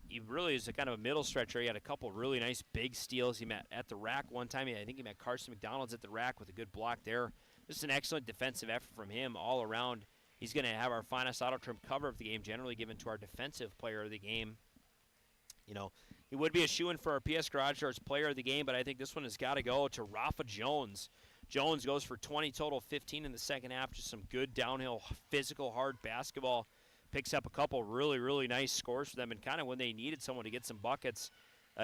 he really is a kind of a middle stretcher. He had a couple really nice big steals. He met at the rack one time. I think he met Carson McDonald's at the rack with a good block there. Just an excellent defensive effort from him all around. He's going to have our finest auto trim cover of the game, generally given to our defensive player of the game. You know, he would be a shoo-in for our PS Garage Doors player of the game, but I think this one has got to go to Rafa Jones. Jones goes for 20 total, 15 in the second half. Just some good downhill, physical, hard basketball. picks up a couple really, really nice scores for them. And kind of when they needed someone to get some buckets,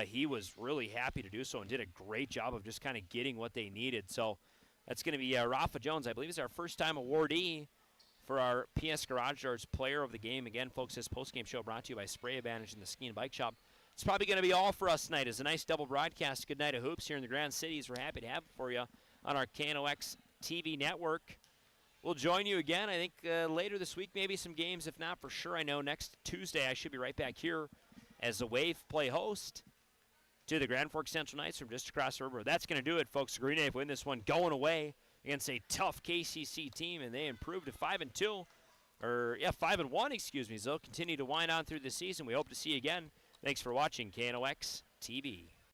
he was really happy to do so and did a great job of just kind of getting what they needed. So that's going to be Rafa Jones. I believe is our first-time awardee for our PS Garage Doors Player of the Game. Again, folks, this post-game show brought to you by Spray Advantage and the Ski and Bike Shop. It's probably going to be all for us tonight. It's a nice double broadcast. Good night of hoops here in the Grand Cities. We're happy to have it for you on our KNOX TV network. We'll join you again, I think, later this week. Maybe some games. If not, for sure, I know next Tuesday I should be right back here as the Wave play host to the Grand Forks Central Knights from just across the river. That's going to do it, folks. Green Wave win this one going away against a tough KCC team, and they improved to 5-2. 5-1, excuse me. So they'll continue to wind on through the season. We hope to see you again. Thanks for watching KNOX TV.